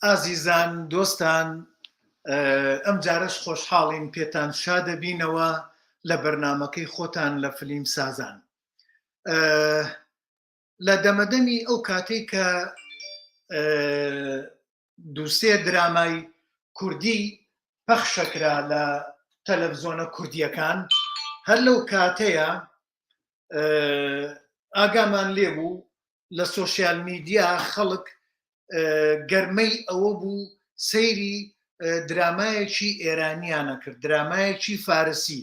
ئازیزان دۆستان ئەم جارش خۆشحاڵین پێتان شا دەبینەوە لە بەرنامەکەی خۆتان لە فیلم سازان. لە دەمەدەمی ئەو کاتێک کە دووسێ درامای کوردی پەخشەکرا لە تەلەڤیزۆنە کوردیەکان، هەر لەو کاتەیە ئاگامان لێبوو لە سۆشیال میدیا خەڵک گەرمەی ئەوە بوو سەیری درامایەکی ئێرانیانە کرد، درامایەکی فارسی،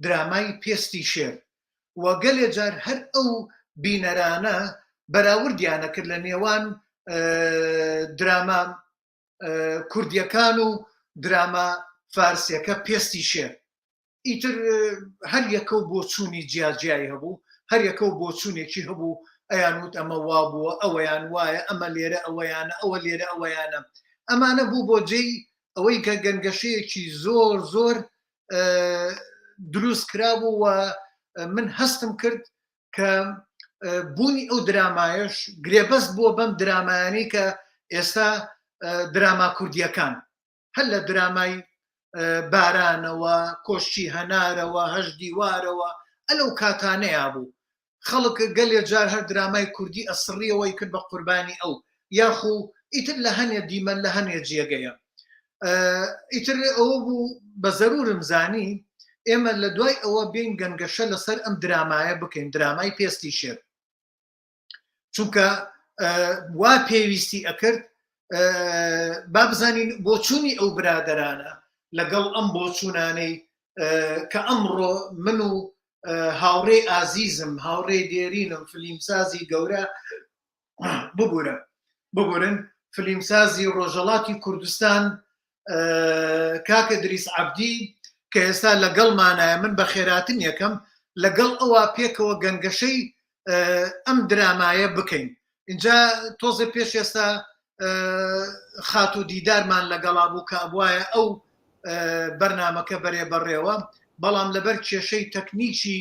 درامای پێستی شێر، وە گەلێ جار هەر ئەو بینەرانە بەراوردیانە کرد لە نێوان دراما کوردیەکان و دراما فارسیەکە پێستی شێر. ئیتر هەر یەکە و بۆچوونی جیاجیایی هەبوو، هەر یەکە و بۆچوونێکی هەبوو، ئەیانوت ئەمە وا بووە، ئەوەیان وایە، ئەمە لێرە ئەوەیانە، ئەوە لێرە ئەوەیانە. ئەمانە بوو بۆ جێی ئەوەی کە گەنگەشەیەکی زۆر زۆر دروست کرابوو، و من هەستم کرد کە بوونی ئەو درامایش گرێبەست بووە بەم درامایانی کە ئێستا دراما کوردیەکان، هەر لە درامای بارانەوە، کۆشتی هەنارەوە، هەشت دیوارەوە، ئەلەو کاتانەیە بوو. خەڵک گەلێ جار هەر درامای کوردی ئەسڕیەوەی کرد بە قوربانی ئەو، یاخو ئیتر لە هەنێ دیمەن لە هەنێ جێگەیە. ئیتر ئەوە بوو بە زەرورم زانی ئێمە لە دوای ئەوە بین گەنگەشە لەسەر ئەم درامایە بکەین، درامای پێستی شێر، چونکە وا پێویستی ئەکرد با بزانین بۆچوونی ئەو برادەرانە لەگەڵ ئەم بۆچوونانەی کە ئەمڕۆ من و هاوڕێ ئازیزم، هاوڕێ دێرینم، فیلمسازی گەورە ببورن فیلمسازی ڕۆژهەڵاتی کوردستان کاکە دریس عەبدی کە ئێستا لەگەڵمانایە، من بە خێراتن یەکەم لەگەڵ ئەوە پێکەوە گەنگەشەی ئەم درامایە بکەین. اینجا تۆزە پێش ئێستا خات و دیدارمان لەگەڵا بوو کە ئەبوایە ئەو بەرنامەکە بەرێ بەڕێوە، بەڵام لەبەر کێشەی تەکنیکی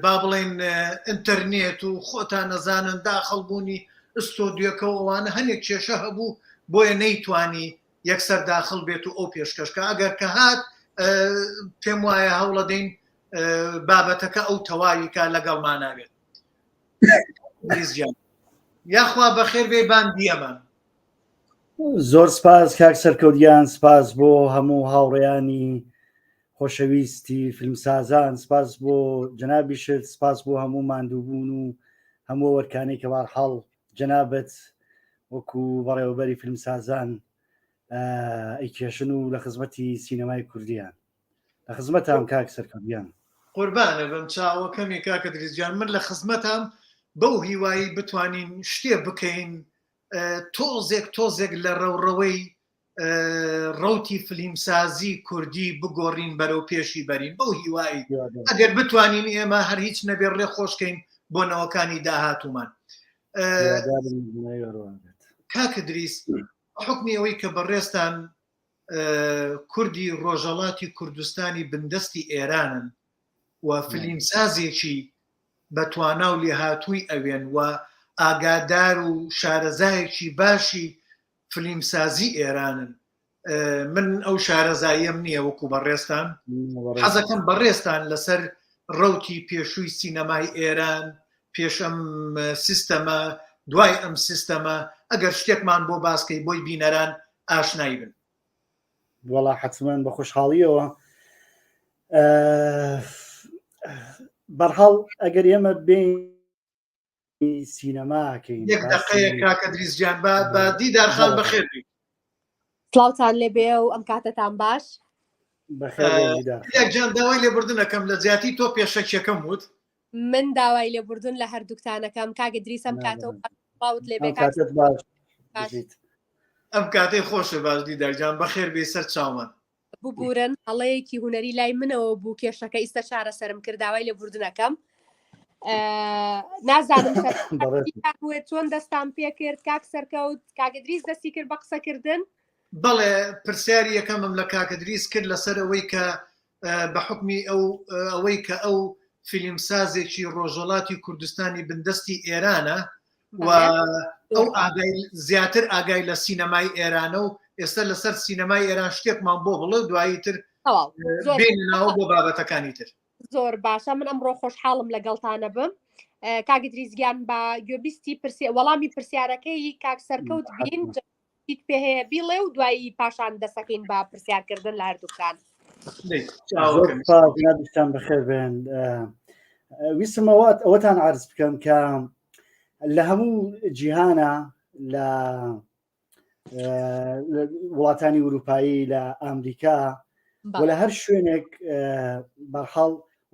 با بڵێن ئینتەرنێت و خۆتان نەزانن داخەڵبوونی ئستۆدیۆکەوەوانە هەنێک کێشە هەبوو، بۆیە نەیتوانی یەکسەر داخل بێت و ئەو پێشکەشکە. ئەگەر کە هات پێم وایە هەوڵەدەین بابەتەکە ئەو تەواویکە لەگەڵمان ناوێت. یاخوا بەخێر بێ باندیەمان. زۆر سپاس کاک سەرکەوتیان، سپاس بۆ هەموو هاوڕێیانی خۆشەویستی فیلمسازان، سپاس بۆ جەنابیشت، سپاس بۆ هەموو ماندووبوون و هەموو وەرکانەی کە بەرحاڵ جەنابەت وەکو بەڕێوەبەری فیلمسازان ئەیکێشن و لە خزمەتی سینەمای کوردیان. لە خزمەتام کاک سەرکەوتیان. قوربانە بم چاوەکەمی کاکە دریزجان، من لە خزمەتام بەو هیوایی بتوانین شتێ بکەین تۆزێک لە ڕەوڕەوەی ڕەوتی فیلمسازی کوردی بگۆڕین بەرەو پێشی بەرین، بەو هیوایی ئەگەر بتوانین ئێمە هەر هیچ نەبێ ڕێ خۆشکەین بۆ نەوەکانی داهاتومان. کاکە دریس، حکمی ئەوەی کە بەڕێستان کوردی ڕۆژهەڵاتی کوردستانی بندەستی ئێرانن و فیلمسازێکی بەتوانا و لێهاتووی ئەوێن و ئاگادار و شارەزایەکی باشی فیلمسازی ئێرانن، من ئەو شارەزاییم نییە وەکو بەڕێستان، حەزەکەم بەڕێستان لەسەر ڕەوتی پێشووی سینەمای ئێران، پێش ئەم سیستەمە، دوای ئەم سیستەمە، ئەگەر شتێکمان بۆ باسکەی بۆی بینەران ئاشنایی بن. وەڵا حتمەن بە خۆشحاڵیەوە. بەرحاڵ ئەگەر ئێمە بین سینەماکەین یەک دقەیە کاکە دریزجان بە دیدارخان بەخێر بی. سڵاوتان لێبێ و ئەم کاتتان باش. یەکجان داوای لێبوردنەکەم لە زیاتی تۆ پێشەکیەکەم وت. من داوای لێبوردن لە هەردووکتانەکەم. کاگە دریس ئەم کاتەوە باوت لێبێ ئەم کاتەی خۆشە باش دیدارجان، بەخێر بێ سەر چاومان. ببورن هەڵەیەکی هوەری لای منەوە بوو، کێشەکە ئیستا چارە سەرم کرد، داوای لێبوردنەکەم. نازانم چۆن دەستان پێ کرد کاک سەرکەوت، کاگە دریس دەستی کرد بە قسەکردن. بەڵێ پرسیاری یەکەمم لە کاکە دریس کرد لەسەر ئەوەی کە بە حکمی ئەوەی کە ئەو فیلمسازێکی ڕۆژهەڵاتی کوردستانی بندەستی ئێرانە و ئەو ئاگای زیاتر ئاگای لە سینەمای ئێرانە و ئێستا لەسەر سینەمای ئێران شتێکمان بۆ بڵێ و دوایی تر بێنەوە بۆ بابەتەکانی تر. زۆر باشە، من ئەمڕۆ خۆشحاڵم لەگەڵتانە بم. کاگە دریزگیان بە گوێبیستی وەڵامی پرسیارەکەی کاک سەرکەوت بین پێ هەیە بیڵێ و دوایی پاشان دەسەکەین بە پرسیارکردن لە هەردووکان. بیستان بەخێر بێن. ویستم ئەوەتان عرض بکەم کە لە هەموو جیهانە لە وڵاتانی ئوروپایی لە ئەمریکا و لە هەر شوێنێک بەرحاڵ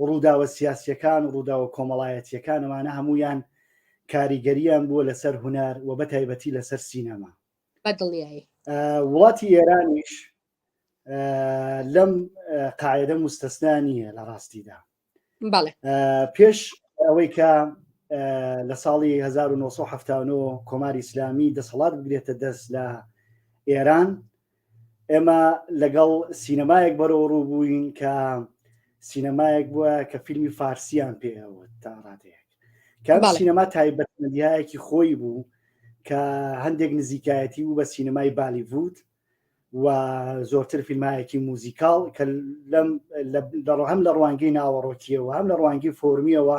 ڕووداوە سیاسیەکان و ڕووداوە کۆمەڵایەتیەکان ئەمانە هەمویان کاریگەریان بووە لەسەر هونەر و بە تایبەتی لەسەر سینەما. وڵاتی ئێرانیش لەم قاعدە مستەسنا نیە لە ڕاستیدا. پێش ئەوەی کە لە ساڵی 1970 کۆماری ئیسلامی دەسەڵات بگرێتە دەست لە ئێران، ئێمە لەگەڵ سینەمایەک بەرەو ڕوو بووین کە سینەمایەک بووە کە فیلمی فارسیان پێەوە تا ڕادەیەک کە سینەما تایبەتمەندیایەکی خۆی بوو کە هەندێک نزیکایەتی بوو بە سینەمای بالیڤود و زۆرتر فیلمایەکی موزیکاڵ کە هەم لە ڕوانگەی ناوەڕۆکیەوە هەم لە ڕوانگەی فۆرمیەوە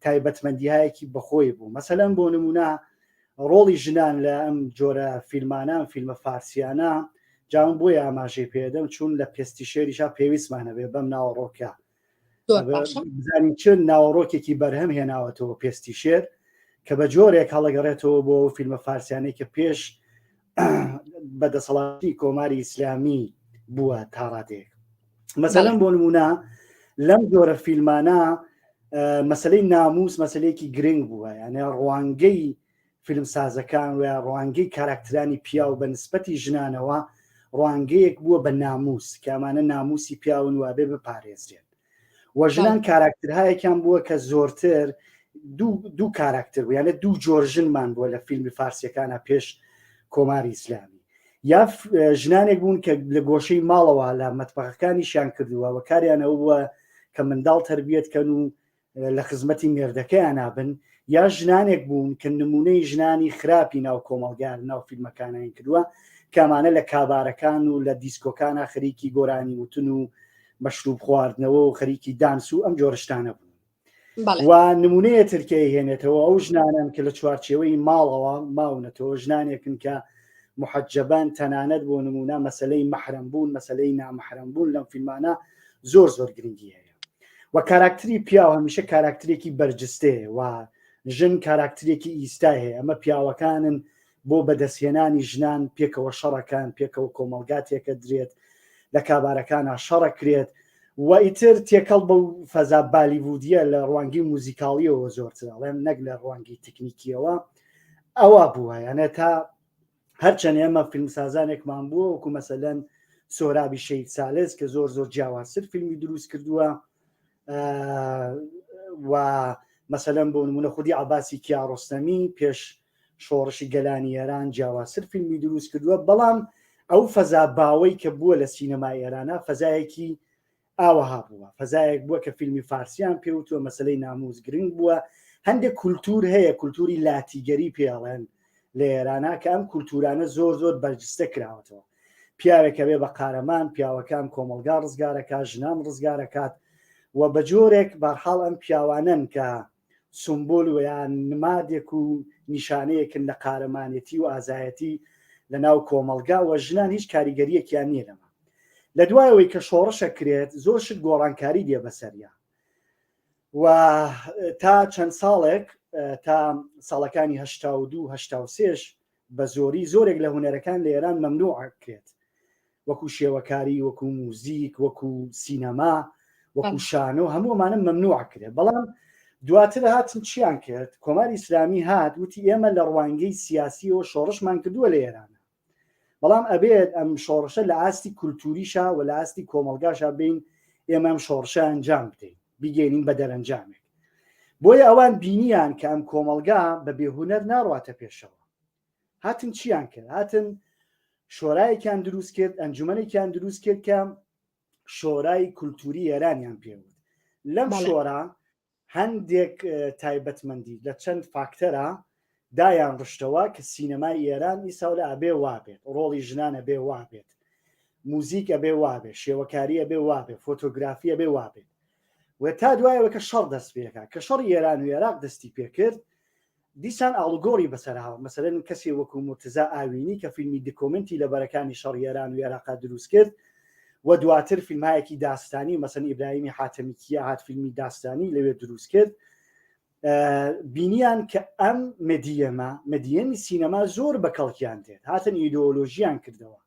تایبەتمەندیایەکی بەخۆی بوو. مەسەلەن بۆ نمونە ڕۆڵی ژنان لە ئەم جۆرە فیلمانە فیلمە فارسیانە جاون بۆی ئاماژەی پێدەم چون لە پێستیشێریشا پێویستمانە بێ بەم ناوەڕۆکە بزانین چ ناوەڕۆکێکی بەرهەم هێناوەتەوە پێستیشێر کە بە جۆرێک هەڵەگەڕێتەوە بۆ فیلمە فارسیانەی کە پێش بەدەسەڵاتی کۆماری ئیسلامی بووە تا ڕادێک. مەسەلەن بۆ نمونە لەم جۆرە فیلمانە مەسلەی ناموس مەسلەیەکی گرنگ بووە، یانێ ڕوانگەی فیلمسازەکان و ڕوانگەی کاراکترانی پیا و بە نسبەتی ژنانەوە ڕوانگەیەک بووە بە ناموس کە ئەمانە ناموسی پیاون وابێ بپارێزرێن و ژنان کاراکترهایەکیان بووە کە زۆرتر دوو کاراکتر بوو، یانە دوو جۆرژنمان بووە لە فیلمی فارسیەکانە پێش کۆماری ئیسلامی، یا ژنانێک بوون کە لە گۆشەی ماڵەوە لە مەتبەخەکانیشیان کردووە و کاریانەوە بووە کە منداڵ تربیەتکەن و لە خزمەتی مێردەکەیان نابن، یا ژنانێک بوون کە نمونەی ژنانی خراپی ناو کۆمەڵگار ناو فیلمەکانیان کردووە کامانە لە کابارەکان و لە دیسکۆکانە خەریکی گۆرانی وتن و مەشروب خواردنەوە و خەریکی دانس و ئەم جۆرەشتانە بوون. و نمونەیە ترکیە هێنێتەوە ئەو ژنانن کە لە چوارچێوەی ماڵەوە ماونەتەوە ژنانێکن کە محەجەبان تەنانەت بۆ نمونە مەسلەی مەحرەم بوون مەسلەی نامەحرەم بوون لەم فیلمانە زۆر گرنگی هەیە و کاراکتری پیاو هەمیشە کاراکترێکی بەرجستەیە و ژن کاراکترێکی ئیستای هەیە. ئەمە پیاوەکانن بۆ بەدەستهێنانی ژنان پێکەوە شەڕەکان پێکەوە کۆمەڵگاتێکە درێت لە کابارەکانە شەڕەکرێت و ئیتر تێکەڵ بە فەزا بالیڤودیە لە ڕوانگی موزیکاڵیەوە زۆرتر ئەڵێم نەک لە ڕوانگی تکنیکیەوە ئەوە بووە، یانە تا هەرچەند ئێمە فیلمسازانێکمان بووە وەکو مەسەلەن سۆرابی شەید سالس کە زۆر جیاوازتر فیلمی دروست کردووە و مەسەلەن بۆ نمونە خودی عەباسی کیارۆستەمی پێش شۆڕشی گەلانی ئێران جیاوازتر فیلمی دروست کردووە، بەڵام ئەو فەزا باوەی کە بووە لە سینەمای ئێرانە فەزایەکی ئاوەها بووە، فەزایەک بووە کە فیلمی فارسیان پێوتووە مەسلەی ناموس گرنگ بووە. هەندێک کولتور هەیە کولتوری لاتیگەری پێڵێن لە ئێرانە کە ئەم کولتورانە زۆر بەرجستە کراوەتەوە، پیاوێکە بێ بە قارەمان پیاوەکان کۆمەلگا ڕزگارەکات ژنان ڕزگارەکات و بە جۆرێک بەرحاڵ ئەم پیاوانن کە سمبۆل ویان نمادێک و نیشانەیەکن لە قارەمانێتی و ئازایەتی لە ناو کۆمەلگا و ژنان هیچ کاریگەریەکیان نیە لەمە. لە دوایەوەی کە شۆڕشە کرێت زۆر شت گۆڕانکاری دێ بەسەریا و تا چەند ساڵێک تا ساڵەکانی 1970 بە زۆری زۆرێک لە هونەرەکان لە ئێران مەمنوع کرێت، وەکو شێوەکاری وەکو موزیک وەکو سینەما وەکو شانۆ هەموومانە مەمنوع کرێت. بەڵام دواتر هاتن چیان کرد؟ کۆماری ئیسلامی هات وتی ئێمە لە ڕوانگەی سیاسیەوە شۆڕشمان کردووە لە ئێرانە، بەڵام ئەبێت ئەم شۆڕشە لە ئاستی کولتوریشا و لە ئاستی کۆمەلگاشا بین ئێمە ئەم شۆڕشە ئەنجام بدەین بیگەینین بە دەرەنجامێک. بۆیە ئەوان بینیان کە ئەم کۆمەلگا بە بێهونەر ناڕواتە پێشەوە، هاتن چیان کرد؟ هاتن شۆرایەکیان دروست کرد، ئەنجومەنێکیان دروست کرد کە شۆرای کولتوری ئێرانیان پێوت. لەم شۆرا هەندێک تایبەتمەندی لە چەند فاکتەرە دایان ڕشتەوە کە سینەمای ئێران ئیسا لە ئەبێ وابێت، ڕۆڵی ژنانە بێ وابێت، موزیک ئەبێ وابێت، شێوەکاری ئەبێ وابێت، فۆتۆگرافی ئەبێ وابێت. و تا دوایەوە کە شەڕ دەست پێکە کە شەڕی ئێران و عێراق دەستی پێکرد، دیسان ئاڵوگۆڕی بەسەرهاوە. مەسەلەن کەسی وەکو مرتزا ئاوینی کە فیلمی دکۆمنتی لەبەرەکانی شەڕی ئێران و عێراق دروست کرد و دواتر فیلمایەکی داستانی مەسەن ئیبراهیمی حاتەمیکیە هات فیلمی داستانی لەوێ دروست کرد، بینیان کە ئەم مەدیەمی سینەما زۆر بەکەڵکیان دێت، هاتن ئیدۆلۆژیان کردەوە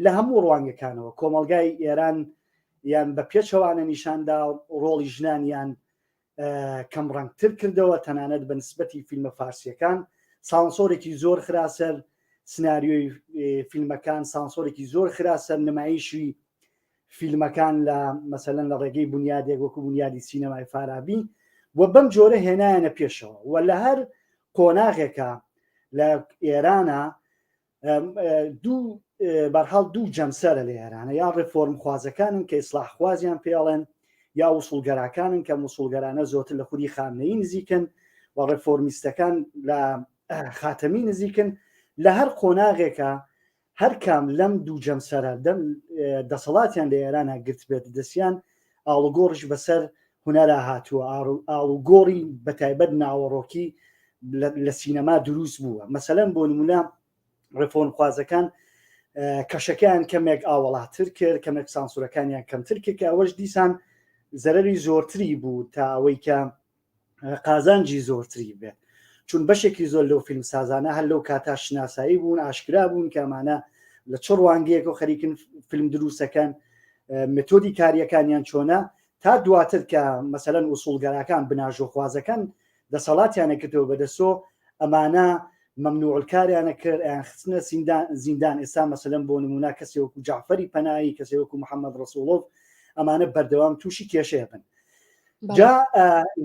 لە هەموو ڕوانگەکانەوە. کۆمەلگای ئێران یان بە پێچەوانە نیشاندا ڕۆڵی ژنانیان کەم ڕەنگتر کردەوە، تەنانەت بە نسبەتی فیلمە فارسیەکان سانسۆرێکی زۆر خراسەر سناریۆی فیلمەکان، سانسۆرێکی زۆر خراسەر نمایشی فیلمەکان لە مەسەلەن لە ڕێگەی بنیادێک وەکو بنیادی سینەمای فارابی و بەم جۆرە هێنایەنە پێشەوە. و لە هەر قۆناغێکە لە ئێرانە بەرحاڵ دوو جەمسەرە لە ئێرانە، یا ڕێفۆرم خوازەکانن کە ئیسلاح خوازیان پێڵێن، یا وسوڵگەراکانن کە وسوڵگەرانە زۆرتر لە خودی خامنەیی نزیکن و ڕێفۆرمیستەکان لە خاتەمی نزیکن. لە هەر قۆناغێکە هەر کام لەم دوو جەمسەرە دەسەڵاتیان لە ئێرانە گرت بێت، دەستیان ئاڵوگۆڕش بەسەر هونەرا هاتووە، ئاڵوگۆڕی بەتایبەت ناوەڕۆکی لە سینەما دروست بووە. مەسەلەن بۆ نمونە ڕێفۆرم خوازەکان کەشەکەیان کەمێک ئاوەڵاتر کرد، کەمێک سانسورەکانیان کەمتر کرد، کە ئەوەش دیسان زەرەری زۆرتری بوو تا ئەوەی کە قازانجی زۆرتری بێت، چون بەشێکی زۆر لەو فیلم سازانە هەر لەو کاتا شناسایی بوون، ئاشکرا بوون کە ئەمانە لە چ ڕوانگەیەک و خەریکن فیلم دروستەکەن، مێتۆدی کاریەکانیان چۆنە، تا دواتر کە مەسەلەن وسوڵگەراکان بناژۆخوازەکان دەسەڵاتیانە کردەوە بەدەستۆ، ئەمانە مەمنوعکاریانە کرد، ئەیان خستنە زیندان. ئێستا مەسەلەن بۆ نمونە کەسێ وەکو جعفەری پەنایی، کەسێ وەکو محەممەد ڕەسوڵۆڤ، ئەمانە بەردەوام تووشی کێشەیە بن. جا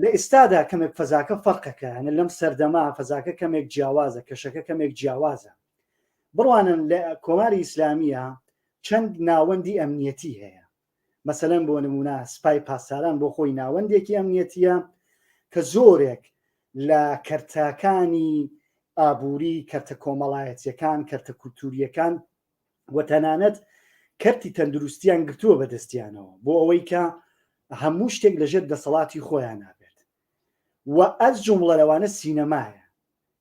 لە ئێستادا کەمێک فەزاکە فەرقەکە، هەنە لەم سەردەما فەزاکە کەمێک جیاوازە، کەشەکە کەمێک جیاوازە. بڕوانن لە کۆماری ئیسلامیە چەند ناوەندی ئەمنیەتی هەیە، مەسەلەن بۆ نمونە سپای پاسداران بۆ خۆی ناوەندێکی ئەمنیەتیە کە زۆرێک لە کەرتاکانی ئابووری، کەرتە کۆمەڵایەتیەکان، کەرتە کولتوریەکان و تەنانەت کەرتی تەندروستیان گرتووە بەدەستیانەوە بۆ ئەوەی کە هەموو شتێک لەژێر دەسەڵاتی خۆیان نابێت. و ئەس جومڵە لەوانە سینەمایە،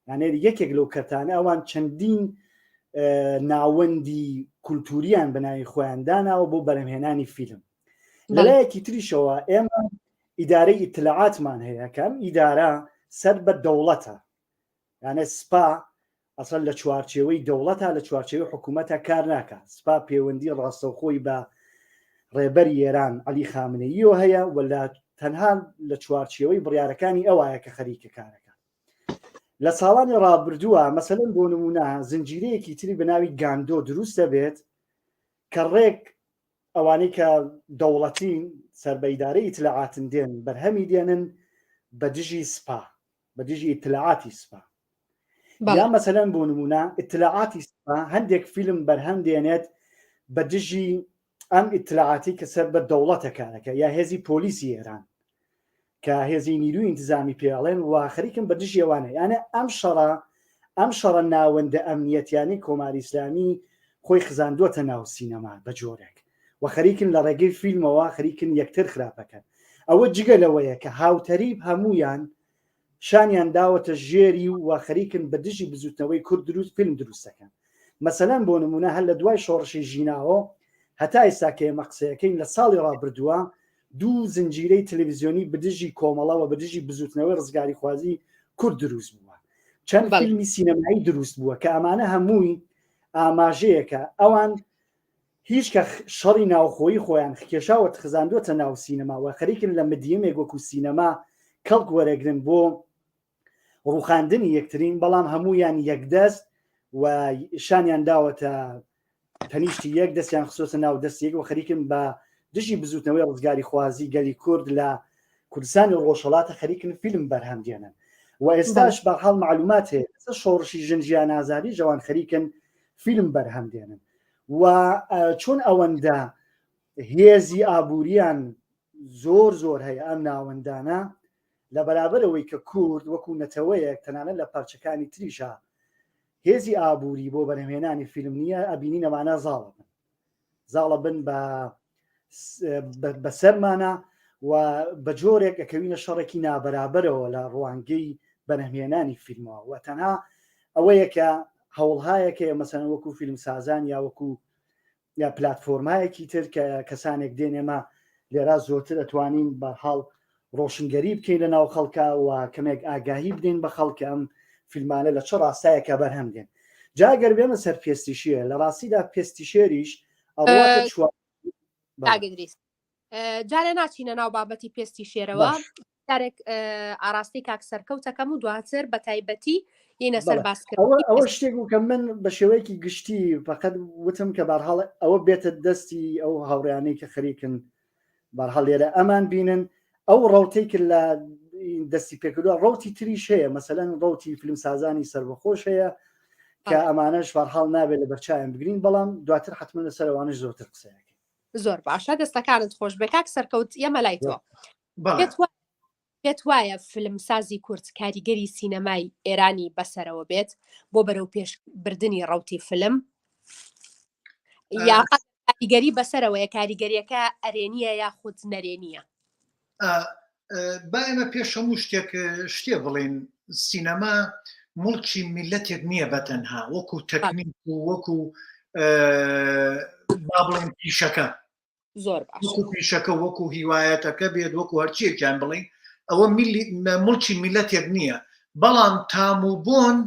یانێ یەکێک لەو کەرتانە ئەوان چەندین ناوەندی کولتوریان بەناوی خۆیان داناوە بۆ بەرهەمهێنانی فیلم. لەلایەکی تریشەوە ئێمە ئیدارەی ئیتلاعاتمان هەیە، کەم ئیدارە سەر بە دەوڵەتە، یانە سپا ئەسڵ لە چوارچێوەی دەوڵەتە، لە چوارچێوەی حکوومەتە کار ناکە. سپا پەیوەندی ڕاستەوخۆی بە ڕێبەری ئێران عەلی خامنەییەوە هەیە، ولا تەنها لە چوارچێوەی بڕیارەکانی ئەوایە کە خەریکە کارەکە. لە ساڵانی ڕابردووە مەسەلەن بۆ نمونە زنجیرەیەکی تری بەناوی گاندۆ دروست دەبێت کە ڕێک ئەوانەی کە دەوڵەتین سەر بە ئیدارەی ئیتلاعاتن دێن بەرهەمی دێنن بە دژی سپا، بە دژی ئیتلاعاتی سپا. یا مەسەلەن بۆ نمونە ئیتلاعاتی سپا هەندێک فیلم بەرهەم دێنێت بە دژی ئەم ئیتلاعاتی کە سەر بە دەوڵەتە کارەکە، یا هێزی پۆلیسی ئێران کە هێزی نیروی انتزامی پێڵێن و خەریکن بە دژی ئەوانە. یانە ئەم شەڕە ناوەندە ئەمنیەتیانی کۆماری ئیسلامی خۆی خزاندووەتە ناو سینەما بە جۆرێک و خەریکن لە ڕێگەی فیلمەوە خەریکن یەکتر خراپەکەن. ئەوە جگە لەوەیە کە هاوتەریب هەمویان شانیان داوەتە ژێری و خەریکن بە دژی بزوتنەوەی کورد دروست فیلم دروستەکەن. مەسەلەن بۆ نمونە هەر لە دوای شۆڕشی ژیناوە هەتا ئێستا کە ئێمە قسەیەکەین لە ساڵی ڕابردووە دوو زنجیرەی تەلەڤیزیۆنی بەدژی کۆمەڵەوە بەدژی بزوتنەوەی ڕزگاری خوازی کورد دروست بووە، چەند فیلمی سینەمایی دروست بووە کە ئەمانە هەمووی ئاماژەیەکە ئەوان هیچ کە شەڕی ناوخۆیی خۆیان کێشاوە خزاندووەتە ناو سینەماوە خەریکن لە مدیەمێک وەکو سینەما کەڵک وەرەگرن بۆ ڕوخاندنی یەکترین، بەڵام هەمویان یەکدەست و شانیان داوەتە تەنیشتی یەک، دەستیان خسۆتە ناو دەستێک و خەریکن بە دژی بزوتنەوەی ڕزگاری خوازی گەلی کورد لە کوردستانی ڕۆژهەڵاتە خەریکن فیلم بەرهەم دێنن. و ئێستاش بەحاڵ معلومات هەیە شۆڕشی ژنجیان ئازادی جوان خەریکن فیلم بەرهەم دێنن و چۆن ئەوەندە هێزی ئابووریان زۆر هەیە ئەم ناوەندانە لە بەرابەرەوەی کە کورد وەکو نەتەوەیەک تەنانەت لە پارچەکانی تریشە هێزی ئابووری بۆ بەرهێنانی فیلم نییە ئەبینی نەمانە زاڵە بن بە سەرمانە و بە جۆرێک ئەکەوینە شەڕێکی نابەرابەرەوە لە ڕوانگەی بەرهێنانی فیلمەوە و تەنها ئەوەیە کە هەوڵهایەکە مەسەن وەکو فیلم سازان یا وەکو یا پلتفۆرمایەکی تر کە کەسانێک دێنێمە لێرا زۆرتر دەتوانین بەحاڵ ڕۆشنگەری بکەین لە ناو خەڵکە و کەمێک ئاگاهی بدەین بە خەڵکە ئەم فیلمانە لە چه ڕاستایەکە بەرهەم دێن. جاگەر بێمە سەر پێستی شێر لە ڕاستیدا پێستی شێریش ئاگدریست جارێ ناچینە ناو بابەتی پێستی شێرەوە جارێک ئاراستی کاک سەرکەوتەکەم و دواتر بە تایبەتی یینە سەر باسکرد ئەوە شتێک و کە من بە شێوەیەکی گشتی فقط وتم کە بەرحاڵ ئەوە بێتە دەستی ئەو هاوڕیانەی کە خەریکن بەرحاڵ لێرە ئەمان بینن ئەو ڕەوتەی کرد لە دەستی پێکردووە ڕەوتی تریش هەیە مەسەلەن ڕەوتی فیلم سازانی سەربەخۆش هەیە کە ئەمانەش بەرحاڵ نابێت لە بەرچایان بگرین بەڵام دواتر حتممە لەسەرەوانش زۆرتر قسەیەکە زۆر باشە دەستەکانت خۆش بێ کاک سەرکەوت ئێمە لای تۆ پێت وایە فیلم سازی کورد کاریگەری سینەمای ئێرانی بەسەرەوە بێت بۆ بەرەو پێشبردننی ڕەوتی فیلم یا کاریگەری بەسەرەوەیە کاریگەریەکە ئەرێنیە یاخود نەرێنیە با ئێمە پێش هەموو شتێ بڵێن سینەما مڵکی میلەتێک نییە بەتەنها وەکو تەکنیک و وەکو با بڵێن پیشەکە زۆر وەکو پیشەکە وەکو هیوایەتەکە بێت وەکو هەرچیەکیان بڵین ئەوە مڵکی میلەتێک نییە بەڵام تاموبوون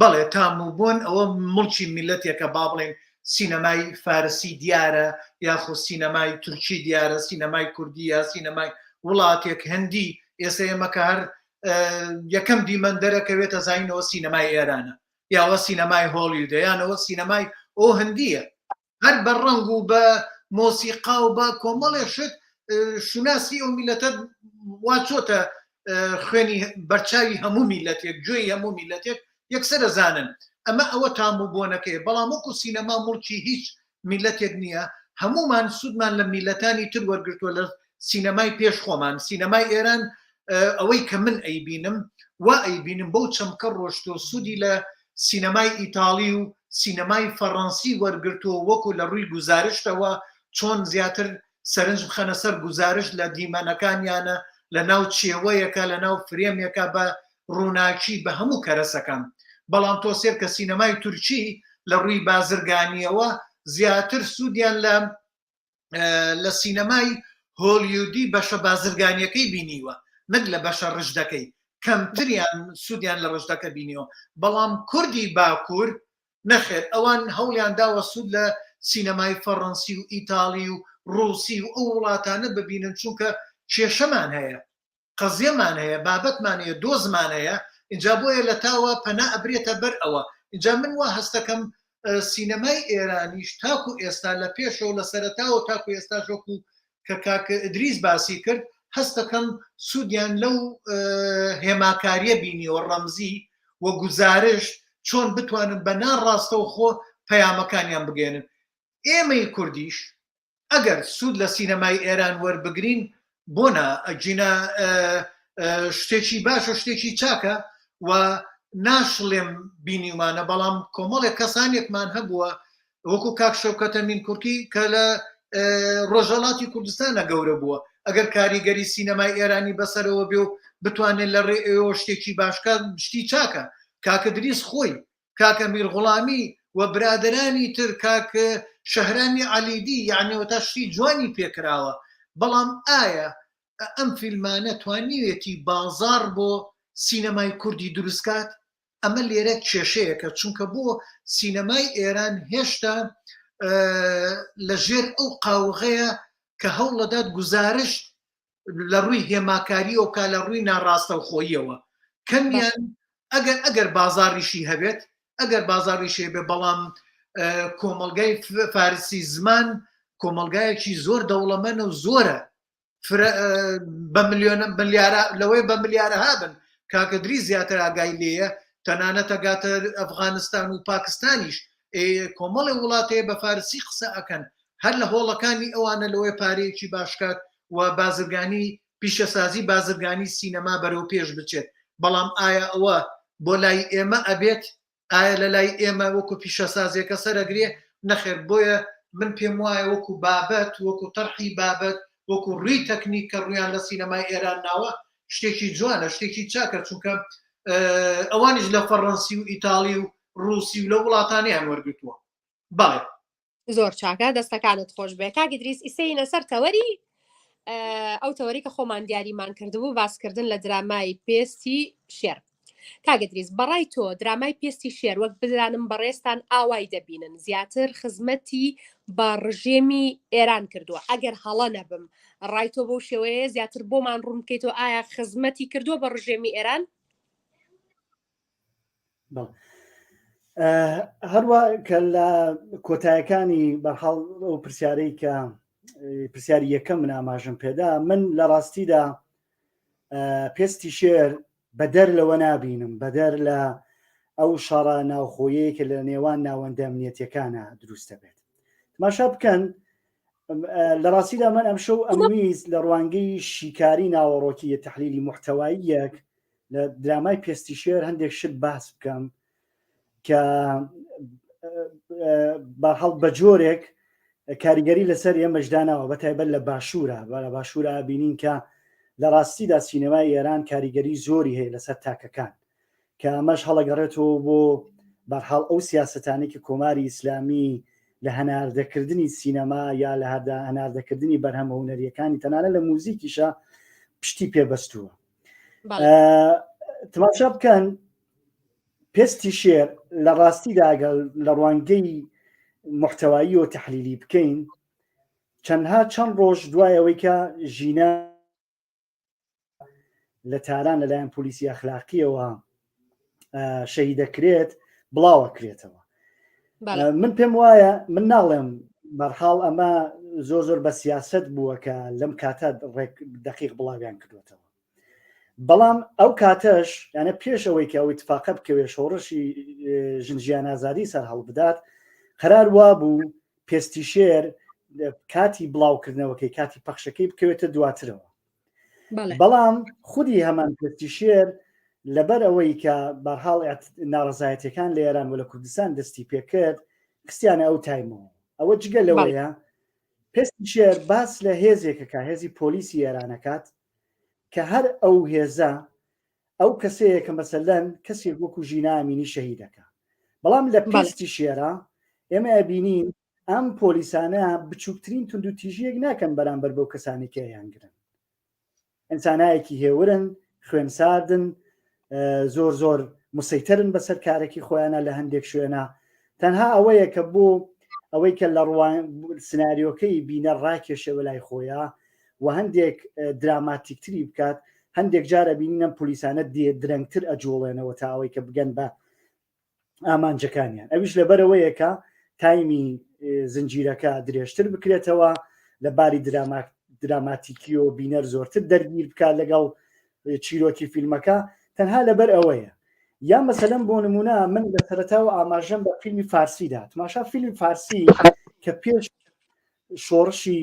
بەڵێ تاموبوون ئەوە مڵکی میلەتێکە با بڵێن سینەمای فارسی دیارە یاخۆ سینەمای تورکی دیارە سینەمای کوردی یا سینەمای وڵاتێک هەندی ئێستا ئێمەکە هەر یەکەم دیمەندەرەکەوێتە زانینەوە سینەمای ئێرانە یاوە سینەمای هۆلیوودە یانەوە سینەمای ئەو هەندیە هەر بە ڕەنگ و بە مۆسیقا و بە کۆمەڵێ شت شوناسی ئەو میلەتە وا چۆتە خوێنی بەرچاوی هەموو میلەتێک گوێی هەموو میلەتێک یەکسەرە زانن ئەمە ئەوە تاموبوونەکەی بەڵام وەکو سینەما مڵکی هیچ میلەتێک نییە هەمومان سوودمان لە میلەتانی تر وەرگرتووە لە سینەمای پێش خۆمان سینەمای ئێران ئەوەی کە من ئەیبینم وا ئەیبینم بەو چەمکە ڕۆشتۆ سوودی لە سینەمای ئیتاڵی و سینەمای فەڕەنسی وەرگرتووە وەکو لە ڕووی گزارشتەوە چۆن زیاتر سەرنج بخەنە سەر گزارش لە دیمەنەکانیانە لە ناو چێوەیەکە لە ناو فرێمێکە بە ڕووناکی بە هەموو کەرەسەکان بەڵام تۆ سێر کە سینەمای تورکی لە ڕووی بازرگانیەوە زیاتر سوودیان لە سینەمای هۆلیودی بەشە بازرگانیەکەی بینیوە نەک لە بەشە ڕژدەکەی کەمتریان سوودیان لە ڕژدەکە بینیەوە بەڵام کوردی باکوور نەخێت ئەوان هەوڵیان داوە سوود لە سینەمای فەڕەنسی و ئیتاڵی و ڕووسی و ئەو وڵاتانە ببینن چونکە کێشەمان هەیە قەزیەمان هەیە بابەتمان هەیە دۆزمان هەیە اینجا بۆیە لە تاوە پەنا ئەبرێتە بەر ئەوە اینجا من وا هەستەکەم سینەمای ئێرانیش تاکو ئێستا لە پێشەوە لە سەرەتاوە تاکو ئێستا ژۆکو کە کاکە ئیدریس باسی کرد هەستەکەم سوودیان لەو هێماکاریە بینیەوە ڕەمزی و گزارش چۆن بتوانن بە ناڕاستەوە خۆ پەیامەکانیان بگێنن ئێمەی کوردیش ئەگەر سوود لە سینەمای ئێران وەربگرین بۆنا ئەجینە شتێکی باش و شتێکی چاکە و ناشڵێم بینیمانە بەڵام کۆمەڵێک کەسانێکمان هەبووە وەکو کاک شەوکەتە مین کورکی کە لە ڕۆژەڵاتی کوردستانە گەورە بووە ئەگەر کاریگەری سینەمای ئێرانی بەسەرەوە بێ و بتوانێت لە ڕێ ئێوە شتێکی باشکە شتی چاکە کاکە دریس خۆی کاکە میرغوڵامی و برادرانی تر کاکە شەهرانی عەلیدی یعنیەوە تا شتی جوانی پێکراوە بەڵام ئایا ئەم فیلمانە توانیوێتی بازار بۆ سینەمای کوردی دروستکات ئەمە لێرە کێشەیەکە چونکە بۆ سینەمای ئێران هێشتا لەژێر ئەو قاوغەیە کە هەوڵەدات گزارش لە ڕووی هێماکاری و کا لە ڕووی ناڕاستەوخۆییەوە کەمیان ئەگەر بازاریشی هەبێت ئەگەر بازاریشی بێ بەڵام کۆمەلگای فارسی زمان کۆمەلگایەکی زۆر دەوڵەمەنە و زۆرە بە ملیارە لەوەی بە ملیارە هابن کاکە دری زیاتر ئاگای لێیە تەنانەتە گاتە ئەفغانستان و پاکستانیش کۆمەڵی وڵاتەیە بە فارسی قسە ئەکەن هەر لە هۆڵەکانی ئەوانە لەوەی پارەیەکی باشکات و بازرگانی پیشەسازی بازرگانی سینەما بەرەو پێش بچێت بەڵام ئایا ئەوە بۆ لای ئێمە ئەبێت ئایا لە لای ئێمە وەکو پیشەسازیەکە سەرەگرێ نەخێر بۆیە من پێم وایە وەکو بابەت وەکو تەرحی بابەت وەکو ڕووی تەکنیک کە ڕویان لە سینەمای ئێران ناوە شتێکی جوانە شتێکی چاکە چونکە ئەوانیش لە فەڕەنسی و ئیتاڵی و ڕووسی و لە وڵاتانیان وەرگتووە بەڵێ زۆر چاکە دەستەکانت خۆش بێ کاگە دریس ئیسەینە سەر تەوەری ئەو تەوەری کە خۆمان دیاریمان کردبوو باسکردن لە درامای پێستی شێر کاگە دریس بەڕای تۆ درامای پێستی شێر وەک بزانم بەڕێستان ئاوای دەبینن زیاتر خزمەتی بە ڕژێمی ئێران کردووە ئەگەر هەڵە نەبم ڕای تۆ بەو شێوەیە زیاتر بۆمان ڕوون بکەیتەوە ئایا خزمەتی کردووە بە ڕژێمی ئێران هەروە کە لە کۆتایەکانی بەرحاڵ ئەو پرسیارەی کە پرسیاری یەکەم من ئاماژم پێدا من لە ڕاستیدا پێستی شێر بەدەر لەوە نابینم بەدەر لە ئەو شەڕە ناوخۆیەیە کە لە نێوان ناوەندە ئەمنیەتیەکانە دروستە بێت تماشا بکەن لە ڕاستیدا من ئەم شەو ئەمویست لە ڕوانگەی شیکاری ناوەڕۆکی تەحلیلی محتەواییەک لە درامای پێستی شێر هەندێک شت باس بکەم کە بەرحەڵ بە جۆرێک کاریگەری لەسەر ئێمەشدانەوە بەتایبەت لە باشوورە لە باشوورە بینین کە لە ڕاستیدا سینەمای ئێران کاریگەری زۆری هەیە لەسەر تاکەکان کە ئەمەش هەڵەگەڕێتەوە بۆ بەرحاڵ ئەو سیاسەتانی کە کۆماری ئیسلامی لە هەناردەکردنی سینەما یا لە هەناردەکردنی بەرهەمە هونەریەکانی تەنانە لە موزیکیشە پشتی پێبەستووە تماشا بکەن پێستی شێر لە ڕاستیدا لە ڕوانگەی محتەوایی و تەحلیلی بکەین چەند ڕۆژ دوای ئەوەی کە ژینە لە تاران لەلایەن پۆلیسی ئەخلاقیەوە شەهید دەکرێت بڵاوە کرێتەوە من پێم وایە من ناڵێم بەرحاڵ ئەمە زۆر بە سیاست بووە کە لەم کاتە دقیق بڵاویان کردوێتەوە بەڵام ئەو کاتەش یانە پێش ئەوەی کە ئەو اتفاقە بکەوێت شۆڕشی ژنجیان ئازادی سەر هەڵبدات قەرار وا بوو پێستی شێر کاتی بڵاوکردنەوەکەی کاتی پەخشەکەی بکەوێتە دواترەوە بەڵام خودی هەمان پێستی شێر لەبەر ئەوەی کە بەرحاڵ ناڕزایەتەکان لە ئێران و لە کوردستان دەستی پێکرد خستیانە ئەو تایمەوە ئەوە جگە لەوەیە پێستی شێر باس لە هێزێکەکە هێزی پۆلیسی ئێرانەکات کە هەر ئەو هێزە ئەو کەسەیە کە مەسەلەن کەسێک وەکو ژینا ئامینی شەهیدەکە بەڵام لە پێستی شێرە ئێمە ئەبینین ئەم پۆلیسانە بچووکترین تونند و تیژیەک ناکەن بەرامبەر بەو کەسانی کە یانگرن ئینسانایەکی هێورن خوێنساردن زۆر مسەیترن بەسەر کارێکی خۆیانە لە هەندێک شوێنە تەنها ئەوەیە کە بۆ ئەوەی کە لە ڕوان سناریۆکەی بینە ڕاکێشەوە لای خۆیە و هەندێک دراماتیکتری بکات هەندێک جارە بینینە پۆلیسانە درەنگتر ئەجۆڵێنەوە تا ئەوەی کە بگەن بە ئامانجەکانیان ئەویش لەبەرەوەیە کە تایمی زنجیرەکە درێژتر بکرێتەوە لە باری دراماتیکی و بینەر زۆرتر دەرگیر بکات لەگەڵ چیرۆکی فیلمەکە تەنها لەبەر ئەوەیە یا مەسەلەن بۆ نمونە من لە سەرەتاوە ئاماژەم بە فیلمی فارسیدا تماشا فیلمی فارسی کە پێش شۆڕشی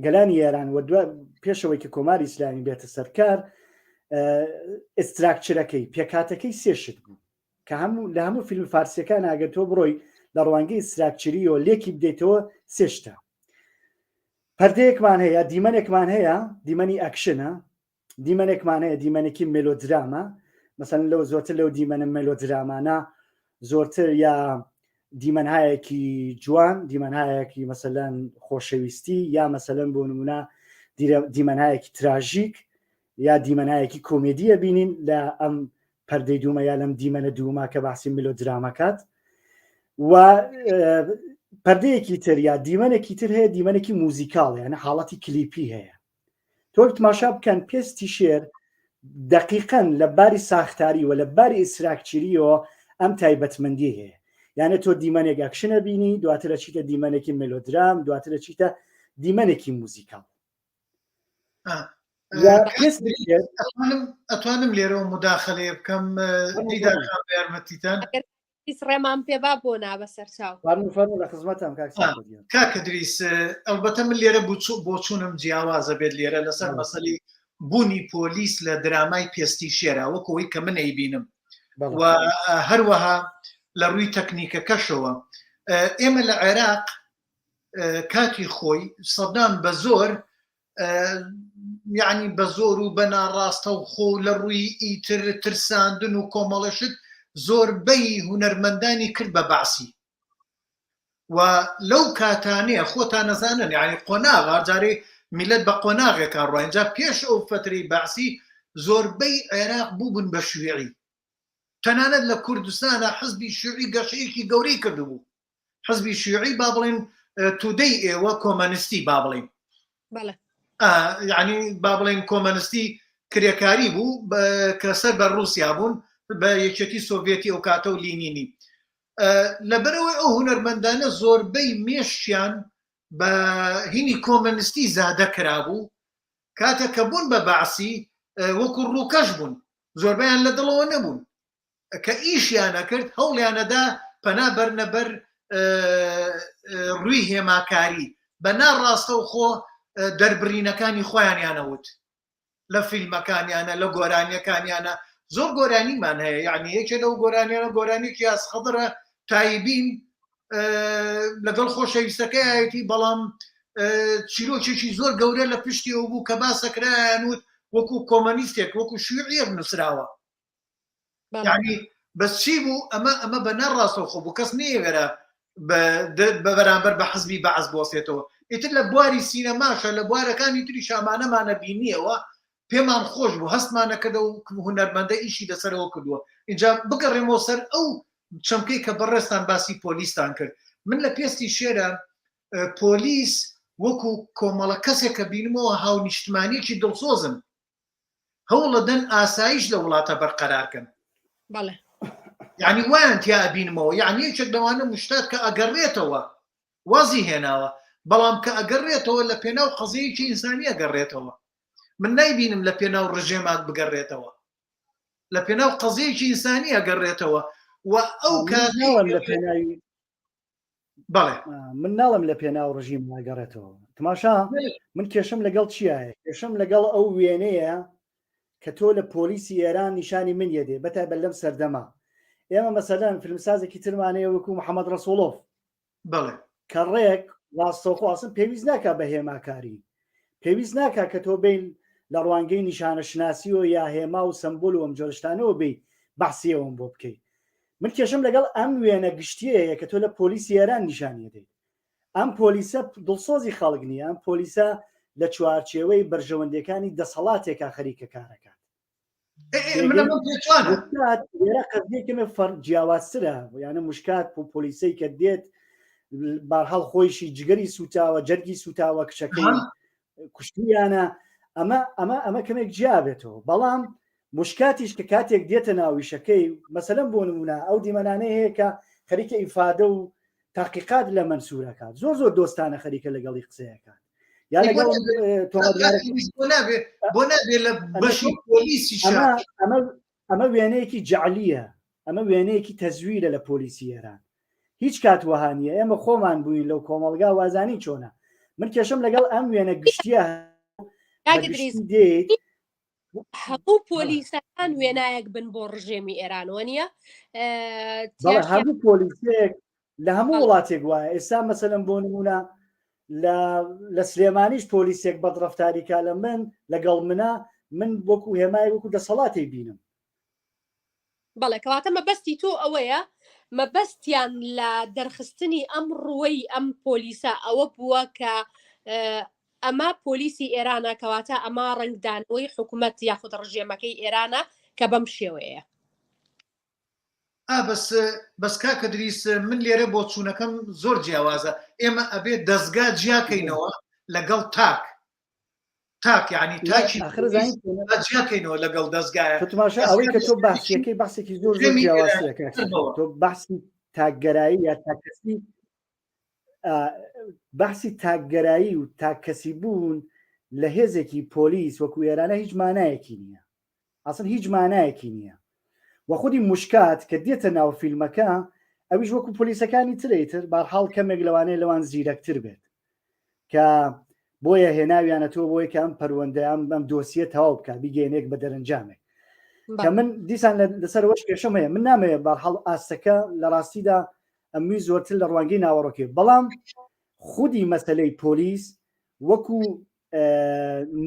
گەلانی ئێران و پێشەوەی کە کۆماری ئیسلامی بێتە سەرکار ئستراکچرەکەی پێکاتەکەی سێشت بوو کە لە هەموو فیلم فارسیەکان ئاگەر تۆ بڕۆی لە ڕوانگەی ئستراکچری و لێکی بدەیتەوە سێشتە پەردەیەکمان هەیە دیمەنێکمان هەیە دیمەنی ئەکشنە دیمەنێکمان هەیە دیمەنێکی مێلۆدرامە مەسەلەن لەو زۆرتر لەو دیمەنە مێلۆدرامانە زۆرتر یا دیمەنهایەکی جوان دیمەنهایەکی مەسەلەن خۆشەویستی یا مەسەلەن بۆ نمونە دیمەنهایەکی تراژیک یا دیمەنهایەکی کۆمێدیە بینین لە ئەم پەردەی دوومە یا لەم دیمەنە دوومە کە باسی مێلۆدرامەکات و پەردەیەکی تر یا دیمەنێکی تر هەیە دیمەنێکی موزیکاڵ یانە حاڵەتی کلیپی هەیە تۆ تماشا بکەن پێستی شێر دقیقاً لە باری ساختاری و لە باری ئیسراکچریەوە ئەم تایبەتمەندی هەیە یانە تۆ دیمەنێک ئەکشنە بینی دواترە چیتە دیمەنێکی مێلۆدرام دواترە چیتە دیمەنێکی موزیکاڵ ئەتوانم لێرەوە مداخلێ بکەم دیدار یارمەتیتان ڕێمان پێبا بۆ نابە سەرچاو فەرمو لە خزمەتم کاک سەرکۆدیان. کاکە دریس ئەلبەتە من لێرە بۆ چوونم جیاوازە بێت لێرە لەسەر مەسەلی بوونی پۆلیس لە درامای پێستی شێرا وەکەوەی کە من ئەیبینم و هەروەها لە ڕووی تەکنیکەکەشەوە ئێمە لە عێراق کاتی خۆی سەدام بە زۆر یعنی بە زۆر و بە ناڕاستە و خۆ لە ڕووی ئیتر ترساندن و کۆمەڵەشت زۆربەی هونەرمەندانی کرد بە باسی و لەو کاتانەیە خۆتان نەزانن یعنی قۆناغ جارێ میلەت بە قۆناغێکا ڕۆینجا پێش ئەو فترەی باسی زۆربەی عێراق بووبن بە شوێعی تەنانەت لە کوردستانە حزبی شوێعی گەشەیەکی گەورەی کردبوو حزبی شوێعی با بڵێن تودەی ئێوە کۆمەنیستی با بڵێن یعنی با بڵێن کۆمەنیستی کرێکاری بوو کە سەر بە رووسیا بوون بە یەکێتی سۆڤێتی ئەو کاتە و لینینی لەبەرەوەی ئەو هونەرمەندانە زۆربەی مێشیان بە هینی کۆمەنیستی زادە کرابوو کاتە کە بوون بە باسی وەکو ڕووکەش بوون زۆربیان لە دڵەوە نەبوون کە ئیشیانە کرد هەوڵیانەدا پەنا بەرنەبەر ڕووی هێماکاری بە ناڕاستە و خۆ دەربڕینەکانی خۆیانیانەوت لە فیلمەکانیانە لە گۆرانیەکانیانە زۆر گۆرانیمان هەیە یعنی یەکێ لەو گۆرانیانە گۆرانێکی یاسخەدرە تایبین لەگەڵ خۆشەویستەکەیەتی بەڵام چیرۆکێکی زۆر گەورە لە پشتی ئەو بوو کە باسەکرایان وت وەکو کۆمەنیستێک وەکو شوێعیەک نووسراوە یعنی بەس چی بوو ئەمە بە نەڕاستەوە خۆ بوو کەس نێوێرە بە بەرامبەر بە حزبی بەعەز بۆسێتەوە ئیتر لە بواری سینەماشە لە بوارەکانی تری شامانەمانە بینیەوە پێمان خۆش بوو هەستمانەکەدە و هونەرمەندە ئیشی لەسەرەوە کردووە اینجا بگەڕێمەوە سەر ئەو چەمکەی کە بەڕێستان باسی پۆلیستان کرد من لە پێستی شێرە پۆلیس وەکو کۆمەڵە کەسێک کە بینمەوە هاونیشتمانیەکی دڵسۆزن هەوڵە دەن ئاسایش لە وڵاتە بەرقەرارکەن یعنی وایان تیا بینمەوە یعنی یەکێک لەوانە مشتات کە ئەگەڕێتەوە وازی هێناوە بەڵام کە ئەگەڕێتەوە لە پێناو قەزەیەکی ئینسانی ئەگەڕێتەوە من نایبینم لە پێناو ڕژێمات بگەڕێتەوە لە پێناو قەزەیەکی ئینسانی ئەگەڕێتەوە و ئەو بەڵێ من ناڵم لە پێناو ڕژیم ناگەڕێتەوە تماشا من کێشم لەگەڵ چیایە کێشم لەگەڵ ئەو وێنەیە کە تۆ لە پۆلیسی ئێران نیشانی من یەدێ بەتایبەت لەم سەردەما ئێمە مەسەلەن فیلمسازێکی ترمانەیە وەکو محەممەد ڕەسوڵۆف بەڵێ کە ڕێک ڕاستەوخواستن پێویست ناکە بە هێماکاری پێویست ناکە کە تۆ بین لە ڕوانگەی نیشانە شناسیەوە یا هێما و سمبول و ئەم جۆرشتانەوە بی بەحسیەوەم بۆ بکەیت من کێشم لەگەڵ ئەم وێنە گشتیەیە کە تۆ لە پۆلیسی ئێران نیشانیە دەیت ئەم پۆلیسە دڵسۆزی خەڵک نییە ئەم پۆلیسە لە چوارچێوەی بەرژەوەندەکانی دەسەڵاتێکا خەریکە کارەکات قەزیەکەمە فەرق جیاوازترە یانە مشکات و پۆلیسەی کە دێت بارهەڵ خۆیشی جگەری سوتاوە جەرگی سوتاوە کچەکەی کوشتیانە ئەمە کەمێک جیابێتەوە بەڵام مشکاتیش کە کاتێک دێتە ناویشەکەی مەسەلەن بۆ نمونە ئەو دیمەنانەیە هەیە کە خەریکە ئیفادە و تاقیقات لە منسوورەکات زۆر دۆستانە خەریکە لەگەڵی قسەیەکات یا لەگەڵ بۆ نابێت لە بەشی پۆلیسی ئەمە وێنەیەکی جعلیە ئەمە وێنەیەکی تەزویرە لە پۆلیسی ئێران هیچ کات وهانیە ئێمە خۆمان بووین لەو کۆمەڵگا وازانی چۆنە من کێشم لەگەڵ ئەم وێنە گشتیە دێت هەموو پۆلیسەکان وێنایەک بن بۆ ڕژێمی ئێرانەوە نیە هەموو پۆلیسێک لە هەموو وڵاتێک وایە ئێستا مەسەلەن بۆ نمونە لە سلێمانیش پۆلیسێک بەدڕەفتاریکا لە من لەگەڵ من وەکو هێمای وەکو دەسەڵاتی بینم بەڵێ کەواتە مەبەستی تۆ ئەوەیە مەبەستیان لە دەرخستنی ئەم ڕووەی ئەم پۆلیسە ئەوە بووە کە ئەمە پۆلیسی ئێرانە کەواتە ئەمە ڕنگدانەوەی حکوومەت یاخود ڕژێمەکەی ئێرانە کە بەم شێوەیە بەس کاکە دریس من لێرە بۆ چوونەکەم زۆر جیاوازە ئێمە ئەبێت دەستگا جیاکەینەوە لەگەڵ تاک یعنی تاکی جیاکەینەوە لەگەڵ دەستگایە ئەوەی کە تۆ باسیەکەی باسێکی زۆر جیاوازەکە تۆ باسی تاکگەرایی یا تاکەسی بەحسی تاکگەرایی و تاکەسی بوون لە هێزێکی پۆلیس وەکو ئێرانە هیچ مانایەکی نییە ئەسڵ هیچ مانایەکی نییە وە خودی مشکات کە دێتە ناو فیلمەکە ئەویش وەکو پۆلیسەکانی ترێتر بارحاڵ کەمێک لەوانەیە لەوان زیرەکتر بێت کە بۆیە هێناویانەتەوە بۆی کە ئەم پەروەندەیان ئەم دۆسیە تەواو بکە بیگەێنێک بە دەرەنجامێک کە من دیسان لەسەر وەش کێشەم هەیە من نامەیە بارحاڵ ئاستەکە لە ڕاستیدا ئەمووی زۆرتر لە ڕوانگەی ناوەڕۆکێ بەڵام خودی مەسەلەی پۆلیس وەکو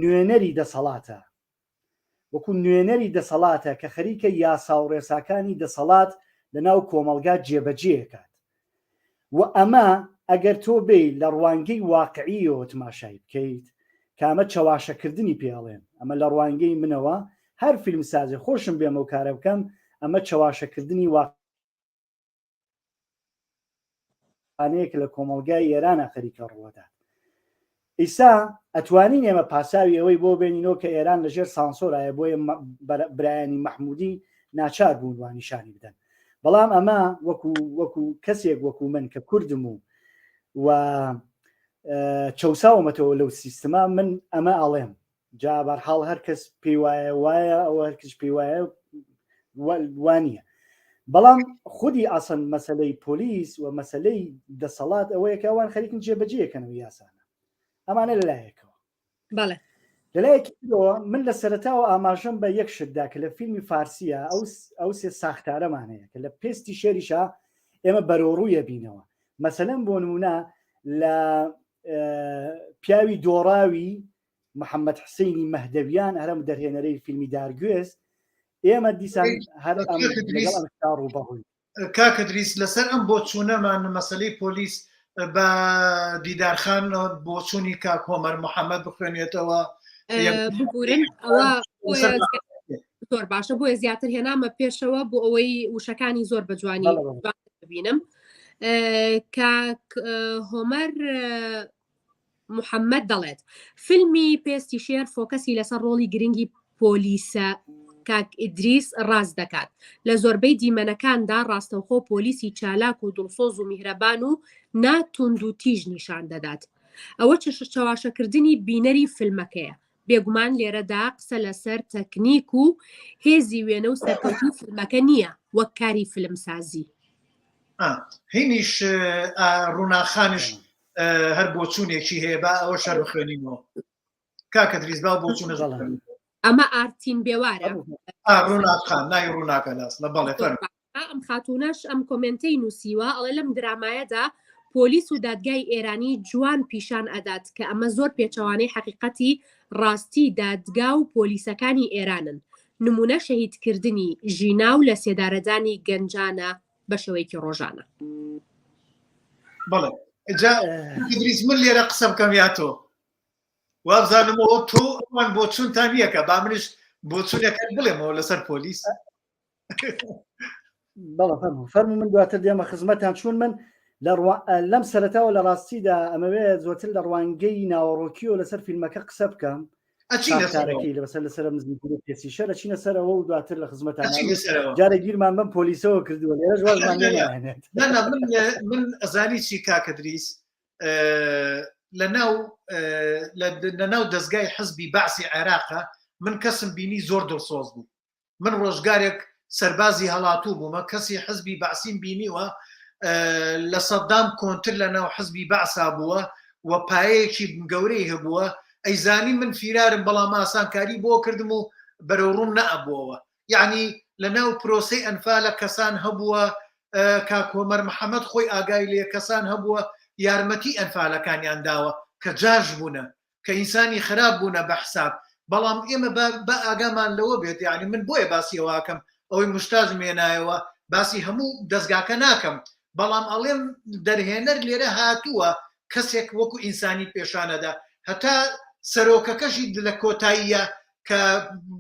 نوێنەری دەسەڵاتە وەکو نوێنەری دەسەڵاتە کە خەریکە یاسا و ڕێساکانی دەسەڵات لە ناو کۆمەلگا جێبەجێکات و ئەمە ئەگەر تۆ بێ لە ڕوانگەی واقعیەوە تماشای بکەیت کامە چاواشەکردنی پێڵێن ئەمە لە ڕوانگەی منەوە هەر فیلم سازی خۆشم بێمە و کارە بکەم ئەمە چاواشەکردنی واقعەیەک لە کۆمەلگای ئێرانە خەریکە ڕوەدا ئیسا ئەتوانین ئێمە پاساوی ئەوەی بۆ بێنینەوە کە ئێران لەژێر سانسۆرایە بۆیە برایانی مەحمودی ناچار بوون وانیشانی بدەن بەڵام ئەمە وەکو کەسێک وەکو من کە کوردم و چەساومەتەوە لەو سیستما من ئەمە ئەڵێم جا بەرحاڵ هەر کەس پێی وایە ئەوە هەرکەس پێی وایە وانە بەڵام خودی ئاسن مەسلەی پۆلیس و مەسلەی دەسەڵات ئەوەیە کە ئەوان خەریکن جێبەجێکەنەوە یاسانە ئەمانە لەلایەکەوە لەلایەکەوە من لە سەرەتاوە ئاماژەم بە یەک شتدا کە لە فیلمی فارسیە ئەو سێ ساختارەمان هەیە کە لە پێستی شێریشا ئێمە بەرەوڕوویە بینەوە مەسەلەن بۆ نمونە لە پیاوی دۆڕاوی محەممەد حسینی مەهدەویان هەرم دەرهێنەرەی فیلمی دارگوێز ئێمە دیسان ڕوبەڕووی کاکە دریس لەسەر ئەم بۆ چوونەمان مەسلەی پۆلیس بە دیدارخان بۆ چوونی کاک هۆمەر محەممەد بخوێنێتەوە بگورن ئەوە زۆر باشە بۆیە زیاتر هێنامە پێشەوە بۆ ئەوەی وشەکانی زۆر بە جوانی ببینم کاک هۆمەر محەممەد دەڵێت فیلمی پێستی شێر فۆکەسی لەسەر ڕۆڵی گرنگی پۆلیسە کاک ئیدریس ڕاست دەکات لە زۆربەی دیمەنەکاندا ڕاستەوخۆ پۆلیسی چالاک و دڵسۆز و میهرەبان و ناتوند و تیژ نیشان دەدات ئەوە چاواشەکردنی بینەری فیلمەکەیە بێگومان لێرەدا قسە لەسەر تەکنیک و هێزی وێنە و سەرکەوتنی فیلمەکە نییە وەک کاری فیلمسازی هینیش ڕووناخانش هەر بۆ چوونێکی هەیە با ئەوە شەر بخوێنینەوە کاکە دریس با بۆ چوونە ئەمە ئارتین بێوارە ڕووناخان نای ڕووناکە لاس لە بەڵێ ئەم خاتونەش ئەم کۆمنتەی نووسیوە ئەڵێ لەم درامایەدا پۆلیس و دادگای ئێرانی جوان پیشان ئەدات کە ئەمە زۆر پێچەوانەی حقیقەتی ڕاستی دادگا و پۆلیسەکانی ئێرانن نمونە شەهیدکردنی ژیناو لە سێدارەدانی گەنجانە بە شێوەیەکی ڕۆژانە بەڵێ دریس من لێرە قسە بکەم یا تۆ وابزانمەوە تۆ ئەوان بۆ چوونتان یەکە با منش بۆ چوونەکەت بڵێمەوە لەسەر پۆلیس بەڵێ فەرمو من دواتر دێمە خزمەتان چوون من لەم سەرەتاوە لە ڕاستیدا ئەمەوێ زۆرتر لە ڕوانگەی ناوەڕۆکیەوە لەسەر فیلمەکە قسە بکەم ئەچینەکەی لەسەر لەسەر نزیکوی پێسی شەر ئەچینە سەرەوە و دواتر لە خزمەتان جارە گیرمان بەم پۆلیسەوە کردووە لێرە ژوازمان لێنێت من ئەزانی چی کاکە دریس لە ناو دەستگای حزبی باعسی عێراقە من کەسم بینی زۆر دڵسۆز بوو من ڕۆژگارێک سەربازی هەڵاتوو بوومە کەسی حزبی باسیم بینیوە لە سەدام کۆنتر لە ناو حزبی باسا بووە و پایەیەکی گەورەی هەبووە ئەیزانی من فیرارم بەڵام ئاسانکاری بۆ کردم و بەرەو ڕوون نەئەبووەوە یعنی لە ناو پرۆسەی ئەنفالە کەسان هەبووە کاک هۆمەر محەممەد خۆی ئاگای لێ کەسان هەبووە یارمەتی ئەنفالەکانیان داوە کە جاژ بوونە کە ئینسانی خراپ بوونە بە حساب بەڵام ئێمە بە ئاگامان لەوە بێت یعنی من بۆیە باسیەوەکەم ئەوەی مشتاز مێنایەوە باسی هەموو دەستگاکە ناکەم بەڵام ئەڵێم دەرهێنەر لێرە هاتووە کەسێک وەکو ئینسانی پێشانەدا هەتا سەرۆکەکەشی لە کۆتاییە کە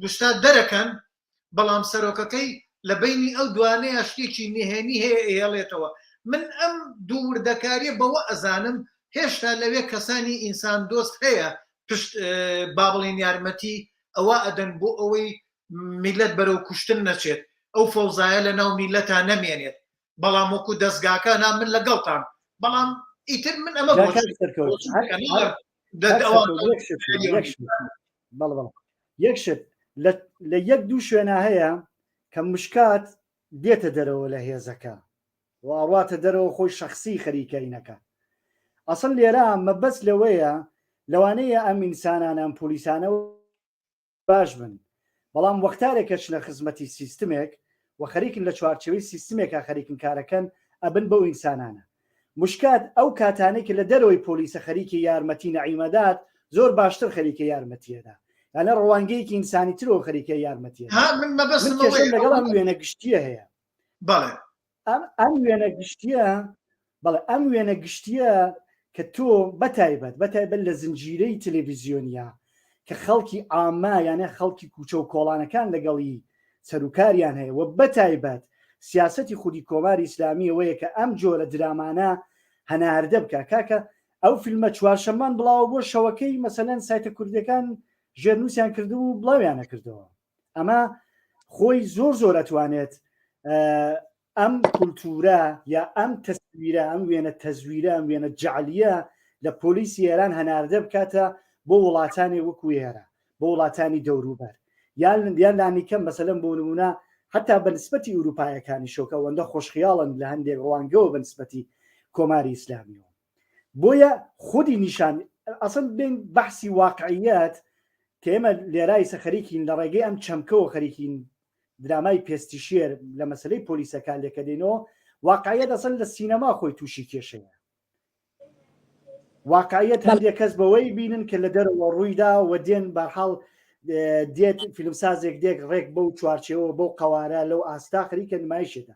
مشتا دەرەکەن بەڵام سەرۆکەکەی لە بینی ئەو دوانەیە شتێکی نهێنی هەیە ئێڵێتەوە من ئەم دووردەکاریە بەوە ئەزانم هێشتا لەوێ کەسانی ئینسان دۆست هەیە پشت بابڵین یارمەتی ئەوە ئەدەن بۆ ئەوەی میلەت بەرەو کوشتن نەچێت ئەو فەوزایە لە ناو میلەتان نەمێنێت بەڵام وەکو دەستگاکانە من لەگەڵتان بەڵام ئیتر من ئەمە یەکشت لە یەک دوو شوێنە هەیە کە مشکات دێتە دەرەوە لە هێزەکە وڕاتە دەرەوە خۆی شخصی خەریکەینەکە. ئەسڵ لێرە مەبەست لەوەیە لەوانەیە ئەم ئینسانانە ئەم پۆلیسانە باش بن، بەڵام وەختارێکەش لە خزمەتی سیستمێک و خەریکن لە چوارچەوەی سیستمێکە خەریکن کارەکەن ئەبن بەو ئینسانانە. مشکات ئەو کاتانێکی لە دەرەوەی پۆلیسە خەریکی یارمەتی نەعیمەدات زۆر باشتر خەریکە یارمەتیەدا، یانە ڕەوانگەیەکی ئینسانی ترەوە خەریکە یارمەتیە. من مەبەستم لەگەڵ ئەم وێنە گشتیە هەیە. بەڵێ ئەم وێنە گشتیە، بەڵێ ئەم وێنە گشتیە کە تۆ بەتایبەت لە زنجیرەی تەلەڤیزیۆنیا کە خەڵکی ئاما یانە خەڵکی کوچە و کۆڵانەکان لەگەڵی سەرکاریان هەیە و بەتایبەت سیاسەتی خودی کۆماری ئیسلامی ئەوەیە کە ئەم جۆرە درامانە هەناردە بکە. کاکە ئەو فیلمە چوارشەممان بڵاوە بۆ شەوەکەی مەسەلەن سایتە کوردەکان ژێرنووسیان کردو و بڵاویانە کردەوە. ئەمە خۆی زۆر ئەتوانێت ئەم کولتورە یا ئەم تەسویرە، ئەم وێنە تەزویرە، ئەم وێنە جعلیە لە پۆلیسی ئێران هەناردە بکاتە بۆ وڵاتانی وەکو ئێرە، بۆ وڵاتانی دەوروبەر یان لانیکەم مەسەلەن بۆ نمونە حتا بەنسبەتی ئوروپایەکانی شۆکە ئەوەندە خۆشخیاڵن لە هەندێک ڕوانگەوە بەنسبەتی کۆماری ئیسلامیەوە. بۆیە خودی نیشان ئەسڵ بین بەحسی واقعیەت کە ئێمە لێرای خەریکین لە ڕێگەی ئەم چەمکەوە خەریکین درامای پێستی شێر لە مەسلەی پۆلیسەکان لێکە دێنەوە. واقعیەت ئەسڵ لە سینەما خۆی تووشی کێشەیە. واقعیەت هەندێک کەس بەوەی بینن کە لە دەرەوە ڕوویدا و دێن بەرحاڵ دێت فیلمسازێک دێک ڕێک بەو چوارچەوە بەو قەوارە لەو ئاستا خەریکە نمایشێتە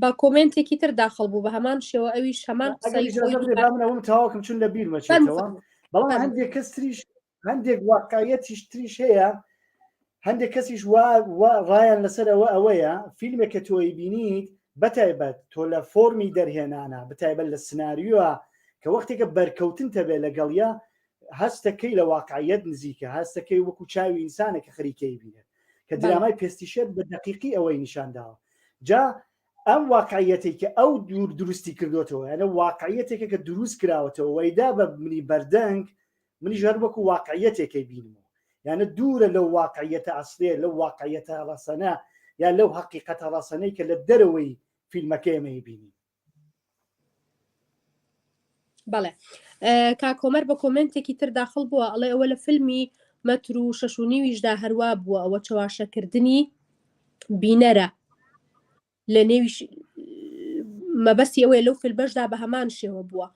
بە کۆمنتێکی تر داخل بوو بە هەمان شێوە ئەویش هەمان قسەیەوەم تاواکەم چون لە بیر مەچێتەوە. بەڵام هەندێک کەس تریش هەندێک واقعیەتیش تریش هەیە، هەندێک کەسیش ڕایان لەسەرەوە ئەوەیە فیلمێک کە تۆی بینیت بەتایبەت تۆ لە فۆرمی دەرهێنانە بەتایبەت لە سناریوە کە وەختێکە بەرکەوتن تەبێت لەگەڵیا هەستەکەی لە واقعیەت نزیکە، هەستەکەی وەکو چاوی ئینسانێکە خەریکەی بینێت کە درامای پێستیشێت بە دقیقی ئەوەی نیشانداوە. جا ئەم واقعیەتی کە ئەو دوور دروستی کردوتەوە یانە واقعیەتێکە کە دروست کراوەتەوە وەیدا بە منی بەردەنگ منی ژەر وەکو واقعیەتێکی بینمەوە، یانە دوورە لەو واقعیەتە ئەسڵێ لەو واقعیەتە ڕەسەنە یا لەو حەقیقەتە ڕەسەنەی کە لە دەرەوەی فیلمەکەی بینی. بەڵێ کا کۆمەر بە کۆمنتێکی تر داخل بووە ئەڵێ ئەوە لە فیلمی مەتر و 6.5دا هەروە بووە ئەوە چاواشەکردنی بینەرە لە نێویش مەبەستی ئەوەیە لەو فیلمەشدا بە هەمان شێوە بووە.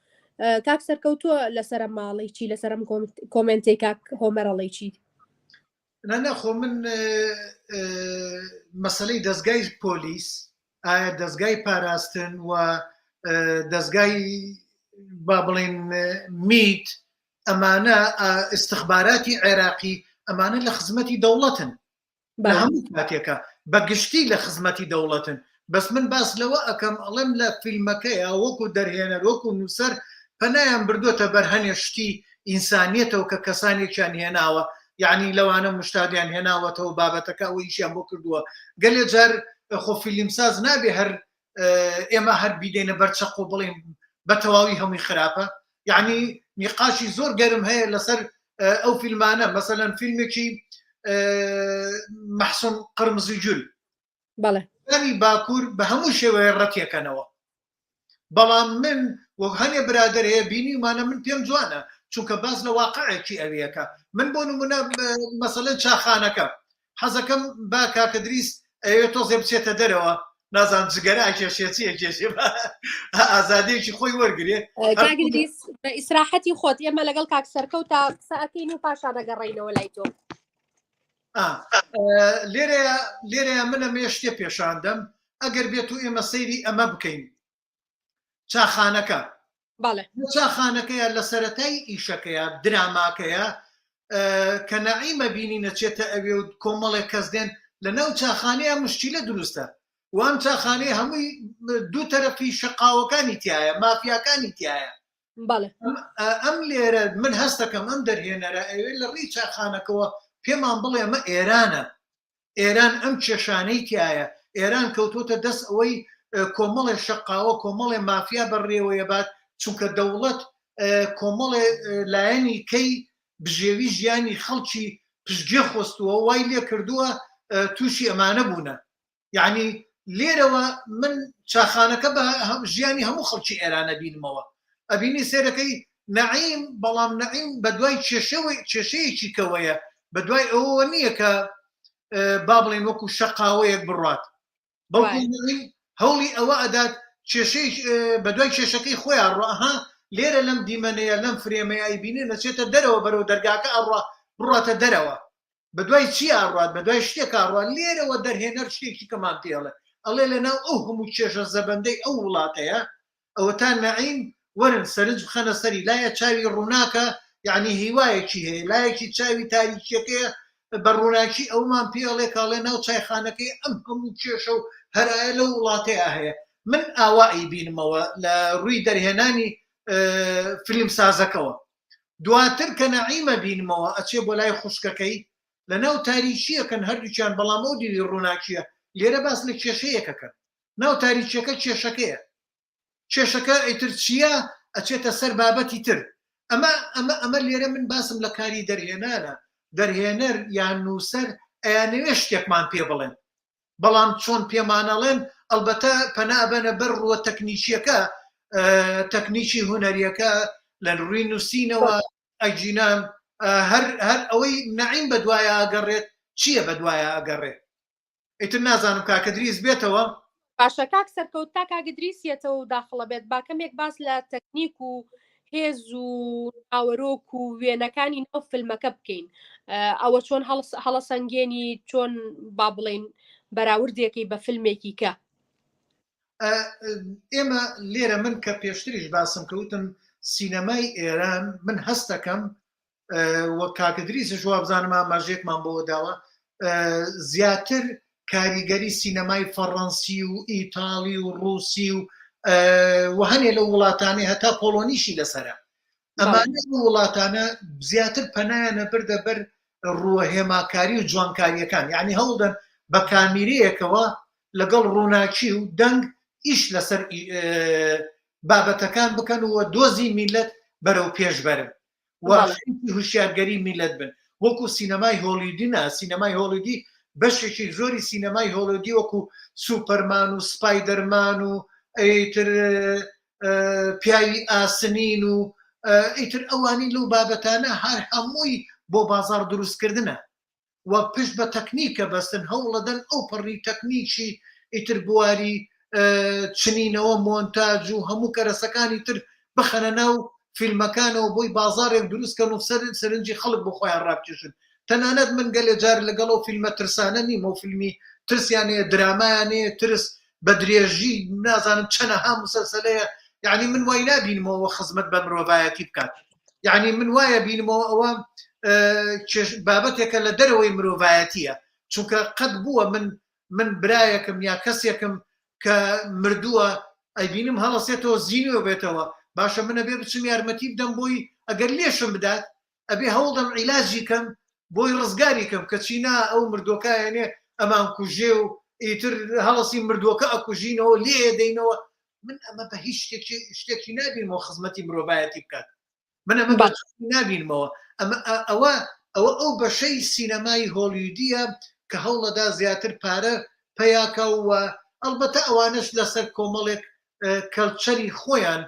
کاک سەرکەوتووە لەسرە ماڵی چی لەسرم کۆمنتێک کاک هۆمەرەڵی چی نەخۆ من مەسەلەی دەستگای پۆلیس ئایا دەستگای پاراستن و دەستگای با بڵێن میت ئەمانە ئستخباراتی عێراقی ئەمانە لە خزمەتی دەوڵەتن لە هەموو کاتێکە بەگشتی لە خزمەتی دەوڵەتن. بەس من باس لەوە ئەەکەم ئەڵێم لە فیلمەکەیە وەکو دەرهێنەر وەکو نووسەر پەنایان بردوۆتە بەر هەنێ شتی ئینسانیەتەوە کە کەسانێکیان هێناوە، یعنی لەوانە مشتادیان هێناوەتەوە بابەتەکە ئەوە ئیشیان بۆ کردووە. گەلێ جار خۆ فیلمساز نابێ هەر ئێمە هەر بیدەینە بەرچەق و بڵێن بە تەواوی هەمووی خراپە. یعنی نیقاشی زۆر گەرم هەیە لەسەر ئەو فیلمانە. مەسەلەن فیلمێکی مەحسوون قرمزی جول انی باکوور بە هەموو شێوەیە ڕەتیەکەنەوە، بەڵام من وەک هەنێ برادر هەیە بینیمانە من پێم جوانە چونکە باز لە واقعێکی ئەوەیەکە. من بۆ نمونە مەسەلەن چاخانەکە حەزەکەم با کاکە دریس ئەوێ تۆزێ بچێتە دەرەوە نازان جگەرە کێشێتیە کێشێ ئازادەیەکی خۆی وەرگێ بە ئیسراحەتی خۆت ئێمە لەگەڵ کاک سەرکەوت تا قسە ئەکەین و پاشان دەگەڕێینەوە لای تۆ. لێرەیە منە مێ شتێ پێشاندەم ئەگەر بێت و ئێمە سەیری ئەمە بکەین چاخانەکە. چاخانەکەیە لە سەرەتای ئیشەکەیە دراماکەیە کە نەعیمە بینی نەچێتە ئەوێ و کۆمەڵێک کەس دێن لە ناو چاخانەیە مشکلە دروستە و ئەم چاخانەیە هەمووی دوو تەرەفی شەقاوەکانی تایە مافیاکانی تایە. ئەم لێرە من هەستەکەم ئەم دەرهێنەرە ئەوێ لە ڕێی چاخانەکەەوە پێمان بڵێ ئەمە ئێرانە، ئێران ئەم کێشانەی تایە، ئێران کەوتۆتە دەست ئەوەی کۆمەڵێ شەقاوە کۆمەڵێ مافیا بەڕێوەیە بات چونکە دەوڵەت کۆمەڵێ لایەنی کەی بژێوی ژیانی خەڵکی پشتگێ خۆستووە وای لێ کردووە تووشی ئەمانە بوونە. یعنی لێرەوە من چاخانەکە بە ژیانی هەموو خەڵکی ئێرانە بینمەوە ئەبینی سێرەکەی نەعیم بەڵام نەعیم بە دوای کێشەیەکی کەوەیە بە دوای ئەوە نییە کە با بڵێن وەکو شەقاوەیەک بڕات بەڵکو هەوڵی ئەوە ئەدات کێشەی بە دوای کێشەکەی خۆیان ڕۆها لێرە لەم دیمەنەیە لەم فرێمەیە ئەیبینێ نەچێتە دەرەوە بەرەو دەرگاکە بڕاتە دەرەوە بە دوای چی ئاڕات بە دوای شتێک ئاڕات لێرەوە دەرهێنەر شتێکی کەمان پێڵێ ئەڵێ لەناو ئەو هەموو کێشە زەبەندەی ئەو وڵاتەیە ئەوە تا نەعیم وەرن سەرنج بخەنە سەری لایە چاوی ڕووناکە یعنی هیوایەکی هەیە لایەکی چاوی تاریکیەکەیە بە ڕووناکی ئەومان پێڵێ کاڵێ ناو چایخانەکەی ئەم هەموو کێشە و هەرایە لە وڵاتەیە هەیە من ئاوایی بینمەوە لە ڕووی دەرهێنانی فیلم سازەکەەوە دواتر کە نەعیمە بینمەوە ئەچێ بۆ لای خوشکەکەی لە ناو تاریچیەکەن هەردووچیان بەڵام ئەو دیری ڕووناکیە لێرە باس لە کێشەیەکەکەن ناو تاریچیەکە کێشەکەیە کێشەکە ئیتر چییە ئەچێتە سەر بابەتی تر ئەمە لێرە من باسم لە کاری دەرهێنانە دەرهێنەر یان نووسەر ئەیانەوێ شتێکمان پێ بڵێن بەڵام چۆن پێمانەڵێن ئەلبەتە پەنابەنە بەر ڕووە تەکنیکیەکە تەکنیکی هوەریەکە لە ڕووی نووسینەوە ئەجینان هەر ئەوەی نەعیم بە دوایە ئەگەڕێت چییە بە دوایە ئەگەڕێت ئیتر نازانم کاکە دریس بێتەوە باشە کاک سەرکەوت تا کاگدریسیەتەوە و داخڵە بێت باکەمێک باس لە تەکنیک و هێز و ئاوەرۆک و وێنەکانی ناو فیلمەکە بکەین ئەوە چۆن هەڵە سەنگێنی چۆن با بڵێن بەراوردێکی بە فیلمێکی کە ئێمە لێرە من کە پێشتریش باسم کەوتم سینەمای ئێران من هەست دەکەم وە کاکدریسش وا بزانم ئاماژەیەکمان بۆ داوە زیاتر کاریگەری سینەمای فەڕەنسی و ئیتاڵی و ڕووسی و هەنێ لە وڵاتانەی هەتا پۆلۆنیشی لەسەرە ئەمانە وڵاتانە زیاتر پەنایانە بردە بەر ڕووە هێماکاری و جوانکاریەکان یعنی هەوڵدەن بە کامیرەیەکەوە لەگەڵ ڕووناکی و دەنگ ئیش لەسەر بابەتەکان بکەن و دۆزی میلەت بەرەو پێش بەرن هوشیارگەری میلەت بن وەکو سینەمای هۆلیدینە سینەمای هۆلیدی بەشێکی زۆری سینەمای هۆلیدی وەکو سوپەرمان و سپایدەرمان و ئیتر پیاوی ئاسنین و ئیتر ئەوانی لەو بابەتانە هەر هەمووی بۆ بازار دروستکردنە و پشت بە تەکنیکە بەستن هەوڵەدەن ئەو پڕی تەکنیکی ئیتر بواری چنینەوە مۆنتاژ و هەموو کەرەسەکانی تر بخەنە ناو فیلمەکانەوە بۆی بازارێک دروستکەن و سەرنجی خەڵک بۆ خۆیان ڕابکێشن تەنانەت من گەلێ جار لەگەڵ ئەو فیلمە ترسانە نیمە و فیلمی ترسیانەیە درامایانەیە ترس بە درێژی نازانم چەنەها مسەلسەلەیە یعنی من وای نابینمەوە خزمەت بە مرۆڤایەتی بکات یعنی من وایە بینمەوە ئەوە بابەتێکە لە دەرەوەی مرۆڤایەتیە چونکە قەت بووە من برایەکم یا کەسێکم کە مردووە ئەیبینم هەڵەسێتەوە زیینەوە بێتەوە باشە منە بێ بچم یارمەتی بدەم بۆی ئەگەر لێشم بدات ئەبێ هەوڵدەم عیلاجی کەم بۆی ڕزگاری کەم کە چینا ئەو مردوەکایەنێ ئەمان کوژێ و ئیتر هەڵەسی مردووەکە ئەکوژینەوە لێ دەینەوە من ئەمە بە هیچ شتێکی نابینمەوە خزمەتی مرۆڤایەتی بکات من ئەمە نابینمەوە ئەوە ئەو بەشەی سینەمای هۆلیودیە کە هەوڵەدا زیاتر پارە پەیاکە و ئەلبەتە ئەوانش لەسەر کۆمەڵێک کەلچەری خۆیان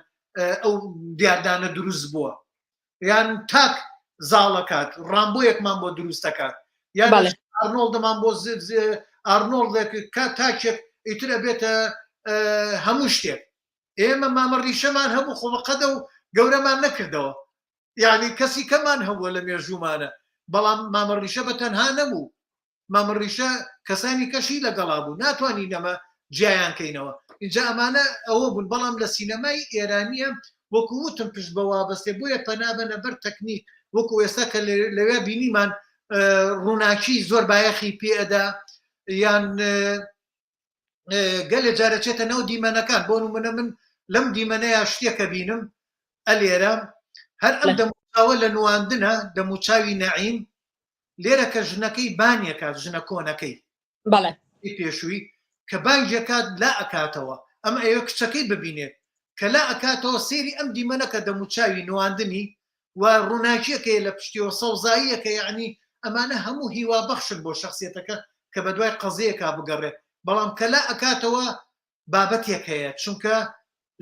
ئەو دیاردانە دروست بووە یان تاک زاڵەکات ڕامبۆیەکمان بۆ دروستەکات یان ئارنۆڵدەمان بۆ ئارنۆڵدێک تاکێک ئیترە بێتە هەموو شتێک ئێمە مامەڕیشەمان هەبوو خۆڵقەدە و گەورەمان نەکردەوە یعنی کەسی کەمان هەبووە لە مێژومانە بەڵام مامەڕیشە بە تەنها نەبوو مامەڕیشە کەسانی کەشی لەگەڵا بوو ناتوانین ئەمە جیایان کەینەوە اینجا ئەمانە ئەوە بوون بەڵام لە سینەمای ئێرانیە وەکو وتم پشت بە وابەستێ بۆیە پەنابەنە بەر تەکنیک وەکو ئێستا کە لەوێ بینیمان ڕووناکی زۆر بایەخی پێدا یان گەلێ جارەچێتە نەو دیمەنەکان بۆ نمونە من لەم دیمەنەیە شتێکە بینم ئەلێرە هەر ئەم دەموچاوە لە نواندنە دەموچاوی نەعیم لێرە کە ژنەکەی بانیەکات ژنە کۆنەکەی بەڵێ پێشووی کە بانگێکات لا ئەکاتەوە ئەمە ئێوە کچەکەی ببینێت کە لا ئەکاتەوە سێری ئەم دیمەنەکە دەموچاوی نواندنی و ڕووناکیەکەی لە پشتیەوە سەوزاییەکە یعنی ئەمانە هەموو هیوا بەخشن بۆ شخصیەتەکە کە بە دوای قەزەیەکا بگەڕێت بەڵام کە لا ئەکاتەوە بابەتێک هەیە چونکە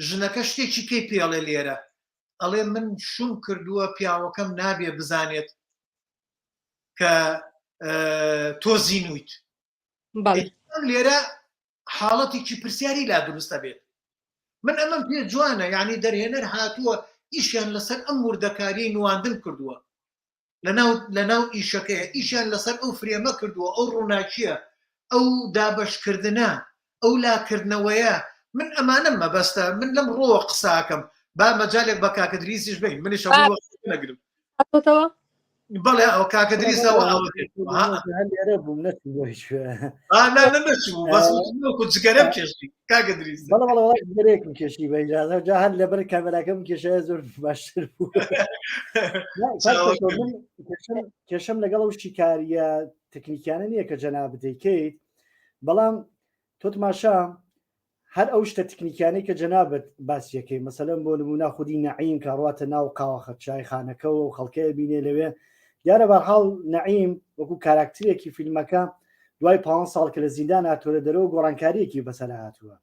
ژنەکە شتێکی پێی پێڵێ لێرە ئەڵێ من شوم کردووە پیاوەکەم نابێ بزانێت کە تۆ زینویت لێرە حاڵەتێکی پرسیاری لا دروستە بێت من ئەمەم پێ جوانە یعنی دەرهێنەر هاتووە ئیشیان لەسەر ئەم وردەکاری نواندن کردووە لەناو ئیشەکەیە ئیشیان لەسەر ئەو فرێمە کردووە ئەو ڕووناکیە ئەو دابەشکردنە ئەو لاکردنەوەیە من ئەمانە مەبەستە من لەم ڕۆوە قساکەم با مەجالێک بە کاکە دریسیش بین منیش نەگرم بەڵێ ئەو کاکە دریسەوە جگەرەم کێشی کاکە دریس بەڵێکم کێشی بە ئیجازە جا هەر لەبەر کامێراکەم کێشەیە زۆر باشتر بوو کێشەم لەگەڵ ئەو شیکاریە تەکنیکیانە نییە کە جەناب دەیکەیت بەڵام تۆ تماشا هەر ئەو شتە تکنیکیانەی کە جەنابەت باسیەکەی مەسەلەن بۆ نمونە خودی نەعیم کاڕاتە ناو قاوەخە چای خانەکەەوە و خەڵکەیە بینێ لەوێ دیارە بەرحاڵ نەعیم وەکو کاراکترێکی فیلمەکە دوای 5 ساڵ کە لە زیندان هاتووە دەرەوە گۆڕانکاریەکی بەسەر هاتووە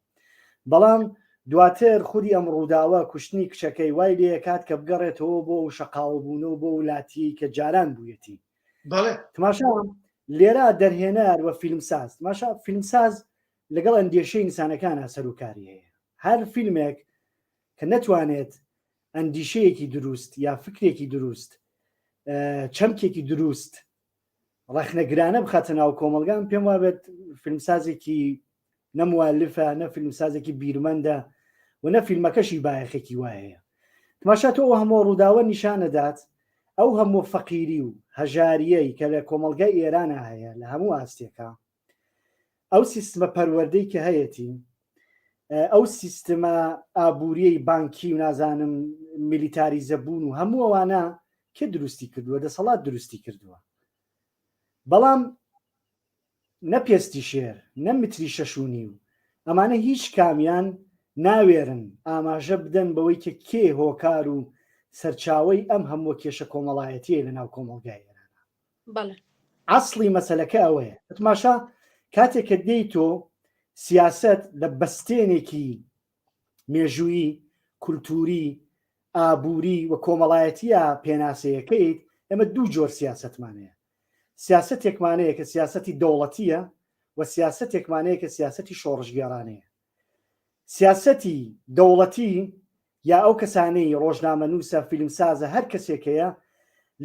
بەڵام دواتر خودی ئەم ڕووداوە کوشتنی کچەکەی وای لێ کات کە بگەڕێتەوە بۆ و شەقاوە بوونەوە بۆ وڵاتی کە جاران بوویەتی تماشا لێرە دەرهێنەر وە فیلمساز تماشا فیلمساز لەگەڵ ئەندێشەی ئینسانەکانە سەرۆکاری هەیە هەر فیلمێک کە نەتوانێت ئەندیشەیەکی دروست یا فکرێکی دروست چەمکێکی دروست ڕەخنەگرانە بخاتە ناو کۆمەلگان پێم وابێت فیلمسازێکی نەموالفە نە فیلمسازێکی بیرمەندە و نە فیلمەکەشی بایەخێکی وایەیە تماشا تۆ هەموو ڕووداوە نیشانەدات ئەو هەموو فەقیری و هەژاریەی کە لە کۆمەلگای ئێرانە هەیە لە هەموو ئاستێکە ئەو سیستمە پەروەردەی کە هەیەی ئەو سیستمە ئابووریەی بانکی و نازانم میلیتاریزە بوون و هەموو ئەوانە کێ دروستی کردووە دەسەڵات دروستی کردووە بەڵام نەپێستی شێر نەمتری شەشونی و ئەمانە هیچ کامیان ناوێرن ئاماژە بدەن بەوەی کە کێ هۆکار و سەرچاوەی ئەم هەموو کێشە کۆمەڵایەتیە لە ناو کۆمەلگای ئێرانە عەسڵی مەسەلەکە ئەوەیە تماشا کاتێک کە دێی تۆ سیاست لە بەستێنێکی مێژووی کولتوری ئابووری و کۆمەڵایەتیە پێناسەیەکەیت ئەمە دوو جۆر سیاستمانەیە سیاستێکمانەیە کە سیاسەتی دەوڵەتیە و سیاستێکمانەیە کە سیاسەتی شۆڕژگێڕانەیە سیاسەتی دەوڵەتی یا ئەو کەسانەی ڕۆژنامەنووسە فیلمسازە هەر کەسێکەیە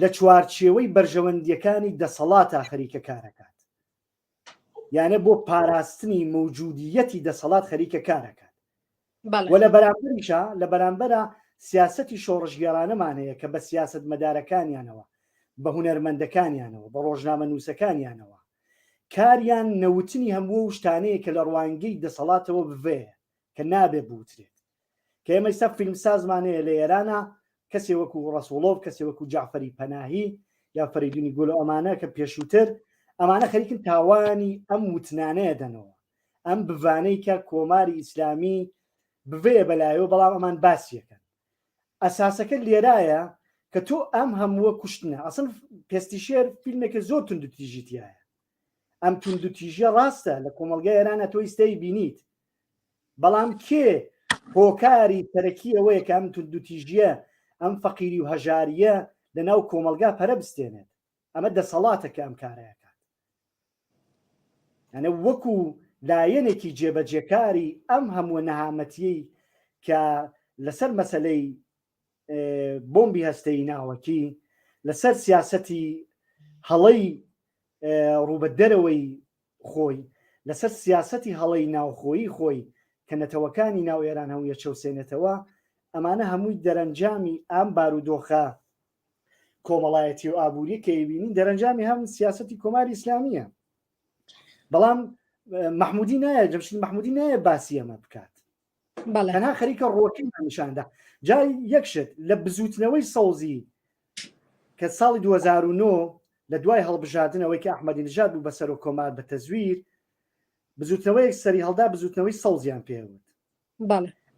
لە چوارچێوەی بەرژەوەندیەکانی دەسەڵاتە خەریکە کارەکات یانە بۆ پاراستنی موجودیەتی دەسەڵات خەریکە کارەکات و لە بەرامبەریشە لە بەرامبەرە سیاسەتی شۆڕژگێڕانەمانەیە کە بە سیاست مەدارەکانیانەوە بە هونەرمەندەکانیانەوە بە ڕۆژنامە نووسەکانیانەوە کاریان نەوتنی هەموو شتانەیە کە لە ڕوانگەی دەسەڵاتەوە بڤێ کە نابێ بوترێت کە ئێمە ئێستا فیلمسازمانەیە لە ئێرانە کەسێ وەکو ڕەسوڵۆڤ کەسێ وەکو جعفەری پەناهی یا فەریدونی گوڵ ئەمانە کە پێشووتر ئەمانە خەریکن تاوانی ئەم وتنانەیە دەنەوە ئەم بڤانەی کە کۆماری ئیسلامی بڤێ بەلایەوە بەڵام ئەمان باسیەکەن ئەساسەکە لێرایە کە تۆ ئەم هەمووە کوشتنە ئەسن پێستی شێر فیلمێکە زۆر توندوتیژیتیایە ئەم توندوتیژیە ڕاستە لە کۆمەلگای ئێرانە تۆ ئیستەی بینیت بەڵام کێ هۆکاری تەرەکی ئەوەیە کە ئەم توندوتیژیە ئەم فەقیری و هەژاریە لە ناو کۆمەلگا پەرە بستێنێت ئەمە دەسەڵاتەکە ئەم کارەکات یانە وەکو لایەنێکی جێبەجێکاری ئەم هەموو نەهامەتیەی کە لەسەر مەسەلەی بۆمبی هەستەی ناوەکی لەسەر سیاسەتی هەڵەی ڕوبەدەرەوەی خۆی لەسەر سیاسەتی هەڵەی ناوخۆیی خۆی کە نەتەوەکانی ناو ئێران هەموویە چەوسێنێتەوە ئەمانە هەمووی دەرەنجامی ئەم بارودۆخە کۆمەڵایەتی و ئابووری کە بینین دەرەنجامی هەم سیاسەتی کۆماری ئیسلامیە بەڵام مححمودی نایە جەمشید مححمودی نایە باسی ئەمە بکات تەنها خەریکە ڕۆکی نیشاندا جای یەکشت لە بزوتنەوەی سەوزی کە ساڵی 2009 لە دوای هەڵبژاردنەوەی کە ئەحمەدی نژاد بوو بەسەر و کۆمار بە تەزویر بزوتنەوەی سەری هەڵدا بزوتنەوەی سەوزیان پێوت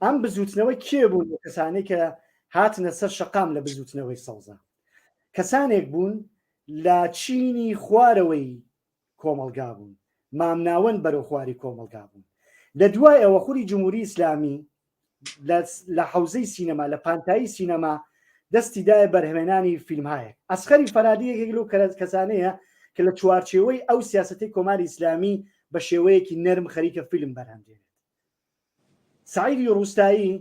ئەم بزوتنەوەی کێ بوون کەسانێک کە هاتنە سەر شەقام لە بزوتنەوەی سەوزە کەسانێک بوون لە چینی خوارەوەی کۆمەلگا بوون مامناوەند بەرەو خواری کۆمەلگا بوون. لە دوای ئەوە خوری جمهوری ئیسلامی لە حوزەی سینەما لە پانتایی سینەما دەستی دایە بەرهێنانی فیلمهایە. ئەسخەری فەرادیەکێک لەو کەسانەیە کە لە چوارچێوەی ئەو سیاسەتی کۆماری ئیسلامی بە شێوەیەکی نەرم خەریکە فیلم بەرهەمدێنێت. سعیدی ڕوستایی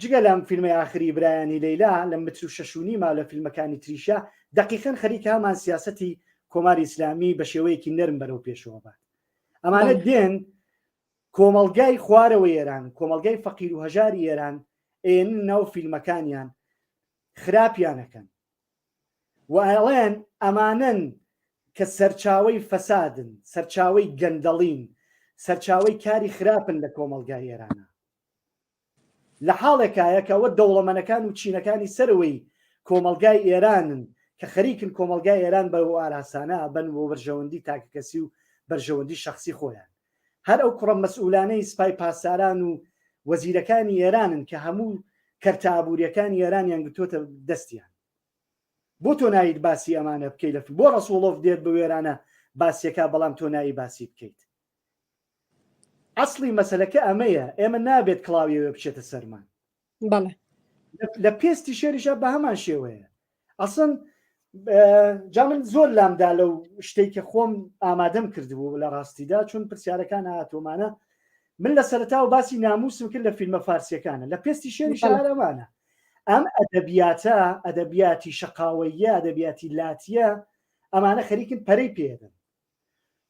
جگە لەم فیلمی ئاخری برایانی لەیلا لە متر و 6.5 لە فیلمەکانی تریشە دقیقەن خەریکە هەمان سیاسەتی کۆماری ئیسلامی بە شێوەیەکی نەرم بەرەو پێشەوە بات. ئەمانە دێن کۆمەلگای خوارەوە ئێران، کۆمەلگای فەقیر و هەژاری ئێران ئێن ناو فیلمەکانیان خراپیانەکەن و ئەڵێن ئەمانن کە سەرچاوەی فەسادن، سەرچاوەی گەندەڵین، سەرچاوەی کاری خراپن لە کۆمەلگای ئێرانە. لە حاڵێکایە کەەوە دەوڵەمەنەکان و چینەکانی سەرەوەی کۆمەلگای ئێرانن کە خەریکن کۆمەلگای ئێران بە ئاراسانە بن بۆ بەرژەوەندی تاکەکەسی و بەرژەوەندی شخصی خۆیان. هەر ئەو کوڕە مەسئولانەی سپای پاسداران و وەزیرەکانی ئێرانن کە هەموو کەرتابوریەکانی ئێرانیان گرتوتە دەستیان. بۆ تۆ نایت باسی ئەمانە بکەیت لە بۆ ڕەسوڵۆف دێت بە وێرانە باسیەکە بەڵام تۆ نایی باسی بکەیت. ئەسڵی مەسەلەکە ئەمەیە، ئێمە نابێت کڵاویەوە بچێتە سەرمان. بەڵێ لە پێستی شێریشە بە هەمان شێوەیە. ئەسڵ جا من زۆر لامدا لەو شتێککە خۆم ئامادەم کردبوو لە ڕاستیدا چون پرسیارەکان هاتۆمانە من لە سەرەتاوە باسی ناموسم کرد لە فیلمە فارسیەکانە لە پێستی شێری شارەمانە. ئەم ئەدەبیاتە ئەدەبیاتی شەقاوەیە ئەدەبیاتی لاتیە ئەمانە خەریکن پەرەی پێدەن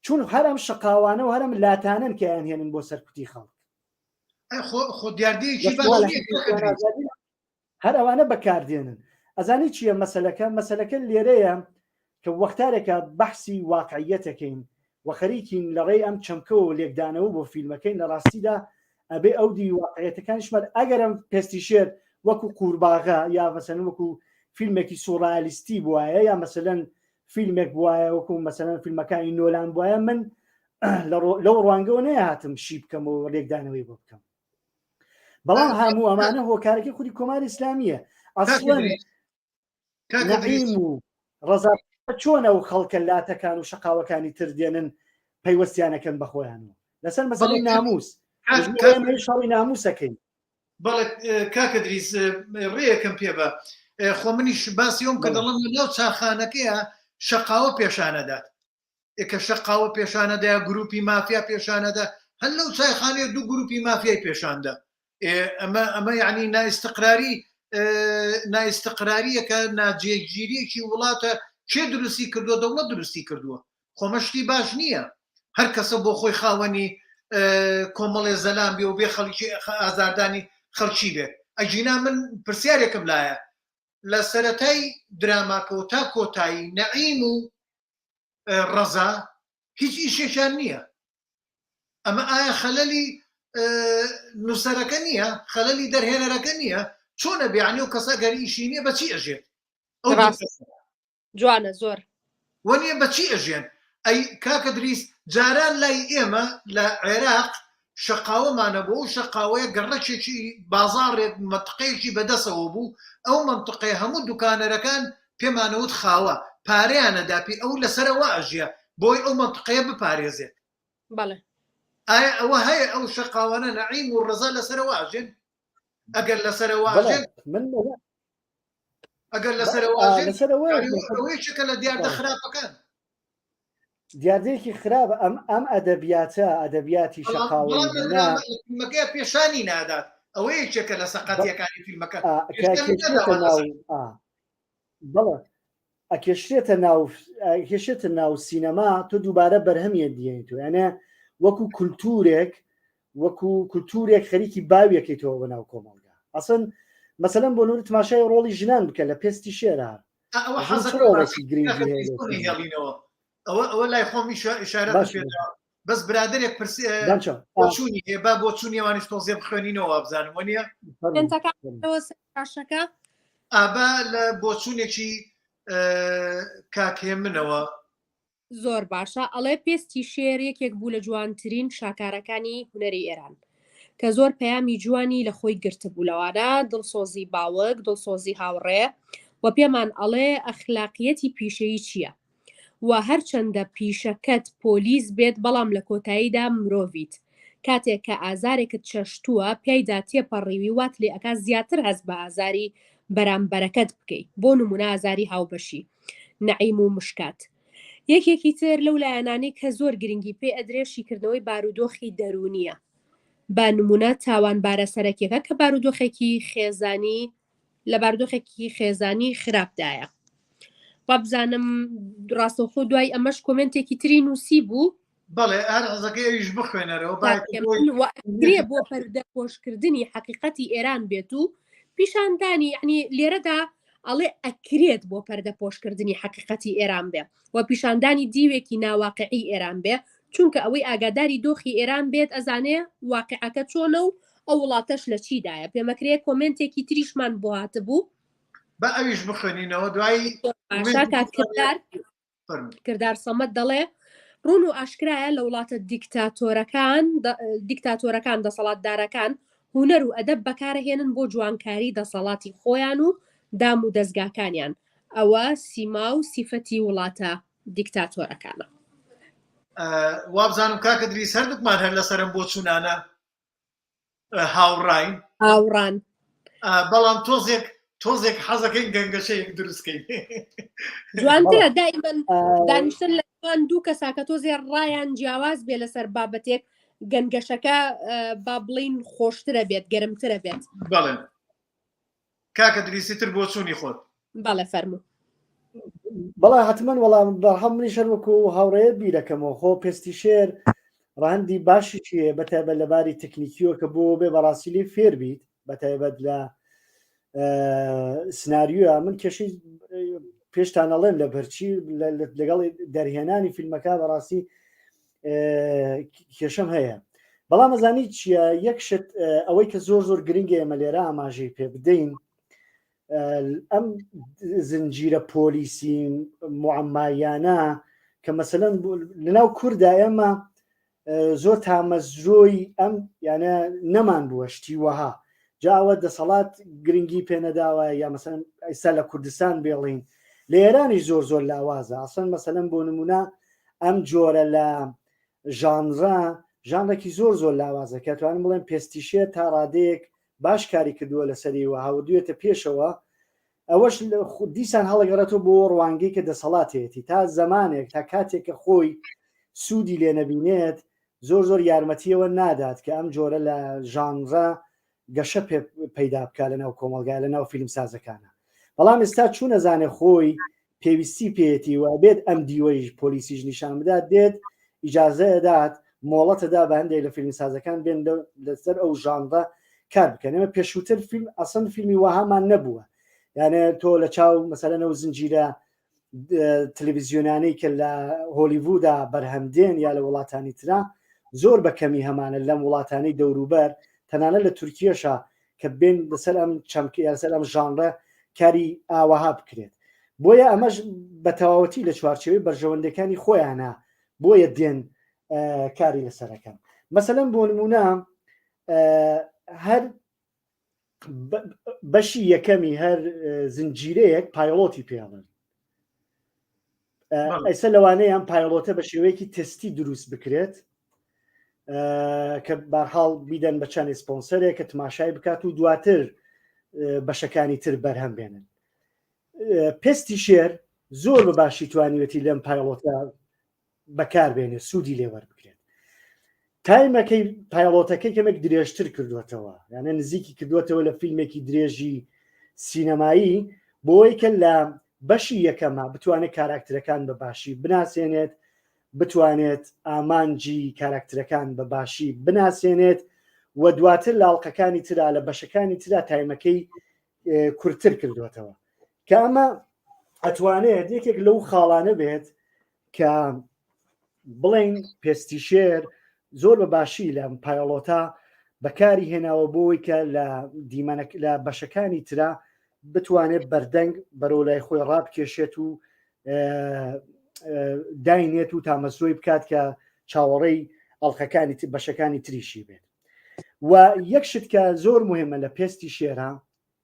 چون هەرم شەقاوانە و هەرم لاتانن کە یانهێنن بۆ سەرکوتی خەڵک. خۆ دیاردەیەکی هەر ئەوانە بەکاردێنن. ئەزانی چییە مەسەلەکە لێرەیە کە وەختارێکە بەحسی واقعیەتەکەین و خەریکین لە ڕێی ئەم چەمکەوە لێکدانەوە بۆ فیلمەکەین لە ڕاستیدا ئەبێ ئەو دی واقعیەتەکانیشمەر ئەگەرم پێستی شێر وەکو قورباغا یا مەسەلەن وەکو فیلمێکی سوڕالیستی بووایە یا مەسەلەن فیلمێک بووایە وەکو مەسەلەن فیلمەکانی نۆلان بووایە من لەو ڕوانگەوە نەهاتم شی بکەم و لێکدانەوەی بۆ بکەم. بەڵام هەموو ئەمانە هۆکارەکەی خودی کۆماری ئیسلامیە. ئەسڵەن نەعیم و ڕەزا چۆنە و خەڵکە لاتەکان و شەقاوەکانی تر دێنن پەیوەستیانەکەن بە خۆیانەوە لەسەر مەسەلەی ناموس شەڕی ناموسەکەین. بەڵێ کاکە دریس ڕێیەکەم پێ بە خۆ منیش باسی ئەوم کە دەڵم لەو چاخانەکەیە شەقاوە پێشانەدات کە شەقاوە پێشانەدای گروپی مافیا پێشانەدا هەر لەو چایخانەیە دوو گروپی مافیای پێشاندا. ئەمە یعنی نائستقراریەکە ناجێگیریەکی وڵاتە چێ دروستی کردووە دەوڵەت دروستی کردووە. خۆمەشتی باش نییە هەر کەسە بۆ خۆی خاوەنی کۆمەڵێ زەلام بێ و بێ خەڵکی ئازاردانی خەڵکی بێ. ئەجینا من پرسیارێکم لایە لە سەرەتای دراماکەوە تا کۆتایی نەعیم و ڕەزا هیچ ئیشێکیان نییە. ئەمە ئایا خەلەلی نووسەرەکە نییە خەلەلی دەرهێنەرەکە نییە چۆنە بیانی و کەسە گەری ئیشی نییە بەچی ئەژێت جوانە زۆر وەنیە بەچی ئەژێن. ئەی کاکە دریس جاران لای ئێمە لە عێراق شەقاوەمانە بۆ و شەقاوەیە گەڕەکێکی بازاڕێک منتقەیەکی بەدەسەوە بوو ئەو منتقەیە هەموو دوکانەرەکان پێمانەوت خاوە پارەیانەدا پێ ئەو لەسەرەوە ئەژیە بۆی ئەو منتقەیە بپارێزێت. بەڵێ ئایا ئەوە هەیە ئەو شەقاوانە نەعیم و ڕەزا لەسەرەوە ئەژێن ئەگەر لەسەرەوە ئەژێن ئەگەر لەسەرەوە ئەوەی چکە لە دیاردە خراپەکان دیاردەیەکی خراپ ئەم ئەدەبیاتە ئەدەبیاتی شەقاوەیەکە پێشانی نادات ئەوەیە چێکە لە سەقەتیەکانی فیلمەکە بەڵێ ئەکێشێتە ناو سینەما تۆ دووبارە بەرهەمیە دیێنیتەوە یانە وەکو کولتورێک خەریکی باویەکەیتەوە بە ناو کۆمەلگا. ئەسڵ مەسەلەن بۆ نور تماشای ڕۆڵی ژنان بکە لە پێستی شێرە ئەوە لای خۆمی ئشارە بەس برادێک پرسیچوونی هێبا بۆ چوونیوانش تۆزیێ بخوێنینەوە بزانم وە نیە ئابا لە بۆ چوونێکی کاکێ منەوە زۆر باشە ئەڵێ پێستی شێر یەکێک بوو لە جوانترین شاکارەکانی هونەری ئێران کە زۆر پەیامی جوانی لە خۆی گرتبوو لەوانە دڵسۆزی باوک دڵسۆزی هاوڕێ و پێمان ئەڵێ ئەخلاقیەتی پیشەیی چییە و هەرچەندە پیشەکەت پۆلیس بێت بەڵام لە کۆتاییدا مرۆڤیت کاتێک کە ئازارێکت چەشتووە پیایدا تێپەڕیوی وات لێ ئەکا زیاتر هەست بە ئازاری بەرامبەرەکەت بکەیت بۆ نمونە ئازاری هاوبەشی نەعیم و مشکات یەکێکی تر لەو لایەنانەی کە زۆر گرنگی پێ ئەدرێشیکردنەوەی بارودۆخی دەرونیە با نمونە تاوانبارە سەرەکیەکە کە بارودۆخێکی خێزانی لە بارودۆخێکی خێزانی خراپدایە وا بزانم ڕاستەوخۆ دوای ئەمەش کۆمنتێکی تری نووسی بوو بەڵێ هەر حەزەکەی ئەویش بخوێنەرەوە درێ بۆ پەردە پۆشکردنی حەقیقەتی ئێران بێت و پیشاندانی یعنی لێرەدا ئەڵێ ئەکرێت بۆ پەردە پۆشکردنی حەقیقەتی ئێران بێ و پیشاندانی دیوێکی ناواقعی ئێران بێ چونکە ئەوەی ئاگاداری دۆخی ئێران بێت ئەزانێ واقعەکە چۆنە و ئەو وڵاتەش لە چیدایە پێمەکرێت کۆمنتێکی تریشمان بۆ هاتبوو بە ئەویش بخوێنینەوە دوایی کردار سەمەد دەڵێ ڕوون و ئاشکرایە لە وڵاتە دیکتاتۆرەکان دەسەڵاتدارەکان هونەر و ئەدەب بەکارهێنن بۆ جوانکاری دەسەڵاتی خۆیان و دام و دەستگاکانیان ئەوە سیما و سیفەتی وڵاتە دیکتاتۆرەکانە وابزانم کاکە دریس هەردووکمان هەر لەسەرم بۆ چوونانە هاوڕاین هاوڕان بەڵام تۆزێک حەزەکەین گەنگەشەیەک دروستکەین جوانترە دائیمەن دانیشتن لە جوان دوو کەساکە تۆزێ ڕایان جیاواز بێ لەسەر بابەتێک گەنگەشەکە با بڵین خۆشترە بێت گەرمترە بێت بەڵێ کاکە دریسی تر بۆ چوونی خۆت بەڵێ فەرموو بەڵا حتمما وەڵام بەرهەم منی شەروەکو هاوڕێ بیرەکەمەوە خۆ پێستی شێر ڕەهەندی باشی چیە بەتایبەت لەباری تەکنیکیەوە کە بۆ بێ بەڕاستی لێ فێر بیت بەتایبەت لە سناریوە من کێشەی پێشتان ئەڵێم لە بەرچی لەگەڵ دەرهێنانی فیلمەکە بەڕاستی کێشەم هەیە بەڵام ئەزانی چییە یەکشت ئەوەی کە زۆر گرنگە ئێمە لێرە ئاماژەی پێ بدەین ئەم زنجیرە پۆلیسی معەمایانە کە مەسەلەن لەناو کووردا ئێمە زۆر تامەزرۆی ئەم یانە نەمان بووە شتی وەها جاوە دەسەڵات گرنگی پێنەداوە یا مەسەلەن ئێستا لە کوردستان بێڵین لە ئێرانی زۆر لاوازە ئەسەن مەسەلەن بۆ نمونە ئەم جۆرە لە ژانڕێکی زۆر لاوازە کە توانم بڵێن پێستیشێت تا ڕادەیەک باش کاری کردووە لەسەریەوە هاودوێتە پێشەوە ئەوەش دیسان هەڵەگەڕێتەوە بۆ ڕوانگەی کە دەسەڵاتێتی تا زمانێک تا کاتێک کە خۆی سوودی لێ نەبینێت زۆر یارمەتیەوە نادات کە ئەم جۆرە لە ژانڕە گەشە پەیدا بکە لەناو کۆمەلگای لەناو فیلم سازەکانە بەڵام ئێستا چوو نەزانێ خۆی پێویستی پێێتی و بێت ئەم دیوەی پۆلیسیش نیشان بدات دێت ئیجازەدات مۆڵەتەدا بە هەندێک لە فیلم سازەکان بێن لەسەر ئەو ژانڕە کار بکەن ئێمە پێشووتر فیلم ئەسەن فیلمی وەهامان نەبووە یانە تۆ لە چاو مەسەلەنەوە زنجیرە تەلەڤیزیۆنانەی کە لە هۆلیڤوودا بەرهەمدێن یا لە وڵاتانی ترا زۆر بەکەمی هەمانە لەم وڵاتانی دەوروبەر تەنانە لە تورکیەشە کە بێن لەسەر ئەم چەمکی لەسەر ئەم ژانڕە کاری ئاوەها بکرێت بۆیە ئەمەش بە تەواوەتی لە چوارچێوەی بەرژەوەندەکانی خۆیانە بۆیە دێن کاری لەسەرەکەن مەسەلەن بۆ نمونە هەر بەشی یەکەمی هەر زنجیرەیەک پایلۆتی پێڵن ئەیسا لەوانەیە ئەم پایلۆتە بە شێوەیەکی تستی دروست بکرێت کە بەرحاڵ بیدەن بە چەند سپۆنسەرێک کە تماشای بکات و دواتر بەشەکانی تر بەرهەم بێنن پێستی شێر زۆر بە باشی توانیوەتی لەم پایلۆتە بەکاربێنێت سوودی لێوەربکرێت تایمەکەی پایلۆتەکەی کەمێک درێژتر کردوێتەوە یانە نزیکی کردوێتەوە لە فیلمێکی درێژی سینەمایی بۆی کە لە بەشی یەکەمە بتوانێت کاراکتەرەکان بە باشی بناسێنێت بتوانێت ئامانجی کاراکتەرەکان بە باشی بناسێنێت و دواتر لاڵقەکانی ترا لە بەشەکانی ترا تایمەکەی کورتتر کردوێتەوە کە ئەمە ئەتوانێت یەکێک لەو خاڵانە بێت کە بڵین پێستی شێر زۆر بە باشی لە پایلۆتا بەکاری هێناوە بۆی کە لە بەشەکانی ترا بتوانێت بەردەنگ بەرەو لای خۆی ڕابکێشێت و داینێت و تامەزۆی بکات کە چاوەڕێی ئەڵلقەکانی بەشەکانی تریشی بێت و یەکشت کە زۆر مهمە لە پێستی شێرە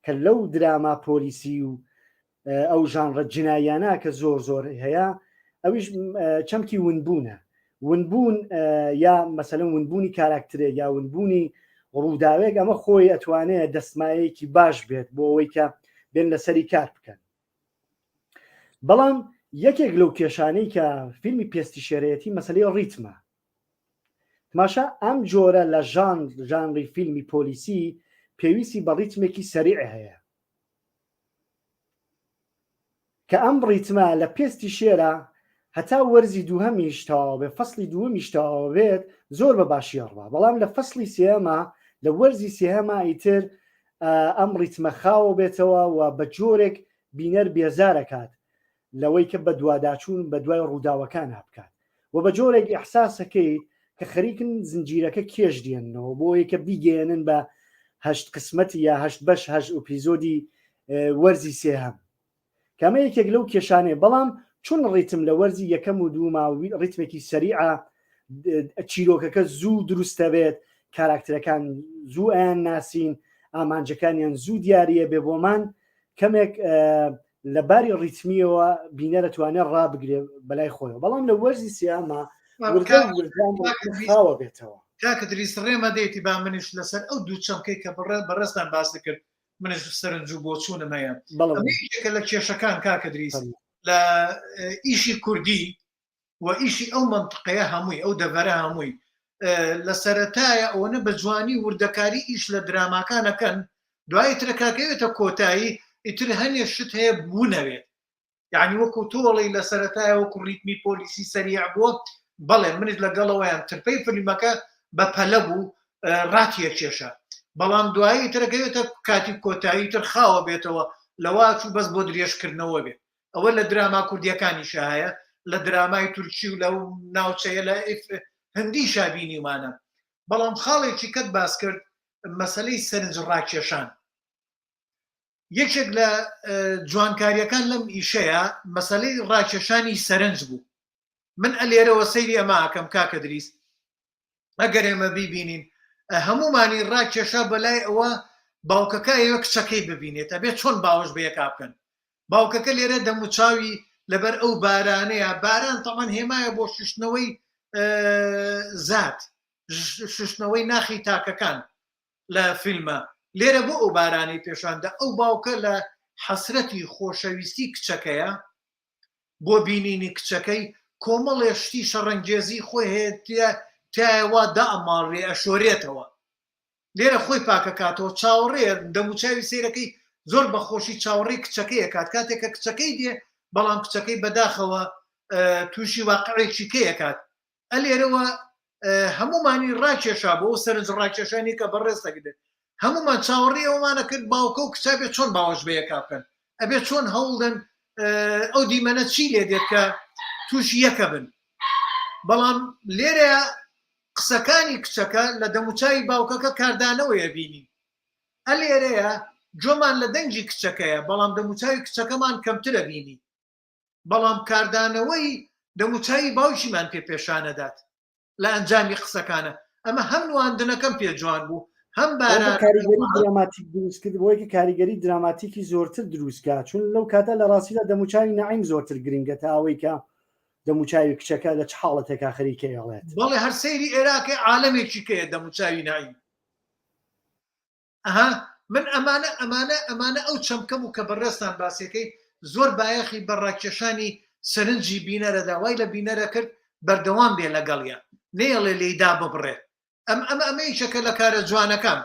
کە لەو دراما پۆلیسی و ئەو ژانڕە جنایانە کە زۆر هەیە ئەویش چەمکی ونبوونە ونبوون یا مەسەلەن ونبوونی کاراکترێ یا ونبوونی ڕووداوێک ئەمە خۆی ئەتوانێت دەستمایەکی باش بێت بۆ ئەوەی کە بێن لەسەری کار بکەن. بەڵام یەکێک لەو کێشانەی کە فیلمی پێستی شێرەتی مەسلەی ڕیتمە. تماشا ئەم جۆرە لە ژانری فیلمی پۆلیسی پێویستی بە ڕیتمێکی سەریع هەیە کە ئەم ڕیتمە لە پێستی شێرە هەتا وەرزی دووهەمیش تەواو بێت فەسڵی دووەمیش تەواو بێت زۆر بە باشی هەڕوا، بەڵام لە فەسڵی سێهەمە لە وەرزی سێهەمە ئیتر ئەم ڕیتمە خاوە بێتەوە و بە جۆرێک بینەر بێزارەکات لەوەی کە بە دوواداچوون بە دوای ڕووداوەکان هەبکات و بە جۆرێک ئیحساسەکەیت کە خەریکن زنجیرەکە کێش دێننەوە بۆ یەکە بیگەێنن بە 8 قسمەتی یا 8 بەش 8 ئۆپیزۆدی وەرزی سێهەم کەمە یەکێک لەو کێشانێ. بەڵام چون ڕیتم لە وەرزی یەکەم و دووماوی ڕیتمێکی سەریعە چیرۆکەکە زوو دروستە بێت، کاراکتەرەکان زوو ئەیان ناسین، ئامانجەکانیان زوو دیارە بێ بۆمان کەمێک لە باری ڕیتمیەوە بینەرە توانێت ڕابگرێ بەلای خۆیەوە. بەڵام لە وەرزی سیامە خاوە بێتەوە. کاکە دریس ڕێمە دێتی با منیش لەسەر ئەو دوو چەمکەی کە بەڕێستان باس کرد منش سەرنج و بۆ چوونەمەیە لە کێشەکان کاکە دریس لە ئیشی کوردی و ئیشی ئەو منطقەیە هەمووی ئەو دەڤەرە هەمووی لە سەرەتایە ئەوەنە بە جوانی وردەکاری ئیش لە دراماکانەکەن دوای ترەکاکەوێتە کۆتایی ئیتر هەنێ شت هەیە بوونەوێت، یعنی وەکو تۆڵی لە سەرەتایە وەکو ڕیتمی پۆلیسی سەریع بووە بەڵێ منیش لەگەڵەوەیان ترپەی فلیمەکە بە پەلە بوو ڕاتیە کێشە، بەڵام دوایی ترەکەوێتە کاتی کۆتایی تر خاوە بێتەوە لەوا چوو بەس بۆ درێژکردنەوە بێت. ئەوە لە دراما کوردیەکانی شایە لە درامای تورکی و لەو ناوچەیە لە هەندی شابینیمانە. بەڵام خاڵێکی کەت باس کرد مەسەلەی سەرنج ڕاکێشان. یەکێک لە جوانکاریەکان لەم ئیشەیە مەسەلەی ڕاکێشانی سەرنج بوو. من ئەلێرەوە سەیری ئەمە ئەکەم کاکە دریس ئەگەر ئێمە بیبینین هەمومانی ڕاکێشا بەلای ئەوە باوکەکە ئێوە کچەکەی ببینێت ئەبێت چۆن باوەش بەیەکا بکەن. باوکەکە لێرە دەموچاوی لەبەر ئەو بارانەیە باران تەمان هێمایە بۆ شوشتنەوەی زات شوشتنەوەی ناخی تاکەکان لە فیلمە لێرە بۆ ئەو بارانی پێشاندا ئەو باوکە لە حەسرەتی خۆشەویستی کچەکەیە بۆ بینینی کچەکەی کۆمەڵێ شتی شەڕەنگێزی خۆی هەیە تایەوە دائەماڕێ ئەشۆرێتەوە لێرە خۆی پاکەکاتەوە چاوەڕێ دەموچاوی سیرەکەی زۆر بەخۆشی چاوەڕێی کچەکەی کات کاتێککە کچەکەی دێ بەڵام کچەکەی بەداخەوە تووشی واقعێکی کەیەکات ئەلێرەوە هەمومانی ڕاکێشا بۆ سەرنج ڕاکێشانی کە بەڕێستەکرێت هەمومان چاوەڕێ ئەومانە کرد باوکە و کچە بێت چۆن باوەش بەیەکا بکەن ئەبێت چۆن هەوڵدن ئەو دیمەنە چی لێ دێت کە تووشی یەکە بن. بەڵام لێرە قسەکانی کچەکە لە دەموچاوی باوکەکە کاردانەوەیە بینی ئەلێرەیە جۆمان لە دەنگی کچەکەیە بەڵام دەموچاوی کچەکەمان کەمترە بینی بەڵام کاردانەوەی دەموچاوی باوشیمان پێشانەدات لە ئەنجامی قسەکانە ئەمە هەم نواندنەکەم پێ جوان بوو هەم کاریگەری دراماتیک دروست کرد بۆیەکە کاریگەری دراماتیکی زۆرتر دروستکە چون لەو کاتە لە ڕاستیدا دەموچاوی نەعیم زۆرتر گرنگە تا ئەوەی کە دەموچاوی کچەکە لە چ حاڵەتێکا خەریکەیەڵێت بەڵێ هەر سەیری عێراقی عالەمێکی کەیە دەموچاوی نایم من ئەمانە ئەو چەمکەم و کە بەڕێستان باسیەکەی زۆر بایەخی بەڕاکێشانی سەرنجی بینەرەدا وای لە بینەرە کرد بەردەوام بێ لەگەڵیە نێڵێ لێیدا ببڕێ ئەمەیشەکە لە کارە جوانەکان.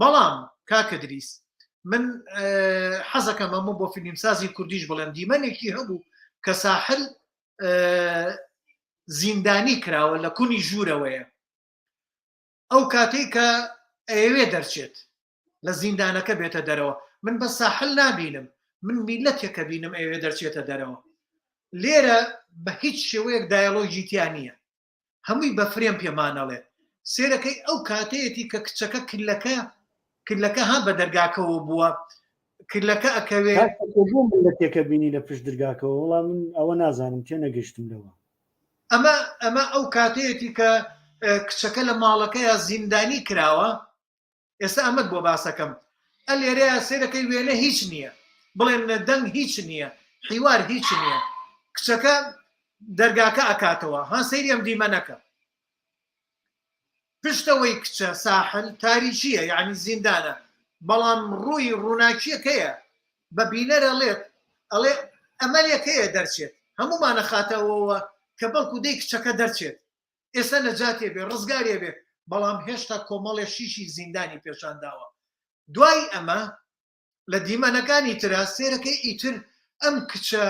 بەڵام کاکە دریس من حەزەکەم ئەمە بۆ فیلمسازی کوردیش بڵێم دیمەنێکی هەبوو کە ساحل زیندانی کراوە لە کونی ژوورەوەیە ئەو کاتێک کە ئەوێ دەرچێت لە زیندانەکە بێتە دەرەوە من بە ساحل نابینم من میلەتێکە بینم ئەوێ دەرچێتە دەرەوە لێرە بە هیچ شێوەیەک دایەلۆژی تیانە هەمووی بە فرێم پێمانەڵێ سێرەکەی ئەو کاتەیەتی کە کچەکە کلەکە ها بە دەرگاکەەوە بووە کلەکە ئەکەوێ میلەتێکە بینی لە پشت دەرگاکەەوە وڵام من ئەوە نازانم تێ نەگەشتم لەوە ئەمە ئەو کاتەیەتی کە کچەکە لە ماڵەکەیە زیندانی کراوە ئێستا ئەمەد بۆ باسەکەم ئەلێرەیە سێرەکەی وێنە هیچ نییە بڵێن دەنگ هیچ نییە حیوار هیچ نییە کچەکە دەرگاکە ئەکاتەوە ها سەیری ئەم دیمەنەکە پشتەوەی کچە ساحل تاریچیە یعنی زیندانە بەڵام ڕووی ڕووناکیەکەیە بە بینەرە لێت ئەڵێ ئەمەلێکەیە دەرچێت هەمومانە خاتەوەوە کە بەڵکو دەی کچەکە دەرچێت ئێستا نەجاتێ بێ ڕزگارێ بێ بەڵام هێشتا کۆمەڵێ شیشی زیندانی پێشانداوە دوای ئەمە لە دیمەنەکانی ترا سێرەکەی ئیتر ئەم کچە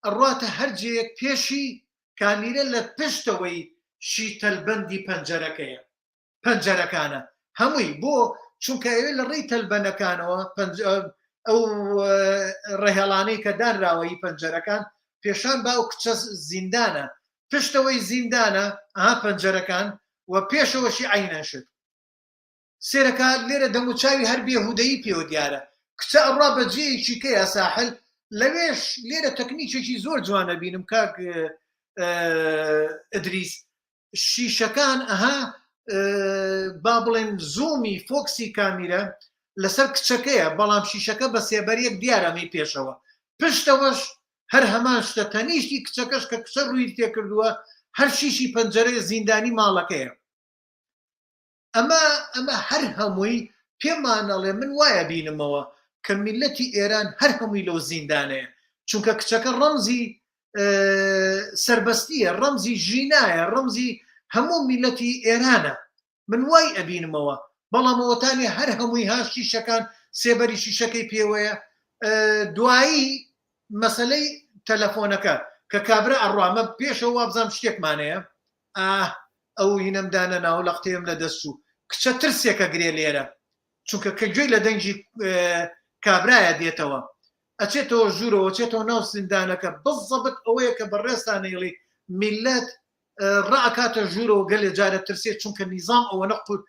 ئەڕاتە هەرجەیەک پێشی کامیرە لە پشتەوەی شیتەلبەندی پەنجەرەکەیە پەنجەرەکانە هەمووی بۆ چونکە ئەوێ لە ڕێی تەلبەنەکانەوە ئەو ڕێهێڵانەی کە دانراوەی پەنجەرەکان پێشان با ئەو کچە زیندانە پشتەوەی زیندانە ئەها پەنجەرەکان و پێشەوەشی عینەشت سێرەکە لێرە دەموچاوی هەر بێهودەیی پێوە دیارە کچە ئەڕا بەجێیەکی کەیە ساحل لەوێش لێرە تەکنیکێکی زۆر جوانە بینم کاک ئەدریس شیشەکان ئەها با بڵێن زوومی فۆکسی کامیرە لەسەر کچەکەیە بەڵام شیشەکە بە سێبەرەک دیارەمی پێشەوە پشتەوەش هەر هەمان شتە تەنیشتی کچەکەش کە کچە ڕووی تێکردووە هەر شیشی پەنجەرەی زیندانی ماڵەکەیە ئەمە هەر هەمووی پێمانەڵێ من وایە بینمەوە کە میلەتی ئێران هەر هەمووی لەو زیندانەیە چونکە کچەکە ڕەمزی سربەستیە ڕەمزی ژینایە ڕەمزی هەموو میلەتی ئێرانە من وای ئەبینمەوە بەڵام ئەوەتانی هەر هەمووی ها شیشەکان سێبەری شیشەکەی پێوەیە دوایی مەسەلەی تەلەفۆنەکە کە کابرا ئەڕوامە پێشەوە وابزانام شتێکمانەیە ئەو هینەمدانە ناو لە قتێم لە دەستوو کچە ترسێکە گرێ لێرە چونکە کە گوێی لە دەنگی کابرایە دێتەوە ئەچێتەوە ژوورەوە چێتەوە ناو زیندانەکە بزەبت ئەوەیە کە بەڕێستانەیڵی میلەت ڕائکاتە ژوورەوە گەلێ جارە ترسێت چونکە نیزام ئەوە نەقوت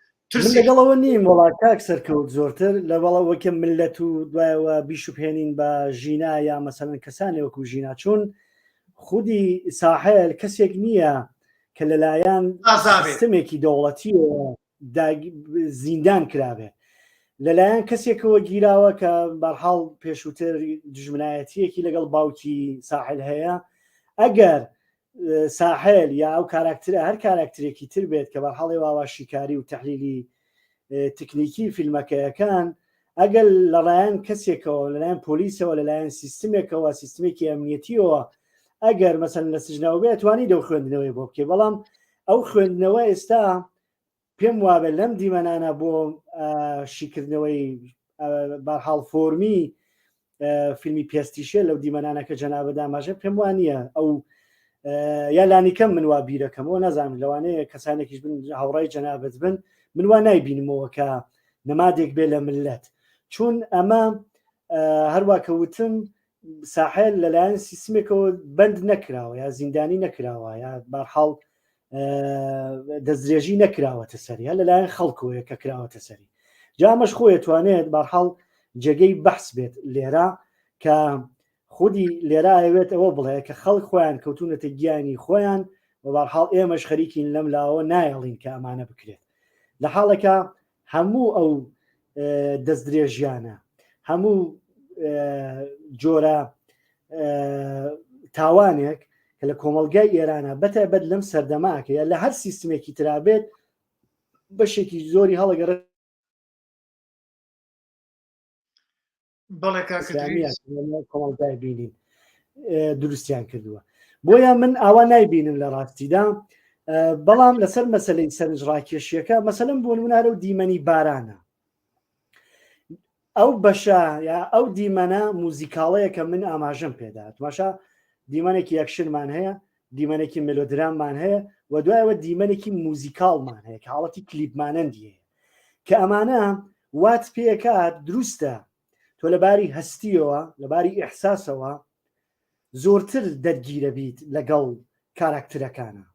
لەگەڵەوە نیم وڵات کاک سەرکەوت زۆرتر لە بەڵەوەکە ملت و دوایەوە بیشوبهێنین بە ژینا یا مەسەڵەن کەسانی وەکو ژینا چون خودی ساحل کەسێک نییە کە لەلایەن سیستەمێکی دەوڵەتی زیندان کرابێ لەلایەن کەسێکەوە گیراوە کە بەرحاڵ پێشووتر دژمنایەتیەکی لەگەڵ باوکی ساحل هەیە ئەگەر ساحل یا ئەو کاراکترە هەر کاراکترێکی تر بێت کە بەرحاڵی واوا شیکاری و تەحلیلی تکنیکی فیلمەکەیەکان ئەگەر لەلایەن کەسێکەوە لەلایەن پۆلیسەوە لەلایەن سیستمێکەوە سیستمێکی ئەمنیەتیەوە ئەگەر مەسەڵەن لە سژنەوە بێت توانی دەو خوێندنەوەی بۆ بکێ بەڵام ئەو خوێندنەوە ئێستا پێم وابێت لەم دیمەنانە بۆ شیکردنەوەی بەرحاڵ فۆرمی فیلمی پێستیشە لەو دیمەنانەکە جەنابە داماژە پێم وانە ئەو یا لانیکەم من وا بیرەکەمەوە نازانم لەوانەیە کەسانێکیش بن هاوڕای جەنابەت بن من وا نایبینمەوە کە نەمادێک بێ لە ملت چون ئەمە هەروە کەوتم ساحل لەلایەن سیستمێکەوە بند نەکراوە یا زیندانی نەکراوە یا بەرحاڵ دەستدرێژی نەکراوەتە سەری هە لەلایەن خەڵکۆیە کە کراوەتە سەری جامەش خۆی توانێت بەرحاڵ جێگەی بەحس بێت لێرە کە خودی لێرە ئەوێت ئەوە بڵێ کە خەڵک خۆیان کەوتونەتە گیانی خۆیان و بەرحاڵ ئێمەش خەریکین لەم لاوە نایەڵین کە ئەمانە بکرێت لە حاڵەکە هەموو ئەو دەستدرێژیانە هەموو جۆرە تاوانێک کە لە کۆمەلگای ئێرانە بەتایبەت لەم سەردەماکە یا لە هەر سیستمێکی ترابێت بەشێکی زۆری هەڵەگەڕ کۆمەلگای بینین دروستیان کردووە بۆیە من ئاوا نایبینم لە ڕاستیدا بەڵام لەسەر مەسەلەی سەرنجڕاکێشیەکە مەسەلەن بۆ نمونارە و دیمەنی بارانە ئەو بەشە یا ئەو دیمەنە موزیکاڵەیە کە من ئاماژەم پێدات ماشا دیمەنێکی یەکشنمان هەیە دیمەنێکی ملۆدراممان هەیە و دوایەوە دیمەنێکی موزیکاڵمان هەیە کە حاڵەتی کلیپمانەندی هەیە کە ئەمانە وات پێکات دروستە تۆ لەباری هەستیەوە لەباری ئیحساسەوە زۆرتر دەرگیرە بیت لەگەڵ کاراکترەکانە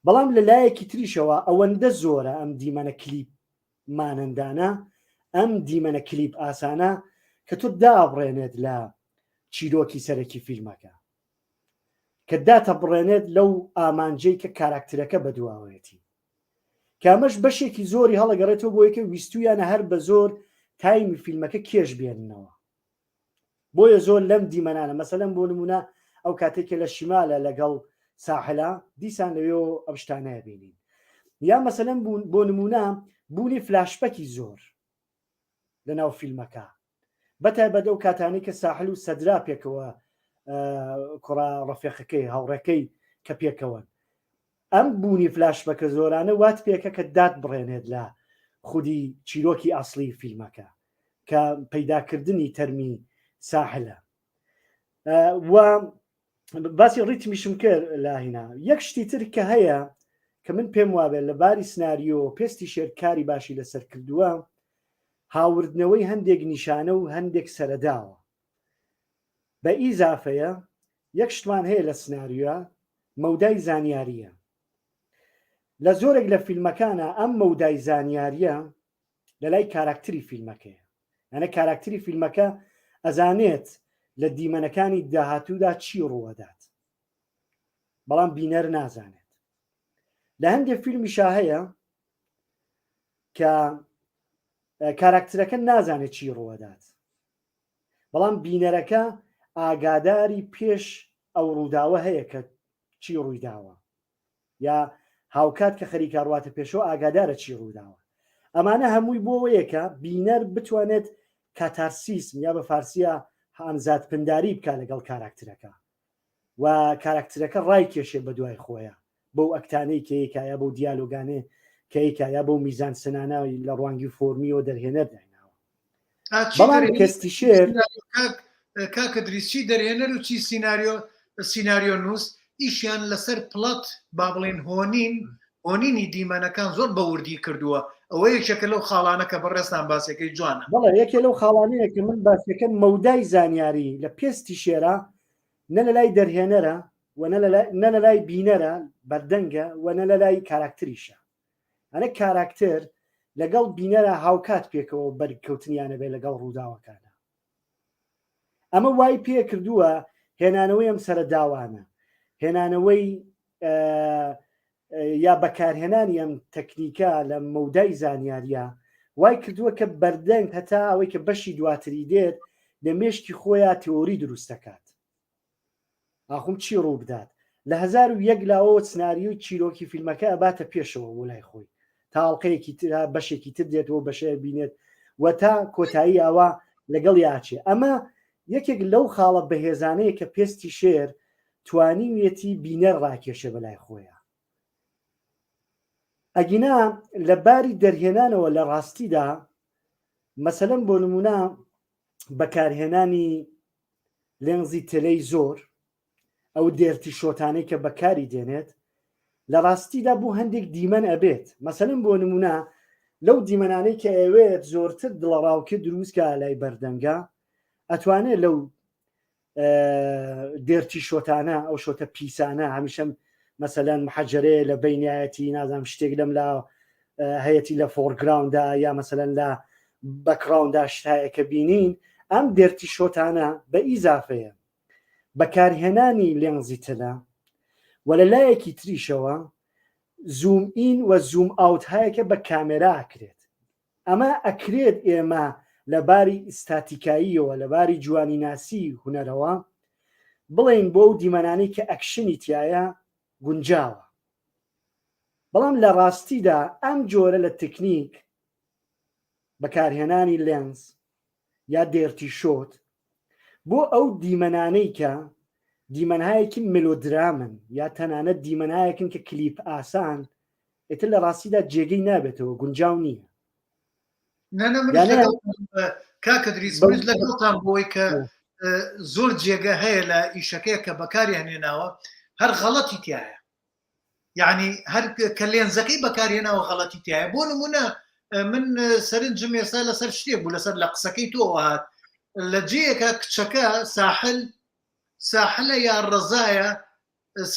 بەڵام لە لایەکی تریشەوە ئەوەندە زۆرە ئەم دیمەنە کلیپ مانەندانە ئەم دیمەنە کلیپ ئاسانە کە تۆ دابڕێنێت لە چیرۆکی سەرەکی فیلمەکە کە داتە بڕێنێت لەو ئامانجەی کە کاراکترەکە بەدواوەتی کامەش بەشێکی زۆری هەڵەگەڕێتەوە بۆ یەکە ویستویانە هەر بە زۆر تایمی فیلمەکە کێش بێننەوە بۆیە زۆر لەم دیمەنانە مەسەلەن بۆ نمونە ئەو کاتێکە لە شیمالە لەگەڵ ساحلە دیسان لەوێ ئەو شتانە بینین یا مەسەلەن بۆ نمونە بوونی فلاشبەکی زۆر لە ناو فیلمەکە بەتایبەت ئەو کاتانی کە ساحل و سەدرا پێکەوە کوڕا ڕەفیقەکەی هاوڕێکەی کە پێکەوەن ئەم بوونی فلاشبەکە زۆرانە وات پێکە کە داد بڕێنێت لە خودی چیرۆکی ئاسڵی فیلمەکە کە پەیداکردنی تەرمی ساحلە و باسی ڕیتمیشم کرد لە هینا یەک شتی تر کە هەیە کە من پێم وابێت لە باری سناریۆ پێستی شێرکاری باشی لەسەر کردووە هاوردنەوەی هەندێک نیشانە و هەندێک سەرەداوە بە ئیزافەیە یەک شتمان هەیە لە سناریۆە مەودای زانیاریە لە زۆرێک لە فیلمەکانە ئەم مەودای زانیاریە لە لای کاراکتری فیلمەکەیە یانە کاراکتری فیلمەکە ئەزانێت لە دیمەنەکانی داهاتوودا چی ڕوەدات بەڵام بینەر نازانێت لە هەندێک فیلمیشا هەیە کە کاراکترەکە نازانێت چی ڕوەدات بەڵام بینەرەکە ئاگاداری پێش ئەو ڕووداوە هەیە کە چی ڕوویداوە یا هاوکات کە خەریکە ڕواتە پێشەوە ئاگادارە چی ڕووداوە ئەمانە هەمووی بۆەوەیەکە بینەر بتوانێت کاتارسیسم یا بە فارسیە هەمزاد پنداری بکە لەگەڵ کاراکترەکە و کاراکترەکە ڕای کێشێ بە دوای خۆیە بەو ئەکتانەی کەیکایە بەو دیالۆگانێ کەیکایە بەو میزان سنانەوەی لە ڕوانگی فۆرمیەوە دەرهێنەر دایناوە بەڵام کەستی شێر کاکە دریسچی دەرهێنەر و چی سیناریۆ نووس ئیشیان لەسەر پڵەت با بڵێن هۆنینی دیمەنەکان زۆر بەوردی کردووە ئەوە یەکێکە لەو خاڵانە کە بەڕێستان باسەکەی جوانە بەڵێ یەکێ لەو خاڵانەیە کە من باسەکەم مەودای زانیاری لە پێستی شێرە نە لە لای دەرهێنەرە و نە لە لای بینەرە بەردەنگە و نە لە لای کاراکتریشە ئەنە کاراکتر لەگەڵ بینەرە هاوکات پێکەوە بەرکەوتنیانە بێ لەگەڵ ڕووداوەکانە ئەمە وای پێ کردووە هێنانەوەی ئەم سەرەداوانە هێنانەوەی یا بەکارهێنانی ئەم تەکنیکە لە مەودای زانیاریە وای کردووە کە بەردەنگ هەتا ئەوەی کە بەشی دواتری دێت لە مێشکی خۆیان تئۆری دروست دەکات ئاخوم چی ڕوو بدات لە 1001 لاوە سناریۆی چیرۆکی فیلمەکە ئەباتە پێشەوە بۆ لای خۆی تاڵقەیەکی تر بەشێکی تر دێتەوە بەشەیە بینێت و تا کۆتایی ئەوە لەگەڵ یاچێ ئەمە یەکێک لەو خاڵە بەهێزانەیە کە پێستی شێر توانیوێتی بینەر ڕاکێشە بەلای خۆیە ئەگینا لە باری دەرهێنانەوە لە ڕاستیدا مەسەلەن بۆ نمونە بەکارهێنانی لێنزی تەلەی زۆر ئەو دێرتی شۆتانەی کە بەکاری دێنێت لە ڕاستیدا بۆ هەندێک دیمەن ئەبێت مەسەلەن بۆ نمونە لەو دیمەنانەی کە ئەوێت زۆرتر دڵەڕاوکە دروستکە لای بەردەنگە ئەتوانێت لەو دێرتی شۆتانە ئەو شۆتە پیسانە هەمیشەم مەسەلەن محەجەرەیە لە بینایەتی نازانم شتێک لەم لە هەیەی لە فۆرگراوندا یا مەسەلەن لە بەکراوندا شتایە کە بینین ئەم دێرتی شۆتانە بە ئیزافەیە بەکارهێنانی لێنزی تەلە و لە لایەکی تریشەوە زوم ئین و زوم ئاوت هەیەکە بە کامێرا ئەکرێت ئەمە ئەکرێت ئێمە لە باری ئستاتیکاییەوە لە باری جوانی ناسی هونەرەوە بڵێن بۆ ئەو دیمەنانەی کە ئەکشنی تایە گونجاوە بەڵام لە ڕاستیدا ئەم جۆرە لە تکنیک بەکارهێنانی لێنز یا دێرتی شۆت بۆ ئەو دیمەنانەی کە دیمەنهایەکی ملۆدرامن یا تەنانەت دیمەنهایەکن کە کلیپ ئاسان ئێتر لە ڕاستیدا جێگەی نابێتەوە گونجاو نییە کاکە دریس لەگەڵتان بۆی کە زۆر جێگە هەیە لە ئیشەکەی کە بەکاری هەنێناوە هەر غەڵەتی تایە یعنی هەر کە لێنزەکەی بەکارهێناوە غەڵەتی تایە بۆ نمونە من سەرنجم ێستا لەسەر شتێک بوو لەسەر لە قسەکەی تۆ هات لە جێیەکە کچەکە ساحلە یا ڕەزایە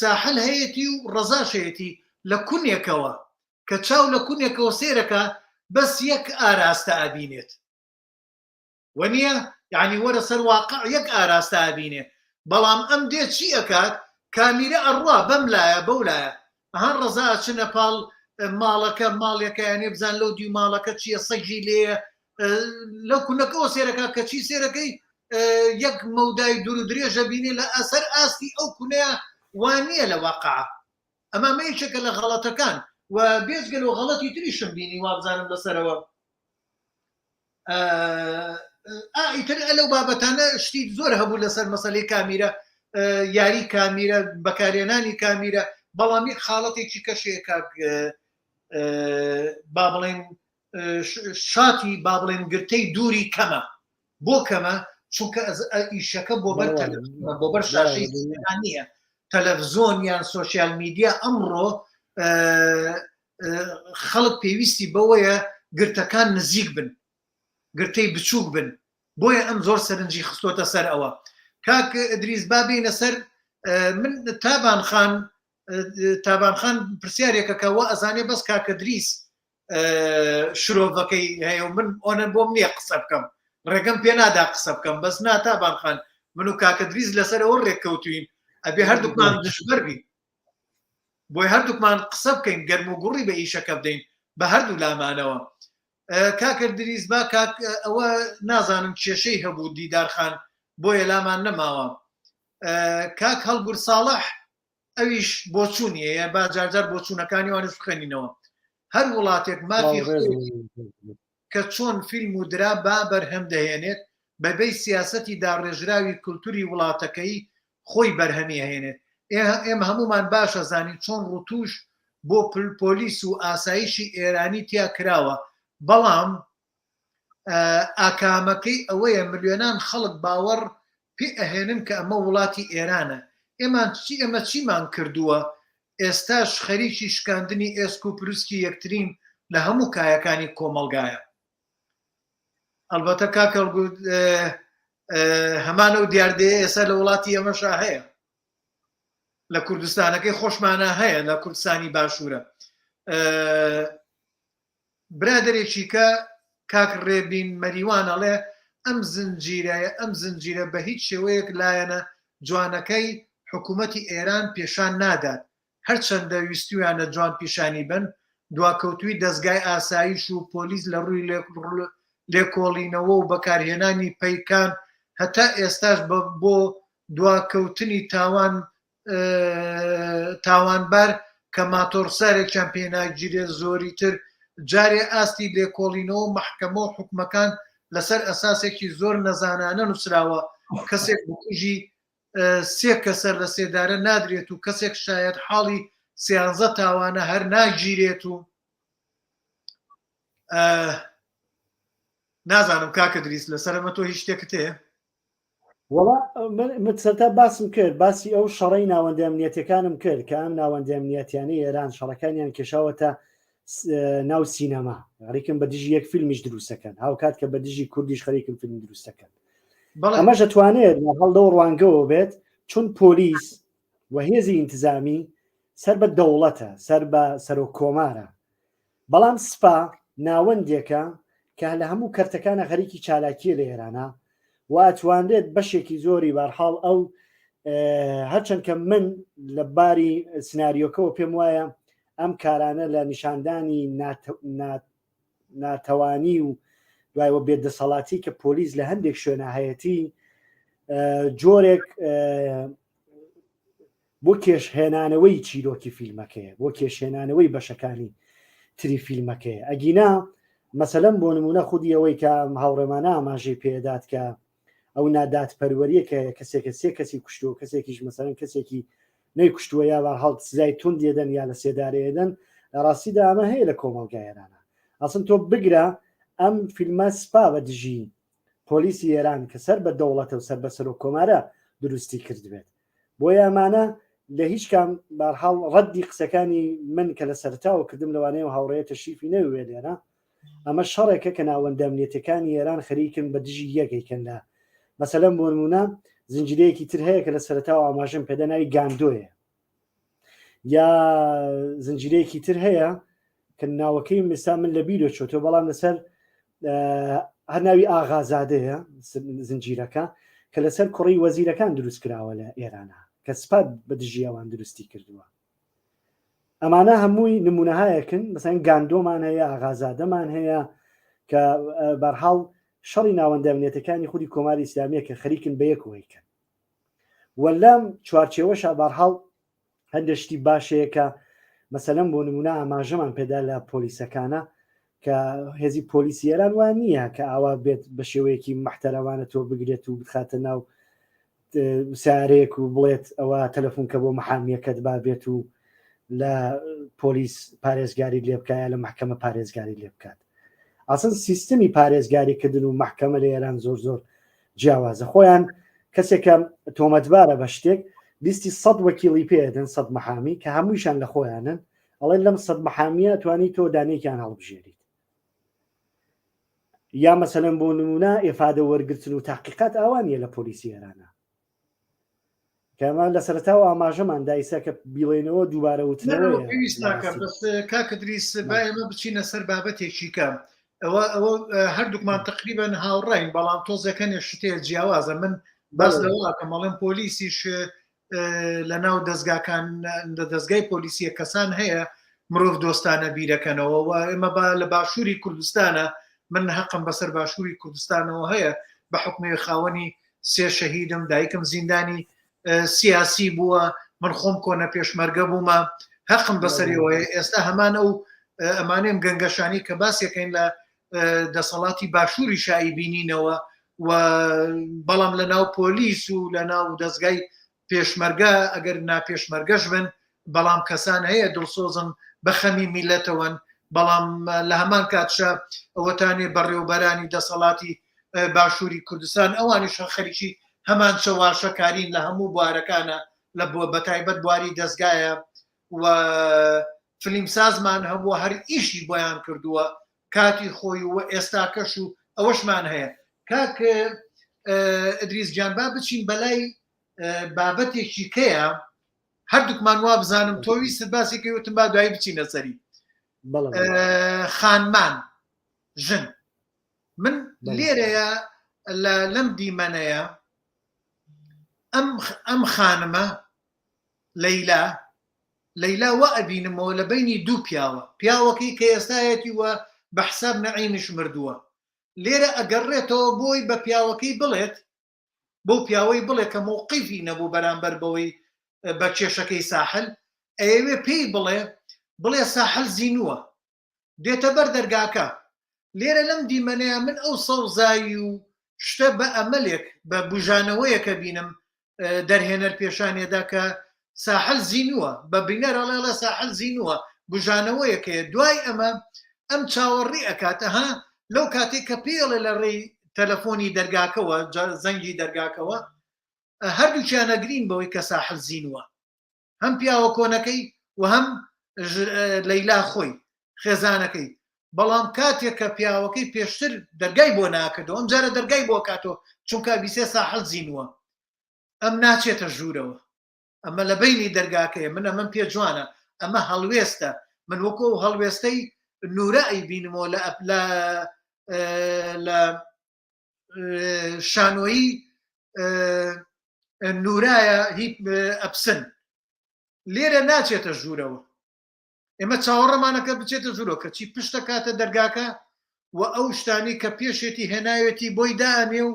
ساحل هەیەی و ڕەزاشەیەتی لە کونێکەوە کە چاو لە کونێکەوە سێرەکە بەس یەک ئاراستە ئابینێت وەنیە یعنی وەرە سەر واقع یەک ئاراستە ئابینێ بەڵام ئەم دێ چی ئەکات کامیرە ئەڕوا بەم لایە بەو لایە هەر ڕەزا چنە پاڵ ماڵەکە ماڵێکە یانێ بزان لەو دی ماڵەکە چیە سەگی لێە لەو کونەکەەوە سێرەکە کە چی سێرەکەی یەک مەودای دوور و درێژە بینێ لە ئەسەر ئاستی ئەو کونەیە وانە لە واقع ئەمە مەیشەکە لە غەڵەتەکان و بێزگەل و غەڵەتی تریشم بینی وابزانم لەسەرەوە ئیتر لەو بابەتانە شتی زۆر هەبوو لەسەر مەسەلەی کامیرە یاری کامیرە بەکارێنانی کامیرە بەڵامی خاڵەتێکی کەشێکە با بڵێن شاتی با بڵێن گرتەی دووری کەمە بۆ کەمە چونکە ئیشەکە بۆ بەر شاشەی نییە تەلەڤزۆن یان سۆشیال میدیا ئەمڕۆ خەڵک پێویستی بەوەیە گرتەکان نزیک بن گرتەی بچووک بن بۆیە ئەم زۆر سەرنجی خستۆتە سەر ئەوە کاک ئەدریس بابێنە سەر من تابان خان پرسیارێکەکەەوە ئەزانێ بەس کاکە دریس شرۆڤەکەی هەیە و من ئۆنە بۆم نییە قسە بکەم ڕێگەم پێ نادا قسە بکەم بەس تابان خان من و کاکە دریس لەسەرەوە ڕێککەوتوین ئەبێ هەردووکمان دژبەر بین بۆی هەردووکمان قسە بکەین گەرم و گوڕی بە ئیشەکە بدەین بە هەردوو لامانەوە کاکە دریس با ئەوە نازانم کێشەی هەبوو دیدارخان بۆیە لامان نەماوە کاک هەڵگور ساڵح ئەویش بۆچوونیە یا با جارجار بۆچوونەکانی وانش بخەنینەوە هەر وڵاتێک مافی کە چۆن فیلم و درا با بەرهەم دەهێنێت بەبەی سیاسەتی داڕێژراوی کولتوری وڵاتەکەی خۆی بەرهەمی هێنێت ئێمە هەمومان باشە زانین چۆن ڕوتوش بۆ پۆلیس و ئاسایشی ئێرانی تیا کراوە بەڵام ئاکامەکەی ئەوەیە ملیۆنان خەڵک باوەڕ پێ ئەهێنن کە ئەمە وڵاتی ئێرانە ئێمە چیمان کردووە ئێستاش خەریکی شکاندنی ئێسک و پروسکی یەکترین لە هەموو کایەکانی کۆمەلگایە ئەلبەتە کاکەڵگوت هەمانە و دیاردەیە ئێستا لە وڵاتی ئەمەشا هەیە لە کوردستانەکەی خۆشمانە هەیە لە کوردستانی باشوورە برادێکی کە کاک ڕێبین مەریوانەڵێ ئەم زنجیرە بە هیچ شێوەیەک لایەنە جوانەکەی حکوومەتی ئێران پێشان نادات هەرچەندە ویستویانە جوان پیشانی بن دواکەوتوی دەستگای ئاسایش و پۆلیس لە ڕووی لێکۆڵینەوە و بەکارهێنانی پەیکان هەتا ئێستاش بۆ دواکەوتنی تاوانبار کە ماتۆرسارێکیان پێناگیرێ زۆری تر جارێ ئاستی لێکۆڵینەوە مەحکەمە و حکومەکان لەسەر ئەساسێکی زۆر نەزانانە نووسراوە کەسێک بکوژی سێ کەسەر لە سێدارە نادرێت و کەسێک شاید حاڵی سیانزە تاوانە هەر ناگیرێت و نازانم کاکە دریس لەسەرمە تۆ هیچ شتێکت هەیە وڵا سەرتا باسم کرد باسی ئەو شەڕی ناوەندە ئەمنیەتەکانم کرد کە ئەم ناوەندە ئەمنیەتیانەی ئێران شەڕەکانیان کێشاوەتە ناو سینەما خەریکم بە دژی یەک فیلمیش دروستەکەن هاوکات کە بە دژی کوردیش خەریکم فیلم دروستەکەن ئەمەش دەتوانێت هەڵدە و ڕوانگەوە بێت چون پۆلیس و هێزی ئینتزامی سەر بە دەوڵەتە سەر بە سەرۆک کۆمارە بەڵام سپا ناوەندێکە کە لە هەموو کەرتەکانە خەریکی چالاکیە لە ئێرانە واتوانرێت بەشێکی زۆری بارحاڵ ئەو هەرچەند کە من لە باری سناریۆکەوە پێم وایە ئەم کارانە لە نیشاندانی ناتەوانی و دوایەوە بێدەسەڵاتی کە پۆلیس لە هەندێک شوێنەهەیەتی جۆرێک بۆ کێشهێنانەوەی چیرۆکی فیلمەکەیە بۆ کێشهێنانەوەی بەشەکانی تری فیلمەکەیە ئەگینا مەسەلەن بۆ نمونە خودی ئەوەی کە هاوڕێمانە ئاماژەی پێدات کە ئەو نادات پەروەریە کە کەسێکە سێ کەسی کوشتووە کەسێکیش مەسەلەن کەسێکی نەیکوشتووە یا هەڵ سزای تون دێدەن یا لە سێدارێدەن لە ڕاستیدا ئەمە هەیە لە کۆمەڵگایێرانە ئەسن تۆ بگرە ئەم فیلمە سپا بە دژی پۆلیسی ئێران کە سەر بە دەوڵەتە و سەر بە سەرۆک کۆمارە دروستی کردبێت بۆیە ئەمانە لە هیچ کام بارحاڵ ڕەدی قسەکانی من کە لە سەرتاوە کردم لەوانەیە و هاوڕێیە تەشریفی نەوێ لێرە ئەمە شەڕێکە کە ناوەندە ئەمنیەتەکانی ئێران خەریکن بە دژی یەکەیکەن لە مەسەلەن بۆ نمونە زنجیرەیەکی تر هەیە کە لە سەرتاوە ئاماژەم پێدا ناوی گاندۆیە یا زنجیرەیەکی تر هەیە کە ناوەکەی مسا من لە بیرۆ چۆتۆ بەڵام لەسەر هەر ناوی ئاغازادەیە زنجیرەکە کە لەسەر کوڕی وەزیرەکان دروست کراوە لە ئێرانە کە سپات بە دژی ئەوان دروستی کردووە ئەمانە هەمووی نمونەهایەکن مەسەن گاندۆمان هەیە ئاغازادەمان هەیە کە بەرحاڵ شەڕی ناوەندە ئەمنیەتەکانی خودی کۆماری ئیسلامیە کە خەریکن بە یەکەوەیکەن وەلام چوارچێوەشە بەرحاڵ هەندێشتی باشەیەکە مەسەلەن بۆ نمونە ئاماژەمان پێدا لە پۆلیسەکانە کە هێزی پۆلیسی ئێران وان نییە کە ئاوا بێت بە شێوەیەکی محتەرەوانە تۆ بگرێت و بخاتە ناو سارەیەک و بڵێت ئەوە تەلەفۆنکە بۆ محامیەکەت با بێت و لە پۆلیس پارێزگاری لێ بکایە لە محکەمە پارێزگاری لێ بکات. ئاسن سیستمی پارێزگاریکردن و محکەمە لە ئێران زۆر جیاوازە. خۆیان کەسێکە تۆمەتبارە بە شتێک لیستی 100 وەکیڵی پێدەن 100 محامی کە هەموویشان لە خۆیانن ئەڵێ لەم 100 محامیە توانی تۆ دانێکیان هەڵبژێریت. یا مەسەلەن بۆ نمونە ئێفادە وەرگرتن و تاقیقات ئەوانیە لە پۆلیسی ئێرانە کەمان لە سەرەتاوە ئاماژەمان دایسا کە بیڵێنەوە دووبارە وتنەوە کاکە دریس با ئێمە بچینە سەر بابەتێکی کە ئەوە هەردووکمان تقریبان هاوڕاین بەڵام تۆزەکەنێ شتێ جیاوازە. من باس لەوەکە مەڵێن پۆلیسیش لە ناو دەستگاکان لە دەستگای پۆلیسیە کەسان هەیە مرۆڤ دۆستانە بیرەکەنەوە و ئێمە لە باشووری کوردستانە من حەقم بەسەر باشووری کوردستانەوە هەیە بە حکمی خاوەنی 3 شەهیدم دایکم زیندانی سیاسی بووە من خۆم کۆنە پێشمەرگە بوومە حەقم بەسەریەوە. ئێستا هەمان ئەو ئەمانێم گەنگەشانی کە باسیەکەین لە دەسەڵاتی باشووری شایی بینینەوە و بەڵام لە ناو پۆلیس و لە ناو دەستگای پێشمەرگە ئەگەر ناپێشمەرگەش بن بەڵام کەسان هەیە دڵسۆزن بە خەمی میلەتەوەن بەڵام لە هەمان کاتشە ئەوەتانێ بەڕێوەبەرانی دەسەڵاتی باشووری کوردستان ئەوانیش خەریکی هەمان چەواشەکارین لە هەموو بوارەکانە لە بەتایبەت بواری دەستگایە و فلیمسازمان هەبووە هەر ئیشی بۆیان کردووە کاتی خۆی و ئێستاکەش و ئەوەشمان هەیە. کاک ئەدریس گیان با بچین بەلای بابەتێکی کەیە هەردووکمان وا بزانم تۆویست باسێکی وتم با دوایی بچینە سەری خانمان ژن. من لێرەیە لەم دیمەنەیە ئەم خانمە لەیلا وە ئەبینمەوە لە بینی دوو پیاوەکەی کە ئێستایەتی وە بە حساب نەعیمیش مردووە لێرە ئەگەڕێتەوە بۆی بە پیاوەکەی بڵێت بۆ پیاوەی بڵێ کە مووقیفی نەبوو بەرامبەر بەوەی بە کێشەکەی ساحل ئەوێ پێی بڵێ ساحل زینووە دێتە بەر دەرگاکە. لێرە لەم دیمەنەیە من ئەو سەوزایی و شتە بە ئەمەلێک بە بژانەوەیەکە بینم دەرهێنەر پێشانێدا کە ساحل زینووە بە بینەرەڵێڵە ساحل زینووە بژانەوەیەکەیە. دوای ئەمە ئەم چاوەڕی ئەکاتەها لەو کاتێک کە پێڵێ لە ڕێی تەلەفۆنی دەرگاکەوە زەنگی دەرگاکەوە هەردووچیانە گرین بەوەی کە ساحل زینووە هەم پیاوە کۆنەکەی و هەم لەیلا خۆی خێزانەکەی. بەڵام کاتێک کە پیاوەکەی پێشتر دەرگای بۆ ناکردەوە ئەم جارە دەرگای بۆ کاتەوە چونکە بیسێ ساحل زینووە ئەم ناچێتە ژوورەوە ئەمە لە بینی دەرگاکەیە. من ئەمەم پێ جوانە ئەمە هەڵوێستە. من وەکو هەڵوێستەی نورایی بینمەوە لە شانۆیی نورایە هی ئەپسن لێرە ناچێتە ژوورەوە. ئێمە چاوەڕەمانەکە بچێتە ژوورەوە کەچی پشتە کاتە دەرگاکە و ئەو شتانی کە پێشێتی هێناوێتی بۆی دامێ و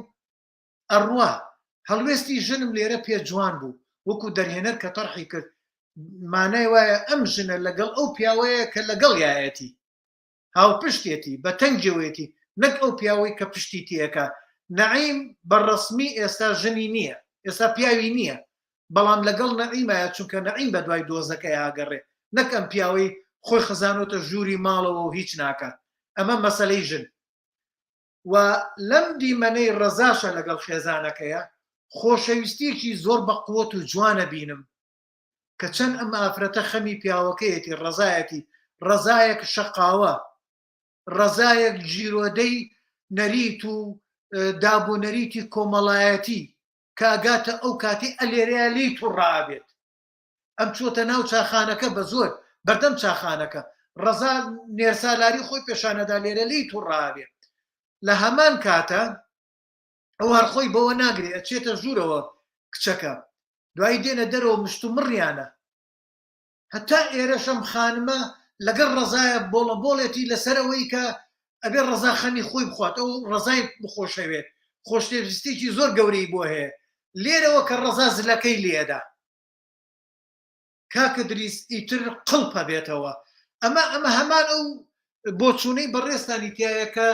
ئەڕوا. هەڵوێستی ژنم لێرە پێ جوان بوو وەکو دەرهێنەر کە تەرحی کرد مانای وایە ئەم ژنە لەگەڵ ئەو پیاوەیە کە لەگەڵ یایەتی هاو پشتێتی بە تەنگێوێتی نەک ئەو پیاوەی کە پشتی تیەکە. نەعیم بەڕەسمی ئێستا ژنی نییە ئێستا پیاوی نییە بەڵام لەگەڵ نەعیمایە چونکە نەعیم بە دوای دۆزەکە یاگەڕێ نەک ئەم پیاوەی خۆی خزانۆتە ژووری ماڵەوە و هیچ ناکات. ئەمە مەسەلەی ژن و لەم دیمەنەی ڕەزاشە لەگەڵ خێزانەکەیە خۆشەویستیەکی زۆر بە قووەت و جوانە بینم کە چەند ئەم ئافرەتە خەمی پیاوەکەیەتی ڕەزایەک شەقاوە ڕەزایەک جیرۆدەی نەریت و دابوونەریتی کۆمەڵایەتی کاگاتە ئەو کاتی ئەلێرەیە لی تووڕابێت. ئەم چۆتە ناو چاخانەکە بە زۆر بەردەم چاخانەکە ڕەزا نێرسالاری خۆی پێشانەدا لێرە لی تووڕابێت. لە هەمان کاتە ئەو هەرخۆی بەوە ناگرێت ئەچێتە ژوورەوە کچەکە دوای دێنە دەرەوە مشتومڕیانە. هەتا ئێرەشەم خانمە لەگەڵ ڕەزایە بۆڵە بۆڵێتی لەسەرەوەی کە ئەبێ ڕەزا خەمی خۆی بخوات ئەو ڕەزای بخۆشەوێت خۆشتێویستێکی زۆر گەورەی بۆ هەیە. لێرەوە کە ڕەزا زلەکەی لێدا کاکە دریس ئیتر قڵپە بێتەوە ئەمە هەمان ئەو بۆچوونەی بەڕێستانی تایە کە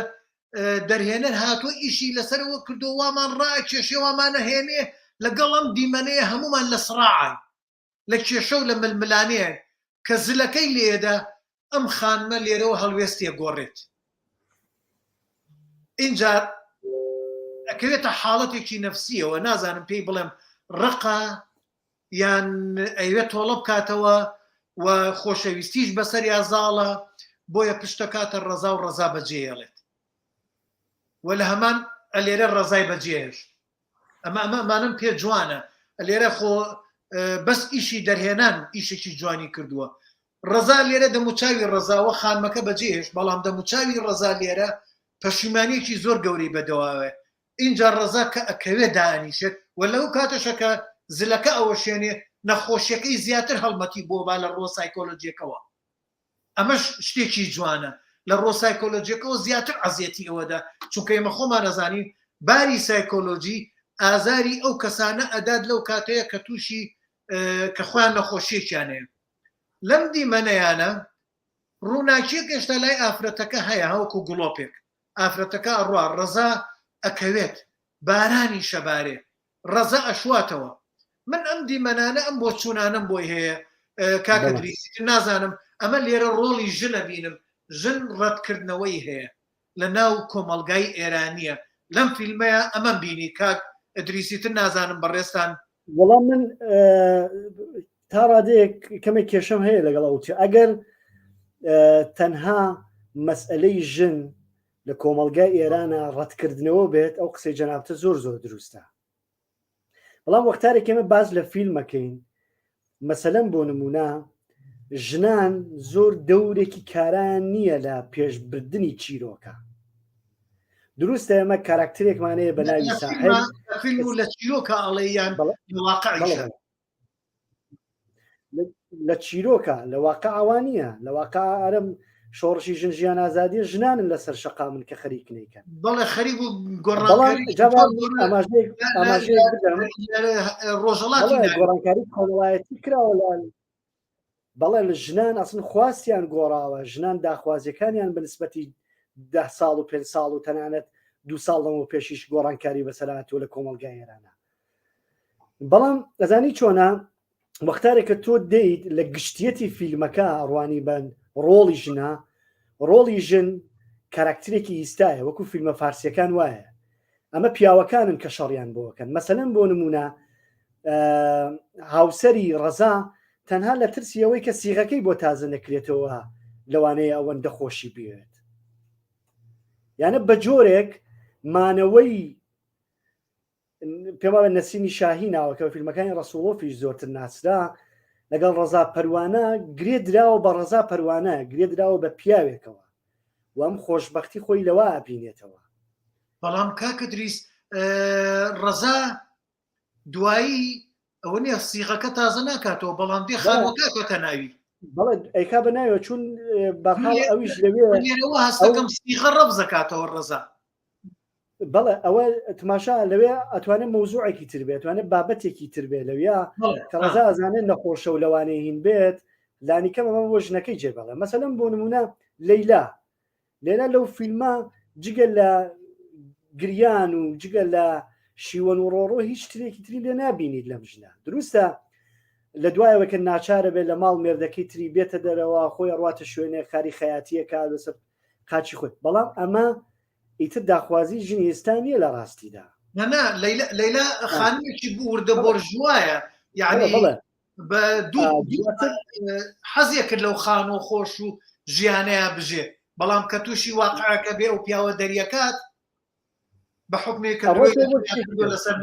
دەرهێنەر هاتووە ئیشی لەسەرەوە کردو وامان ڕاکێشێ وامانە هێنێ لەگەڵ ئەم دیمەنەیە هەمومان لە سڕاعن لە کێشە و لە ململانەیە کە زلەکەی لێدا ئەم خانمە لێرەوە هەڵوێستێ گۆڕێت اینجا ئەکەوێتە حاڵەتێکی نەفسیەوە نازانم پێی بڵێم ڕقا یان ئەوێت تۆڵە بکاتەوە و خۆشەویستیش بەسەر یازاڵە بۆیە پشتەکاتە ڕەزا و ڕەزا بەجێڵێت و لە هەمان ئەلێرە ڕەزای بەجێش ئەمانم پێ جوانە لێرە خۆ بەس ئیشی دەرهێنان ئیشێکی جوانی کردووە ڕەزا لێرە دەموچاوی ڕەزاوە خانمەکە بەجێش بەڵام دەموچاوی ڕەزا لێرە پەشیمانیەکی زۆر گەورەی بەدەواوێ اینجا ڕەزا کە ئەکەوێت دانیشێت و لەو کاتەشەکە زلەکە ئەوە شوێنێ نەخۆشیەکەی زیاتر هەڵمەتی بۆ با لە ڕۆ سایکۆلۆجیەکەوە ئەمەش شتێکی جوانە لە ڕۆ سایکۆلۆجیەکەەوە زیاتر عزیەتی ئەوەدا چونکە ئێمە خۆمان نەزانین باری سایکۆلۆجی ئازاری ئەو کەسانە ئەداد لەو کاتەیە کە تووشی کە خۆیان نەخۆشیێکیانەیە لەم دیمەنەیانە ڕووناکیەک هێشتا لای ئافرەتەکە هەیە هەوەکو گوڵۆپێک ئافرەتەکە ئەڕوا ڕەزا ئەکەوێت بارانی شەبارێ ڕەزا ئەشواتەوە من ئەم دیمەنانە ئەم بۆ چوونانم بۆی هەیە کاکە دریسی نازانم ئەمە لێرە ڕۆڵی ژنە بینم ژن ڕەتکردنەوەی هەیە لە ناو کۆمەلگای ئێرانیە لەم فیلمەیە ئەمە بینی کاک ئەدریسیتر نازانم بەڕێستان وەڵام من تا ڕادەیەک کەمێک کێشەم هەیە لەگەڵ ئەوچی ئەگەر تەنها مەسئلەی ژن لە کۆمەلگای ئێرانە ڕەتکردنەوە بێت ئەو قسەی جەنابتە زۆر دروستە بەڵام وەختارێک ئێمە باز لە فیلمەکەین مەسەلەن بۆ نمونە ژنان زۆر دەورێکی کاران نییە لە پێشبردننی چیرۆکە دروستە ئێمە کاراکترێکمانەیە بە ناوی ساحل فیلم و لە چیرۆکە ئەڵەیان لە چیرۆکە لە واقع ئەوانیە لە واقع ئارم شۆڕشی ژن ژیان ئازادی ژنانن لەسەر شەقا من کە خەریکنەکەن بەڵێ خەریک و گۆڕانکاری کۆڵایەتی کراوە بەڵێ لە ژنان ئەسن خواستیان گۆڕاوە ژنان داخوازیەکانیان بەنسبەتی 10 ساڵ و 5 ساڵ و تەنانەت 2 ساڵ لەمە پێشیش گۆڕانکاری بەسەرهاتووە لە کۆمەلگای ئێرانە بەڵام ئەزانی چۆنە وەختارێککە تۆ دەیت لە گشتیەتی فیلمەکە ڕوانی بن ڕۆڵی ژنە ڕۆڵی ژن کاراکترێکی ئیستایە وەکو فیلمە فارسیەکان وایە ئەمە پیاوەکانن کە شەڕیان بۆکەن مەسەلەن بۆ نمونە هاوسەری ڕەزا تەنها لە ترسیەوەی کە سیغەکەی بۆ تازە نەکرێتەوە لەوانەیە ئەوەندە خۆشی بێت یانە بە جۆرێک مانەوەی پێما بە نەسینی شاهی ناوەکە فیلمەکانی ڕەسوڵۆفیش زۆرتر ناسرا لەگەڵ ڕەزا پەروانە گرێ دراوە بە ڕەزا پەروانە گرێ دراوە بە پیاوێکەوە و ئەم خۆشبەختی خۆی لەوە ئەبینێتەوە بەڵام کاکە دریس ڕەزا دوایی ئەوە نیە سیغەکە تازە ناکاتەوە بەڵام دێ خانوەکەکەتە ناوی بەڵێ ئەیکا بەناوە چون بەرحاڵ ئەویش لەوێەوە هەستەکەم سیغە ڕەب زەکاتەوە ڕەزا بەڵێ ئەوە تماشا لەوێ ئەتوانێت مەوزوعێکی تر بێت ئەتوانێت بابەتێکی تر بێت لەوێ کە ڕەزا ئەزانێت نەخۆشە و لەوانەیە هین بێت لانیکەم ئەمە بۆ ژنەکەی جێبەڵێ مەسەلەن بۆ نمونە لەیلا لەو فیلمە جگە لە گریان و جگە لە شیوەن و ڕۆڕۆ هیچ شتێکی تری لێ نابینیت لەم ژنە دروستە لە دوایەوە کە ناچارە بێت لە ماڵ مێردەکەی تری بێتە دەرەوە خۆی ڕاتە شوێنێ کاری خەیاتیەکە لەسەر قاچی خۆت بەڵام ئەمە ئیتر داخوازی ژنی ئێستا نیە لە ڕاستیدا لەیلا خانمێکی وردە بۆرژوایە یعنی بە دوو حەزیە کرد لەو خانۆ خۆش و ژیانەیە بژێ بەڵام کە تووشی واقعەکە بێ و پیاوە دەریەکات بە حکمێک لەسەر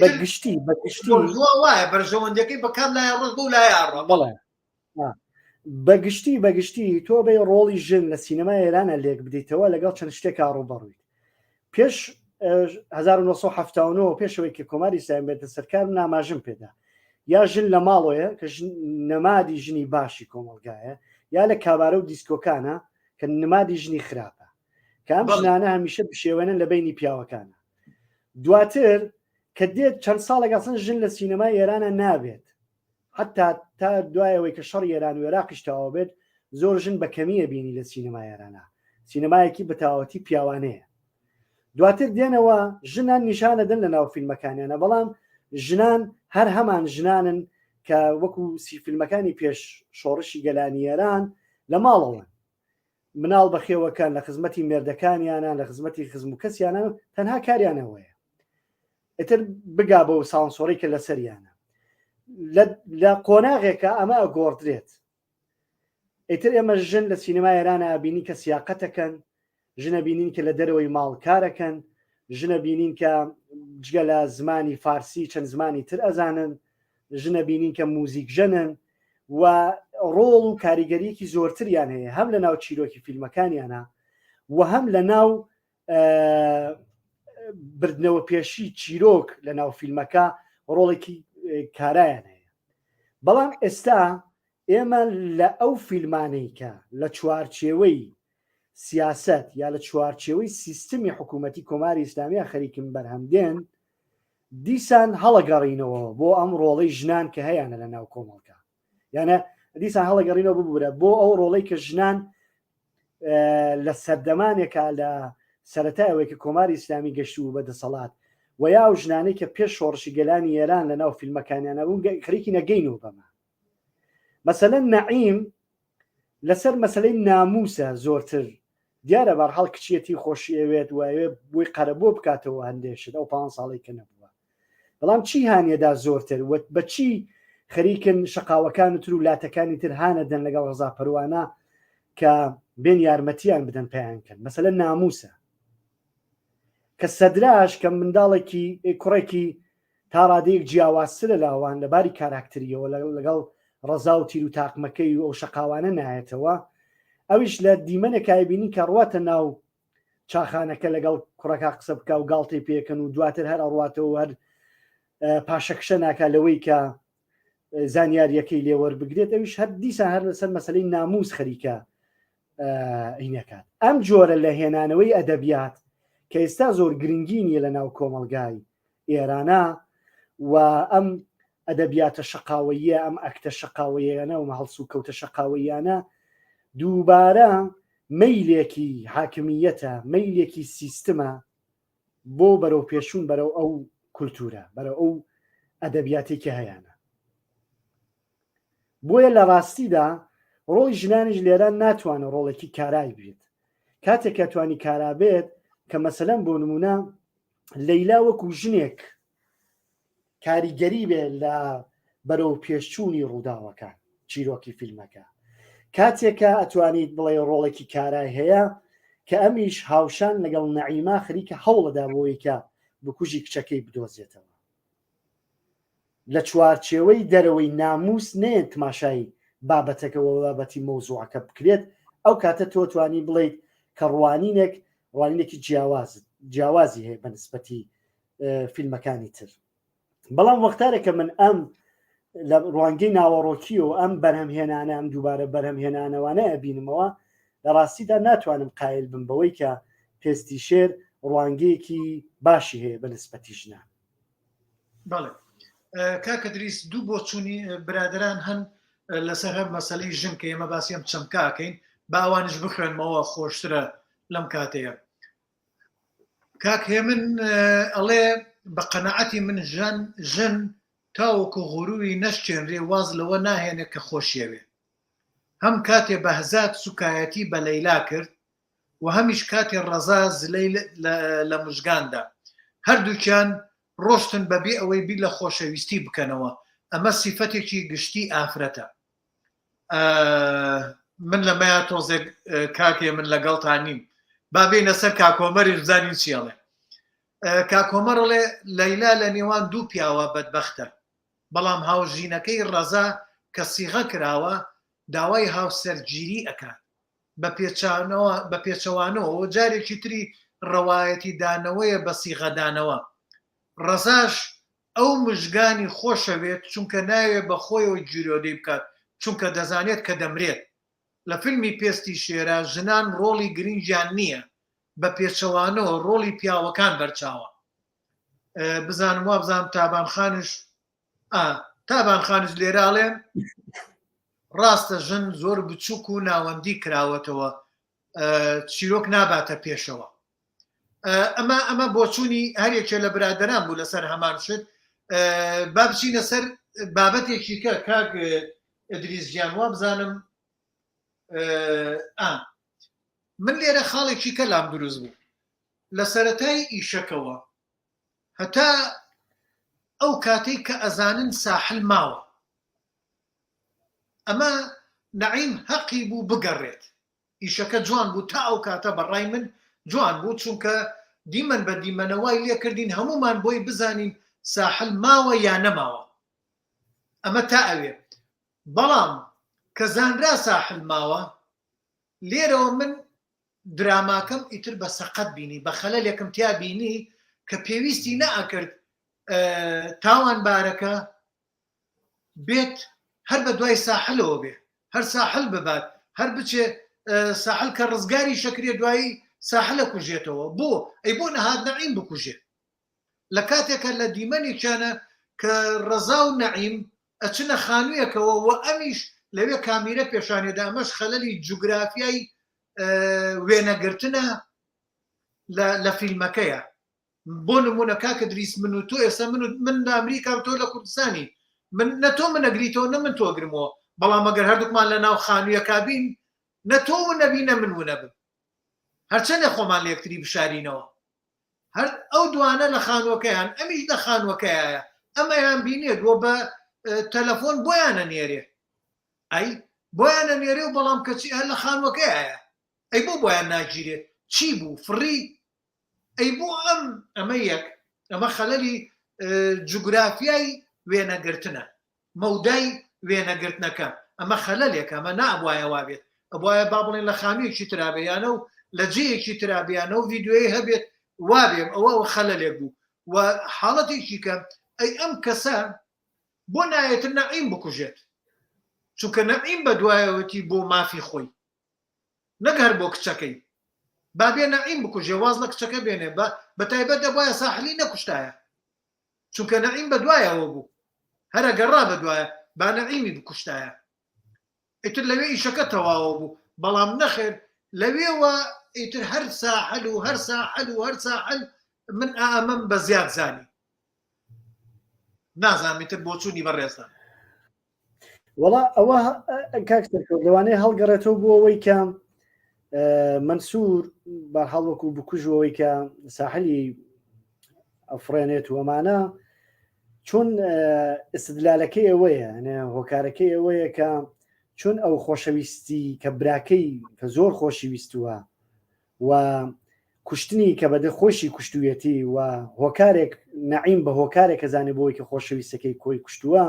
بەگشتی وایە بەرژەوەندەکەی بەکام لای ڕۆژ بۆ لای ئاڕۆ بەڵێ بەگشتی تۆ بە ڕۆڵی ژن لە سینەما ئێرانە لێک بدەیتەوە لەگەڵ چەند شتێک ڕوبەڕوویت پێش 1970 پێشەوەی کە کۆماری سایم بێتە سەرکار ناماژم پێدا یا ژن لە ماڵۆیە کە نەمادی ژنی باشی کۆمەلگایە یا لە کابارە و دیسکۆکانە کە نمادی ژنی خراپە کە ئەم ژنانە هەمیشە بشێوێنن لە بینی پیاوەکانە دواتر کە دێت چەند ساڵێک ئەسن ژن لە سینەمای ئێرانە نابێت حتا تا دوایەوەی کە شەڕی ئێران و عێراقیش تەواو بێت زۆر ژن بە کەمیە بینی لە سینەمای ئێرانە سینەمایەکی بە تەواوەتی پیاوانەیە دواتر دێنەوە ژنان نیشانەدەن لە ناو فیلمەکانیانە بەڵام ژنان هەر هەمان ژنانن کە وەکو فیلمەکانی پێش شۆڕشی گەلانی ئێران لە ماڵەوەن مناڵ بەخێوەکان لە خزمەتی مێردەکانیانە لە خزمەتی خزم و کەسیانە تەنها کاریانەوەیە ئەتر بگا بە و ساڵسۆڕی کە لە سەریانە لە قۆناغێکە ئەمە ئەگۆڕدرێت ئیتر ئێمە ژن لە سینەمای ئێرانە ئابینی کە سیاقەتەکەن ژنە بینین کە لە دەرەوەی ماڵکارەکەن ژنە بینین کە جگە لە زمانی فارسی چەند زمانی تر ئەزانن ژنە بینین کە موزیکژەنن و ڕۆڵ و کاریگەریەکی زۆرتریان هەیە هەم لە ناو چیرۆکی فیلمەکانیانە و هەم لە ناو بردنەوە پێشی چیرۆک لە ناو فیلمەکە ڕۆڵێکی کارایان هەیە بەڵام ئێستا ئێمە لە ئەو فیلمانەی کە لە چوارچێوەی سیاست یا لە چوارچێوەی سیستمی حکوومەتی کۆماری ئیسلامیە خەریکم بەرهەمدێن دیسان هەڵەگەڕینەوە بۆ ئەم ڕۆڵەی ژنان کە هەیەە لە ناو کۆمەڵکە یانە دیسان هەڵەگەڕینەوە ببورە بۆ ئەو ڕۆڵەی کە ژنان لە سەردەمانێکە لە سەرەتایەوەی کە کۆماری ئیسلامی گەشتی و بەدەسەڵات و یا و ژنانەی کە پێش شۆڕشی گەلانی ئێران لە ناو فیلمەکانیانە بوون خەریکی نەگەینەوە بەمە مەسەلەن نەعیم لەسەر مەسلەی ناموسە زۆرتر دیارە بەرحاڵ کچیەتی خۆشی ئەوێت وایێ بۆی قەرە بۆ بکاتەوە هەندێشت ئەو 5 ساڵی کە نەبووە بەڵام چی هانیەدا زۆرتر بە چی خەریکن شقاوەکان تر و لاتەکانی تر هانەدەن لەگەڵ ڕزا پەروانە کە بێن یارمەتیان بدەن پێیانکەن مەسەلەن ناموسە کە سەدراش کە منداڵێکی کوڕێکی تا ڕادەیەک جیاوازترە لاوان لەباری کاراکتریەوە لەگەڵ ڕەزا و تیر و تاقمەکەی و ئەو شقاوانە نایەتەوە ئەویش لە دیمەنێکای بینی کە ڕواتە ناو چاخانەکە لەگەڵ کوڕەکە قسە بکە و گاڵتەی پێکەن و دواتر هەر ئەڕواتەوە هەر پاشەکشە ناکە لەوەی کە زانیاریەکەی لێوەربگرێت ئەویش هەر دیسان هەر لەسەر مەسلەی ناموس خەریکە هینەکات ئەم جۆرە لە هێنانەوەی ئەدەبیات کە ئێستا زۆر گرنگی نیە لە ناو کۆمەلگای ئێرانە و ئەم ئەدەبیاتە شقاوەیە ئەم ئەکتە شقاوەیەنە و هەڵس و کەوتە شقاوەیانە دووبارە مەیلێکی حاکمیەتە مەیلێکی سیستمە بۆ بەرەو پێشون بەرەو ئەو کولتورە بەرەو ئەو ئەدەبیاتێکی هەیەە بۆیە لە ڕاستیدا ڕۆڵی ژنانیش لێران ناتوانێت ڕۆڵێکی کارای بێت کاتێک کە توانی کارا بێت کە مەسەلەن بۆ نمونە لەیلا وەکو ژنێک کاریگەری بێت لە بەرەو پێشچوونی ڕووداوەکان چیرۆکی فیلمەکە کاتێکە ئەتوانیت بڵێ ڕۆڵێکی کارای هەیە کە ئەمیش هاوشان لەگەڵ نەعیما خەریکە هەوڵەدا بۆی کە بکوژی کچەکەی بدۆزێتەوە لە چوارچێوەی دەرەوەی ناموس نێن تماشای بابەتەکەەوە بابەتی مۆزوعەکە بکرێت ئەو کاتە تۆ توانی بڵیت کە ڕوانینێکی جیاوازی هەیە بە نسبەتی فیلمەکانی تر بەڵام وەختارێکە من ئەم لە ڕوانگەی ناوەڕۆکی و ئەم بەرهەمهێنانە ئەم دووبارە بەرهەمهێنانەوانە ئەبینمەوە لە ڕاستیدا ناتوانم قایل بم بەوەی کە پێستی شێر ڕوانگەیەکی باشی هەیە بە نسبەتی ژنان بەڵێ کاکە دریس دوو بۆ چوونی برادران هەن لەسەر هەر مەسەلەی ژن کە ئێمە باسیەم چەمکاکەین باوانش بخوێنمەوە خۆشترە لەم کاتەیە کاک هێ من ئەڵێ بە قەنەعەتی من ژن تاوەکو غورووی نەشتێنرێ واز لەوە ناهێنێ کە خۆشیەوێ هەم کاتێ بەهزات سوکایەتی بە لەیلا کرد و هەمیش کاتێ ڕەزا زلەی لە مژگاندا هەردووکیان ڕۆشتن بەبێ ئەوەی بیر لە خۆشەویستی بکەنەوە ئەمە سیفەتێکی گشتی ئافرەتە من لەمەیە تۆزێک کاکێ من لەگەڵتان نیم بابێنە سەر کاکۆمەری بزانین چیڵێ کاکۆمەڕڵێ لەیلا لە نێوان دوو پیاوە بەدبەختە بەڵام هاوژینەکەی ڕەزا کە سیغە کراوە داوای هاوسەرگیری ئەکات بە پێچەوانەوە جارێکی تری ڕەوایەتی دانەوەیە بە سیغەدانەوە ڕەزاش ئەو مژگانی خۆشەوێت چونکە ناوێت بە خۆیەوە گیرۆدەی بکات چونکە دەزانێت کە دەمرێت لە فیلمی پێستی شێرە ژنان ڕۆڵی گرنگیان نییە بە پێچەوانەوە ڕۆڵی پیاوەکان بەرچاوە بزانم وا بزانم تابانخانش تابان خانز لێراڵێن ڕاستە ژن زۆر بچووک و ناوەندی کراوەتەوە چیرۆک ناباتە پێشەوە ئەمە بۆچوونی هەرێکێ لە برادەران بوو لەسەر هەمان شت با بچینە سەر بابەتێکی کە کاک ئەدریس گیان وا بزانم من لێرە خاڵێکی کەلام دروست بوو لە سەرەتای ئیشەکەوە هەتا ئەو کاتێک کە ئەزانن ساحل ماوە ئەمە نەعیم حەقی بوو بگەڕێت ئیشەکە جوان بوو تا ئەو کاتە بەڕای من جوان بوو چونکە دیمەن بە دیمەنەوای لێ کردین هەمومان بۆی بزانین ساحل ماوە یا نەماوە ئەمە تا ئەوێ بەڵام کە زانرا ساحل ماوە لێرەوە من دراماکەم ئیتر بە سەقەت بینی بە خەلەلێکم تیا بینی کە پێویستی نەئەکرد تاوانبارەکە بێت هەر بە دوای ساحلەوە بێ هەر ساحل ببات هەر بچێ ساحل کە ڕزگاری شەکرێ دوایی ساحلە کوژێتەوە بۆ ئەی بۆ نەهات نەعیم بکوژێت لە کاتێکە لە دیمەنێکیانە کە ڕەزا و نەعیم ئەچنە خانوویەکەوە و ئەمیش لەوێ کامیرە پێشانێدا ئەمەش خەلەلی جوگرافیای وێنەگرتنە لە فیلمەکەیە بۆ نمونە کاکە دریس من و تۆ ئێستا من لە ئەمریکا تۆ لە کوردستانی من نە تۆ من نەگریتەوە نە من تۆگرمەوە بەڵام ئەگەر هەردووکمان لە ناو خانوویەکە بین نە تۆ و نەبینە من و نەبم هەرچەندە خۆمان لە یەکتری بشارینەوە هەر ئەو دوانە لە خانووەکەیان ئەمیش لە خانووەکەیە ئەمەیان بینێت وە بە تەلەفۆن بۆیانە نێرێ ئەی بۆیانە نێرێ و بەڵام کەچی هەر لە خانووەکەیە ئەی بۆ بۆیان ناگیرێت چی بوو فڕی ئەی بۆ ئەمە یەک ئەمە خەلەلی جوگرافیای وێنەگرتنە مەودای وێنەگرتنەکە ئەمە خەلەلێک ئەمە نابواە وا بێت ئەبواە با بڵێن لە خانوویەکی ترابیانە و لە جەیەکی ترابیانە و ڤیددیۆی هەبێت وابێم ئەوە خەلەلێک بوو و حاڵەتێکی کە ئەی ئەم کەسە بۆ نایەتر نەعیم بکوژێت چونکە نەعیم بە دوایەوەتی بۆ مافی خۆی نەگەر بۆ کچەکەی بابێ نەعیم بکوژێ واز لە کچەکە بێنێ بە تایبەت دەبواە ساحلی نەکوشتایە چونکە نەعیم بە دوایەوە بوو هەرە گەڕا بە دوایە با نەعیمی بکوشتایە ئیتر لەوێ ئیشەکە تەواوە بوو بەڵام نەخێر لەوێوە ئیتر هەر ساحل و هەر ساحل و هەر ساحل من ئامەم بە زیاد زانی نازانیتر بۆ چوونی بەڕێزان وڵا ئەوە کاکتەرکەوتوانەیە هەڵگەڕێتەوە بۆ ئەوەی کە منسوور بە هەڵوەکو بکوژەوەی کە ساحلی ئەفرێنێت وەمانە چون ئستدلالەکەی ئەوەیە هۆکارەکەی ئەوەیە کە چون ئەو خۆشەویستی کە براکەی کە زۆر خۆشیویستووە و کوشتنی کە بەدە خۆشی کوشتویەتی و هۆکارێک نەعیم بە هۆکارێک کەزانێ بۆی کە خۆشەویستەکەی کۆی کوشتووە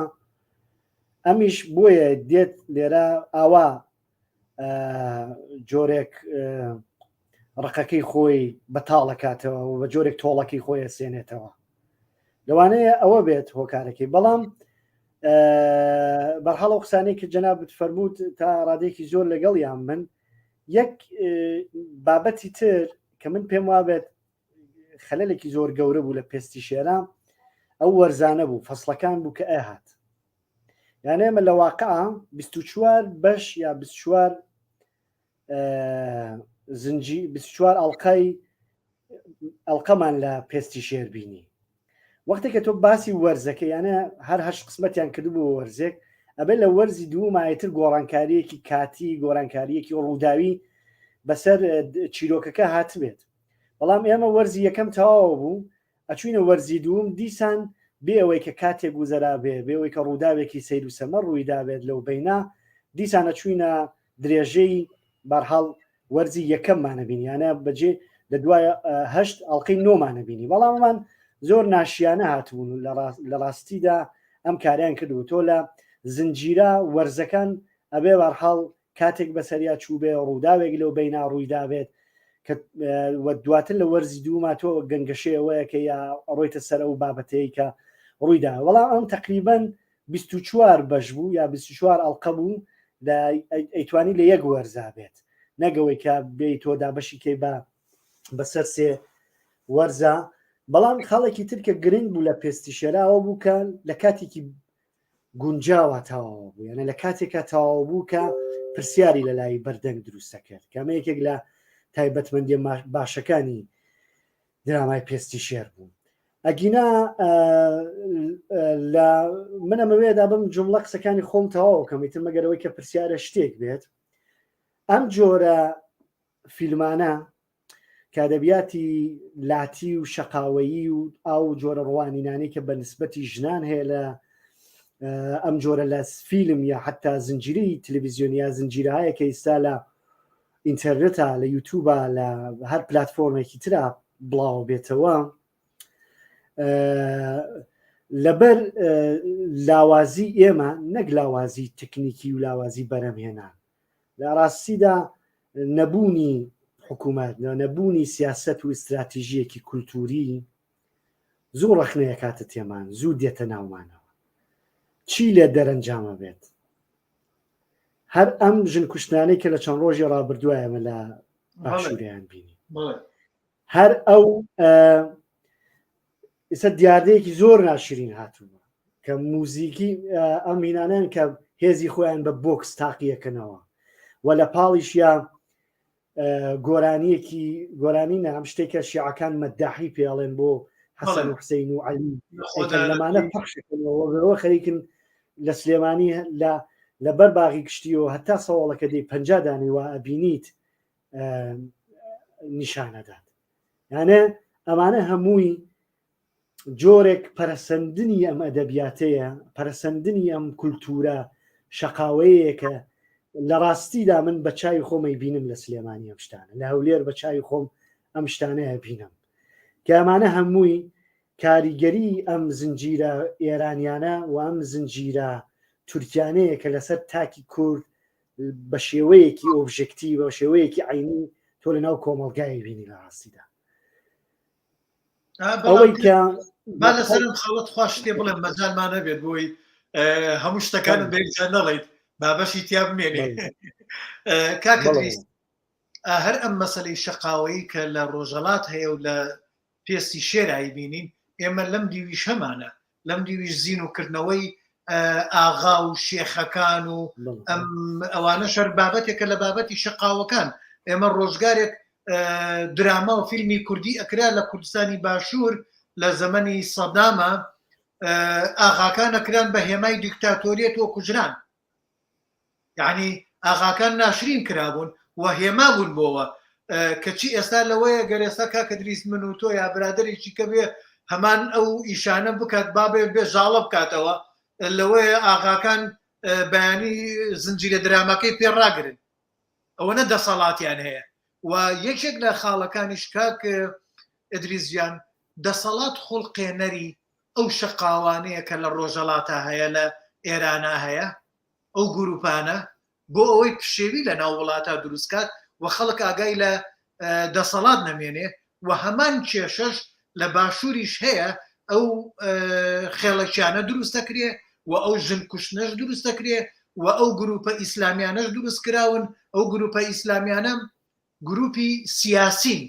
ئەمیش بۆیە دێت لێرە ئاوا جۆرێک ڕقەکەی خۆی بەتاڵەکاتەوە و بە جۆرێک تۆڵەکەی خۆی ئەسێنێتەوە لەوانەیە ئەوە بێت هۆکارەکەی بەڵام بەرحاڵ ئەو قسانەی کە جەنابەت فەرمووت تا ڕادێکی زۆر لەگەڵ یان من یەک بابەتی تر کە من پێم وابێت خەلەلێکی زۆر گەورە بوو لە پێستی شێرە ئەو وەرزانە بوو فەسڵەکان بوو کە ئەهات یانە ئێمە لە واقعا 24 بەش یا 24 زنجی 24 ئەڵقەمان لە پێستی شێر بینی وەختێک کە تۆ باسی وەرزەکە یانە هەر هەش قسمەتیان کردو بۆ وەرزێک ئەبێ لە وەرزی دوومایەتر گۆڕانکاریەکی کاتی گۆڕانکاریەکی ڕووداوی بەسەر چیرۆکەکە هاتبێت بەڵام ئێمە وەرزی یەکەم تەواوە بوو ئەچوینە وەرزی دووم دیسان بێ ئەوەی کە کاتێک گوزەرا بێ بێەوەی کە ڕووداوێکی سیر و سەمە ڕوویدابێت لەو بەینا دیسانە چوینە درێژەی بەرحاڵ وەرزی یەکەممانە بینیانە بەجێ لە دوای هەشت ئەڵلقەی نۆمانە بینی بەڵاممان زۆر ناشیانە هاتبوون لە ڕاستیدا ئەم کاریان کردو تۆ لە زنجیرە وەرزەکان ئەبێ بەرحاڵ کاتێک بەسەریا چوو بێ ڕووداوێک لەو بەینا ڕوویدابێت کە دواتر لە وەرزی دووما تۆ گەنگەشەیەوەیە کە یا ڕۆیتە سەر ئەو بابەتەیە کە ڕوویدا وەڵام ئەم تقریبەن 24 بەش بوو یا 24 ئەڵقە بوو ئەیتوانی لە یەک وەرزا بێت نەگەوەی کە بێ تۆ دابەشی کەی بەسەر سێ وەرزە بەڵام خاڵێکی ترکە گرنگ بوو لە پێستی شێراوە بوو کە لە کاتێکی گونجاوە تەواو بوو، یعنی لە کاتێکە تەواو بوو کە پرسیاری لە لای بەردەنگ دروستە کرد کەمە یەکێک لە تایبەتمەندی باشەکانی درامای پێستی شێر بوو. ئەگینا لە منەمەوێدا بم جملە قسەکانی خۆم تەواو کەمیتر مەگەرەوەی کە پرسیارە شتێک بێت. ئەم جۆرە فیلمانە کادەبیاتی لاتی و شەقاوەیی و ئاو جۆرە ڕوانینانی کە بە نسبەتی ژنان هەیە لە ئەم جۆرە لە فیلم یا حتا زنجیری تەلەڤیزیۆنی یا زنجیرەهایە کە ئێستا لە ئینتەرنێتە لە یوتیوبە لە هەر پلاتفۆرمێکی ترا بڵاو بێتەوە لەبەر لاوازی ئێمە نەک لاوازی تکنیکی و لاوازی بەرەمهێنان لە ڕاستیدا نەبوونی حکوومەت نەبوونی سیاست و استراتیژیەکی کولتوری زوو ڕەخنەیە کاتە تێمان زوو دێتە ناومانەوە چی لێ دەرەنجامە بێت. هەر ئەم ژن کوشتانەی کە لە چەند ڕۆژی ڕابردووایەمە لە باشووریان بینی هەر ئەو ئێستا دیاردەیەکی زۆر ناشرین هاتووە کە موزیکی ئەم هینانیان کە هێزی خۆیان بە بۆکس تاقیەکەنەوە و لە پاڵیش یا گۆرانی نام شتێکە شیعەکان مەداحی پێڵێن بۆ حەسەن و حوسەین و عەلی لەمانە پەخشەکەنەوە خەریکن لە سلێمانی لە بەر باغی گشتیەوە هەتا سەواڵەکە دەی 50 دانی وە ئەبینیت نیشانەدات. یانە ئەمانە هەمووی جۆرێک پەرسەندنی ئەم ئەدەبیاتەیە پەرسەندنی ئەم کولتورە شەقاوەیەکە لە ڕاستیدا من بە چاوی خۆمەی بینم لە سلێمانی ئەم شتانە لە هەولێر بە چاوی خۆم ئەم شتانەیە بینم کە ئەمانە هەمووی کاریگەری ئەم زنجیرە ئێرانیانە و ئەم زنجیرە تورکیانەیە کە لەسەر تاکی کورد بە شێوەیەکی ئۆبژێکتی بە شێوەیەکی عینی تۆ لە ناو کۆمەڵگای بینی لە ڕاستیدا ئەوەی کە با لەسەرم خەڵەت خوا شتێ بڵێم مەجالمانە بێت بۆی هەموو شتەکانم بێجان نەڵێیت بابەشی تیا بمێنێ کاکە هەر ئەم مەسەلەی شەقاوەیی کە لە ڕۆژەڵات هەیە و لە پێستی شێرایی بینین ئێمە لەم دیویش هەمانە لەم دیویش زین و کردنەوەی ئاغا و شێخەکان و ئەم ئەوانە شەر بابەتێکە لە بابەتی شەقاوەکان ئێمە ڕۆژگارێک دراما و فیلمی کوردی ئەکرا لە کوردستانی باشوور لە زەمەنی سەدامە ئاغاکان ئەکران بە هێمای دیکتاتۆریەت و کوژران یعنی ئاغاکان ناشرین کرابوون و هێما بوون بۆەوە کەچی ئێستا لەوەیە گەرێستا کاکە دریست من و تۆ یا برادێکی کە بێ هەمان ئەو ئیشانە بکات بابێ بێ ژاڵە بکاتەوە لەوەیە ئاغاکان بەیانی زنجیرە درامەکەی پێڕاگرن ئەوە نە دەسەڵاتیان هەیە و یەکێک لە خاڵەکانیش کاک ئەدریزیان دەسەڵات خوڵقێنەری ئەو شەقاوانەیە کە لە ڕۆژەڵاتە هەیە لە ئێرانە هەیە ئەو گروپانە بۆ ئەوەی پشێوی لە ناو وڵاتە دروستکات و خەڵک ئاگای لە دەسەڵات نەمێنێ و هەمان کێشەش لە باشووریش هەیە ئەو خێڵەکیانە دروستەکرێ و ئەو ژن کوشتنەش دروستەکرێ و ئەو گروپە ئیسلامیانەش دروست کراون ئەو گروپە ئیسلامیانە گروپی سیاسین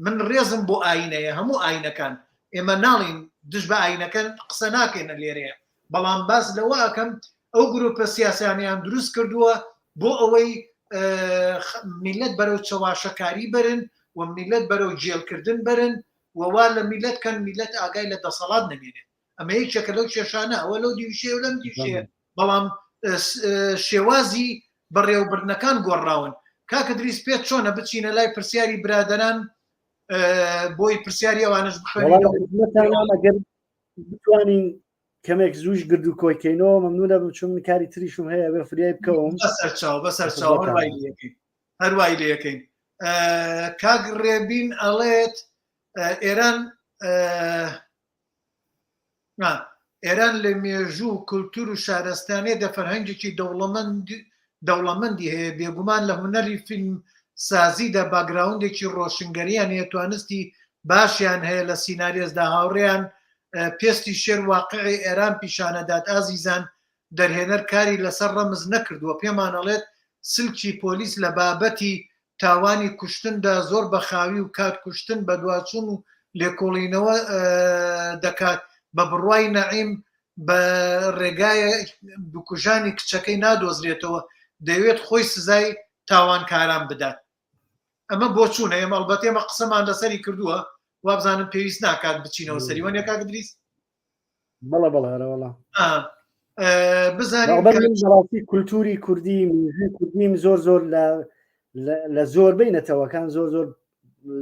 من ڕێزم بۆ ئاینەیە هەموو ئاینەکان ئێمە ناڵین دش بە ئاینەکەن قسە ناکەێنە لێرەیە بەڵام باس لەوە ئەەکەم ئەو گروپە سیاسیانیان دروست کردووە بۆ ئەوەی میلەت بەرەو چەواشەکاری برن و میلەت بەرەو جێلکردن برن ووا لە میلەت کەن میلەت ئاگای لە دەسەڵات نەمێنێت ئەمە یەکێکە لەو کێشانە ئەوە لەو دیوشێ و لەم دیشەیە بەڵام شێوازی بەڕێوەبردنەکان گۆڕاون کاکە دریس پێت چۆنە بچینە لای پرسیاری برادەران بۆی پرسیاری ئەوانش بخەنەگەر بتوانین کەمێک زووش گرد و کۆیکەینەوە مەمنونە بم چون کاری تریشم هەیە بێ فریای بکەوم بەسەرچاو هەروای لەکەین کاک ڕێبین ئەڵێت ئێران لە مێژوو کولتور و شارستانێ دە فەرهەنگێکی دەوڵەمەندی هەیە بێگومان لە هونەری فیلم سازیدا باگراوندێکی ڕۆشنگەریان هەیە توانستی باشیان هەیە لە سیناریۆزدا هاوڕێیان پێستی شێر واقعی ئێران پیشانەدات ئازیزان دەرهێنەر کاری لەسەر ڕەمز نەکردووە پێمانەڵێت سلکی پۆلیس لە بابەتی تاوانی کوشتندا زۆر بەخاوی و کات کوشتن بە دواچوون و لێکۆڵینەوە دەکات بە بڕوای نەعیم بە ڕێگایە بکوژانی کچەکەی نادۆزرێتەوە دەوێت خۆی سزای تاوانکاران بدات. ئەمە بۆ چوونە ئێمە ئەڵبەت ئێمە قسەمان لەسەری کردووە وابزانم پێویست ناکات بچینەوە سەری وەنیە کاک دریس بەڵێ بەڵێ بزانین کولتوری کوردی کوردیم زۆر زۆر لە زۆربەی نەتەوەکان زۆر زۆر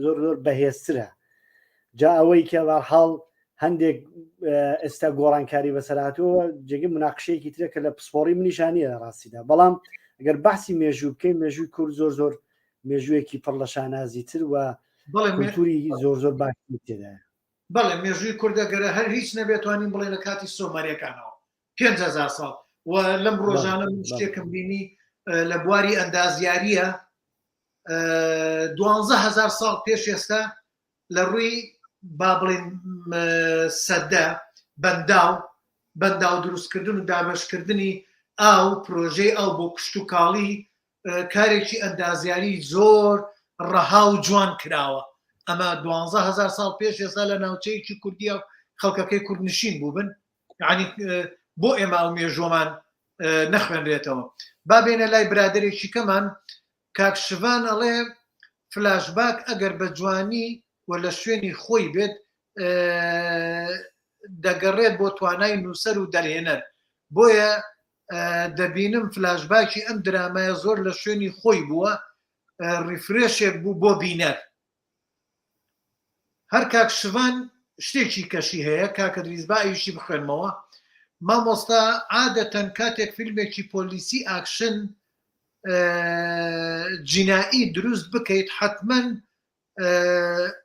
زۆر زۆر بەهێزترە جا ئەوەی کە بەرحاڵ هەندێک ئێستا گۆڕانکاری بەسەرهاتووە جێگە مناقشەیەکی ترە کە لە پسپۆڕی منیشانیە ڕاستیدا بەڵام ئەگەر بەحسی مێژوو بکەین مێژووی کورد زۆر زۆر مێژوویەکی پڕ لە شانازی تر و کولتوری زۆر زۆر باشی تێدایە. بەڵێ مێژووی کوردەگەرە هەر هیچ نەبێتوانین بڵێ لە کاتی سۆمەریەکانەوە 5,000 ساڵ و لەم ڕۆژانە شتێکم بینی لە بواری ئەندازیاریە 12,000 ساڵ پێش ئێستا لە ڕووی با بڵێن سەدە بەنداو دروستکردن و دابەشکردنی ئاو پرۆژەی ئەو بۆ کشت و کاڵی کارێکی ئەندازیاری زۆر ڕەها و جوان کراوە. ئەمە 12,000 ساڵ پێش ئێستا لە ناوچەیەکی کوردی و خەڵکەکەی کوردنشین بوو بن یعنی بۆ ئێمە ئەو مێژۆمان نەخوێنرێتەوە. با بێنە لای برادێکی کەمان کاک شڤان ئەڵێ فلاشباک ئەگەر بە جوانی و لە شوێنی خۆی بێت دەگەڕێت بۆ توانای نووسەر و دەرهێنەر بۆیە دەبینم فلاشباکی ئەم درامایە زۆر لە شوێنی خۆی بووە ریفرێشێک بوو بۆ بینەر. هەر کاک شڤان شتێکی کەشی هەیە کاکە دریز با ئەویشی بخوێنمەوە مامۆستا عادەتەن کاتێک فیلمێکی پۆلیسی ئاکشن جینایی دروست بکەیت حتمما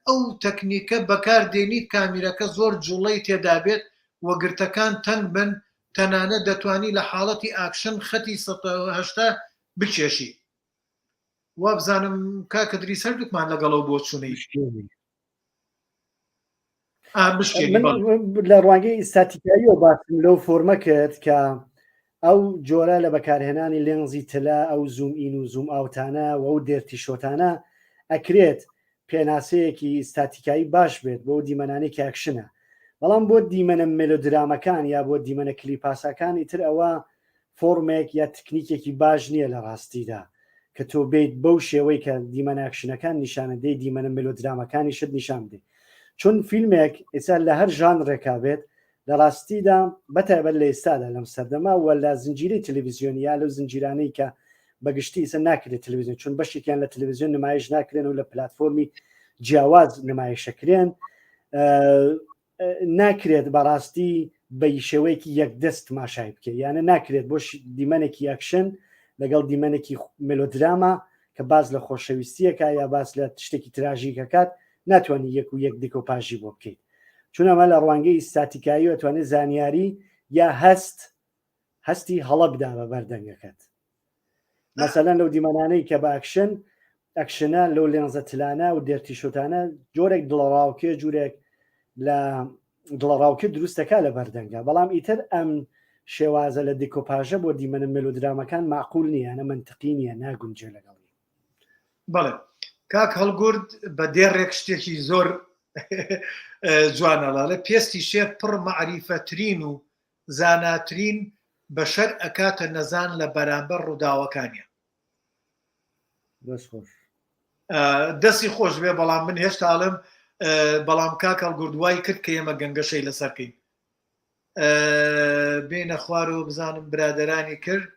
ئەو تەکنیکە بەکاردێنیت کامیرەکە زۆر جوڵەی تێدا بێت وەگرتەکان تەنگ بن تەنانە دەتوانی لە حاڵەتی ئاکشن خەتی 180 بچێشی. وابزانم کاکە دریس هەردووکمان لەگەڵەوە بۆ چوونەی لە ڕوانگەی ئیستاتیکایی و باسم لەو فۆرمە کرد کە ئەو جۆرە لە بەکارهێنانی لێنزی تلا ئەو زوم ئین و زوم ئاوتانە و ئەو دێرتی شۆتانە ئەکرێت پێناسەیەکی ئیستاتیکایی باش بێت بۆ دیمەنانێکی ئەکشنە بەڵام بۆ دیمەنە مێلۆدرامەکان یا بۆ دیمەنە کلیپاسەکانی تر ئەوە فۆرمێک یا تکنیکێکی باش نییە لە ڕاستیدا کە تۆ بیت بەو شێوەی کە دیمەنە ئەکشنەکان نیشانە دەی دیمەنە مێلۆدرامەکانی شت نیشان بدەیت چون فیلمێک ئێستا لە هەر ژانڕێکا بێت لە ڕاستیدا بەتایبەت لە ئێستادا لەم سەردەما و لە زنجیرەی تەلەڤیزیۆنی یا لەو زنجیرانەی کە بەگشتی ئێستا ناکرێت تەلەڤیزیۆن چون بەشێکیان لە تەلەڤیزیۆن نمایش ناکرێن و لە پلاتفۆرمی جیاواز نمایشەکرێن ناکرێت بەڕاستی بە شێوەیەکی یەکدەست ماشای بکەیت یانە ناکرێت بۆ دیمەنێکی ئەکشن لەگەڵ دیمەنێکی مێلۆدراما کە باز لە خۆشەویستیەکە یا باز لە شتێکی تراژیکەکات ناتوانانی یەک و یەک دیکە و پاژی بۆ بکەیت چون ئەمە لە ڕوانگەی ئیستاتیکایی ئەتوانێت زانیاری یا هەستی هەڵە بدا بە بەردەنگەکەت مەسەلەن لەو دیمەنانەی کە بە ئەکشنە لەو لێنزە تلانە و دێرتی شۆتانە جۆرێک دڵڕاوکێ جوورێک لە دڵڕاوکە دروستەکە لە بەردەنگە بەڵام ئیتر ئەم شێوازە لە دیکۆپاژە بۆ دیمەنە مێلۆدرامەکان معقول نییە نە منتقی نییە ناگونجێ لەگەڵی. بەڵێ کاک هەڵگورد بە دێڕێک شتێکی زۆر جوانەڵاڵە پێستی شێر پڕ مەعریفەترین و زاناترین بەشەر ئەکاتە نەزان لە بەرامبەر ڕووداوەکانیە. دەستی خۆش بێ بەڵام من هێشتاڵم بەڵام کاک هەڵگورد وای کرد کە ئێمە گەنگەشەی لەسەرکەین بێنە خوار و بزانم برادەرانی کرد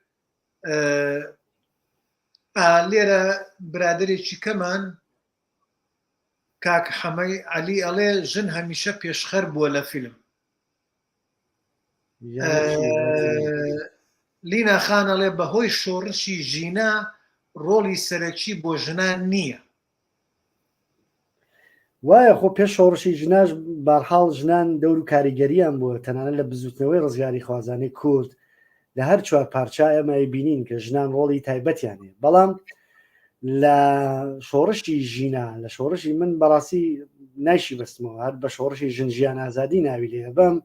لێرە برادێکی کەمان کاک حەمەی عەلی ئەڵێ ژن هەمیشە پێشخەر بووە لە فیلم. لینا خان ئەڵێ بەهۆی شۆڕشی ژینا ڕۆڵی سەرەکی بۆ ژنان نییە. وایە خۆ پێش شۆڕشی ژناش بارحاڵ ژنان دەور و کاریگەریان بووە تەنانەت لە بزوتنەوەی ڕزگاری خوازانەی کورد لە هەر چوار پارچە ئەمە بینین کە ژنان ڕۆڵی تایبەتیانێ بەڵام لە شۆڕشی ژینا لە شۆڕشی من بەڕاستی نایشی بەستمەوە هەر بە شۆڕشی ژن ژیان ئازادی ناوی لێ بەم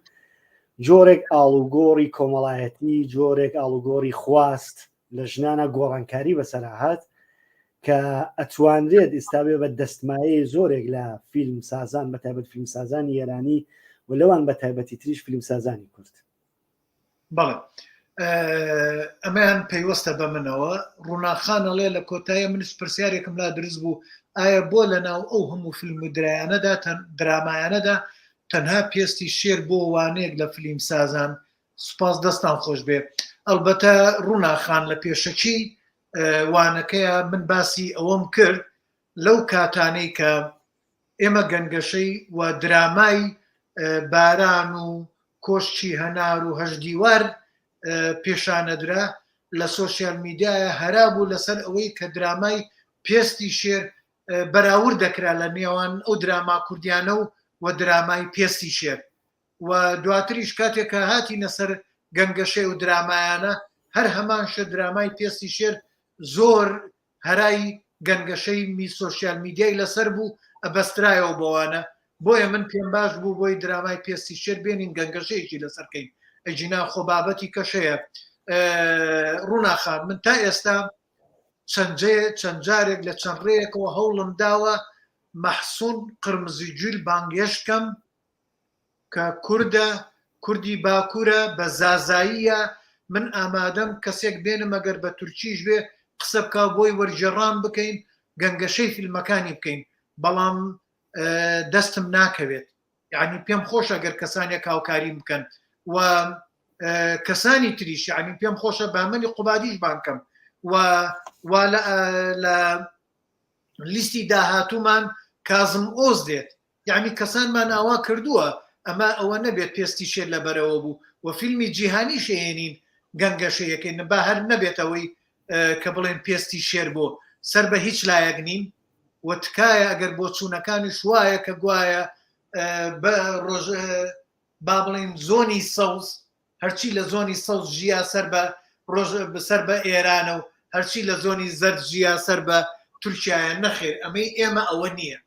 جۆرێک ئاڵوگۆڕی کۆمەڵایەتی جۆرێک ئاڵوگۆڕی خواست لە ژنانە گۆڕانکاری بەسەرهات کە ئەتوانرێت ئێستابێ بە دەستمایە زۆرێک لە فیلم سازان بەتایبەت فیلم سازانی ئێرانی و لەوان بە تایبەتی تریش فیلم سازانی کورد. بەڵێ ئەمەیان پەیوەستە بە منەوە ڕووناخانەڵێ لە کۆتایە منش پرسیارێکم لا دروست بوو ئایا بۆ لە ناو ئەو هەموو فیلم و درامایانەدا تەنها پێستی شێر بۆ وانەیەک لە فیلم سازان سوپاس دەستان خۆش بێ ئەلبەتە ڕووناخان لە پێشەکی وانەکەیە من باسی ئەوەم کرد لەو کاتانەی کە ئێمە گەنگەشەی و درامای باران و کۆشتی هەنار و هەژدیوار پێشانەدرا لە سۆشیال میدیایە هەرا بوو لەسەر ئەوەی کە درامای پێستی شێر بەراورد دەکرا لە نێوان ئەو دراما کوردیانە و درامای پێستی شێر و دواتریش کاتێکە هاتینە سەر گەنگەشەی و درامایانە هەر هەمانشە درامای پێستی شێر زۆر هەرای گەنگەشەی سۆشیال میدیای لەسەر بوو ئەبەسترایەوە بۆوانە بۆیە من پێم باش بوو بۆی درامای پێستی شێر بێنین گەنگەشەیەکی لەسەرکەین ئەجینا خۆ بابەتی کەشەیە ڕووناخان من تا ئێستا چەند جارێک لە چەند ڕێیەکەوە هەوڵم داوە مەحسوون قرمزیجویل بانگێشکەم کە کوردی باکوورە بە زازاییە من ئامادەم کەسێک بێنم ئەگەر بە تورکیش بێ قسە بکە بۆی وەرجێڕان بکەین گەنگەشەی فیلمەکانی بکەین بەڵام دەستم ناکەوێت یعنی پێم خۆشە ئەگەر کەسانێک هاوکاری بکەن و کەسانی تریش یعنی پێم خۆشە بامەنی قوبادیش بانکەم و لە لیستی داهاتوومان کازم ئۆز دێت یعنی کەسانمان ئاوا کردووە ئەمە ئەوە نەبێت پێستی شێر لەبەرەوە بوو و فیلمی جیهانی شێنین گەنگەشەیەکەین با هەر نەبێتەوەی کە بڵێن پێستی شێر بۆ سەر بە هیچ لایەک نین و تکایە ئەگەر بۆ چوونەکانی شوایە کە گوایە ڕۆژ با بڵێن زۆنی سەوز هەرچی لە زۆنی سەوز ژیا سەر بە ئێرانە و هەرچی لە زۆنی زەرد ژیا سەر بە تورکایە نەخێر ئەمەی ئێمە ئەوە نییە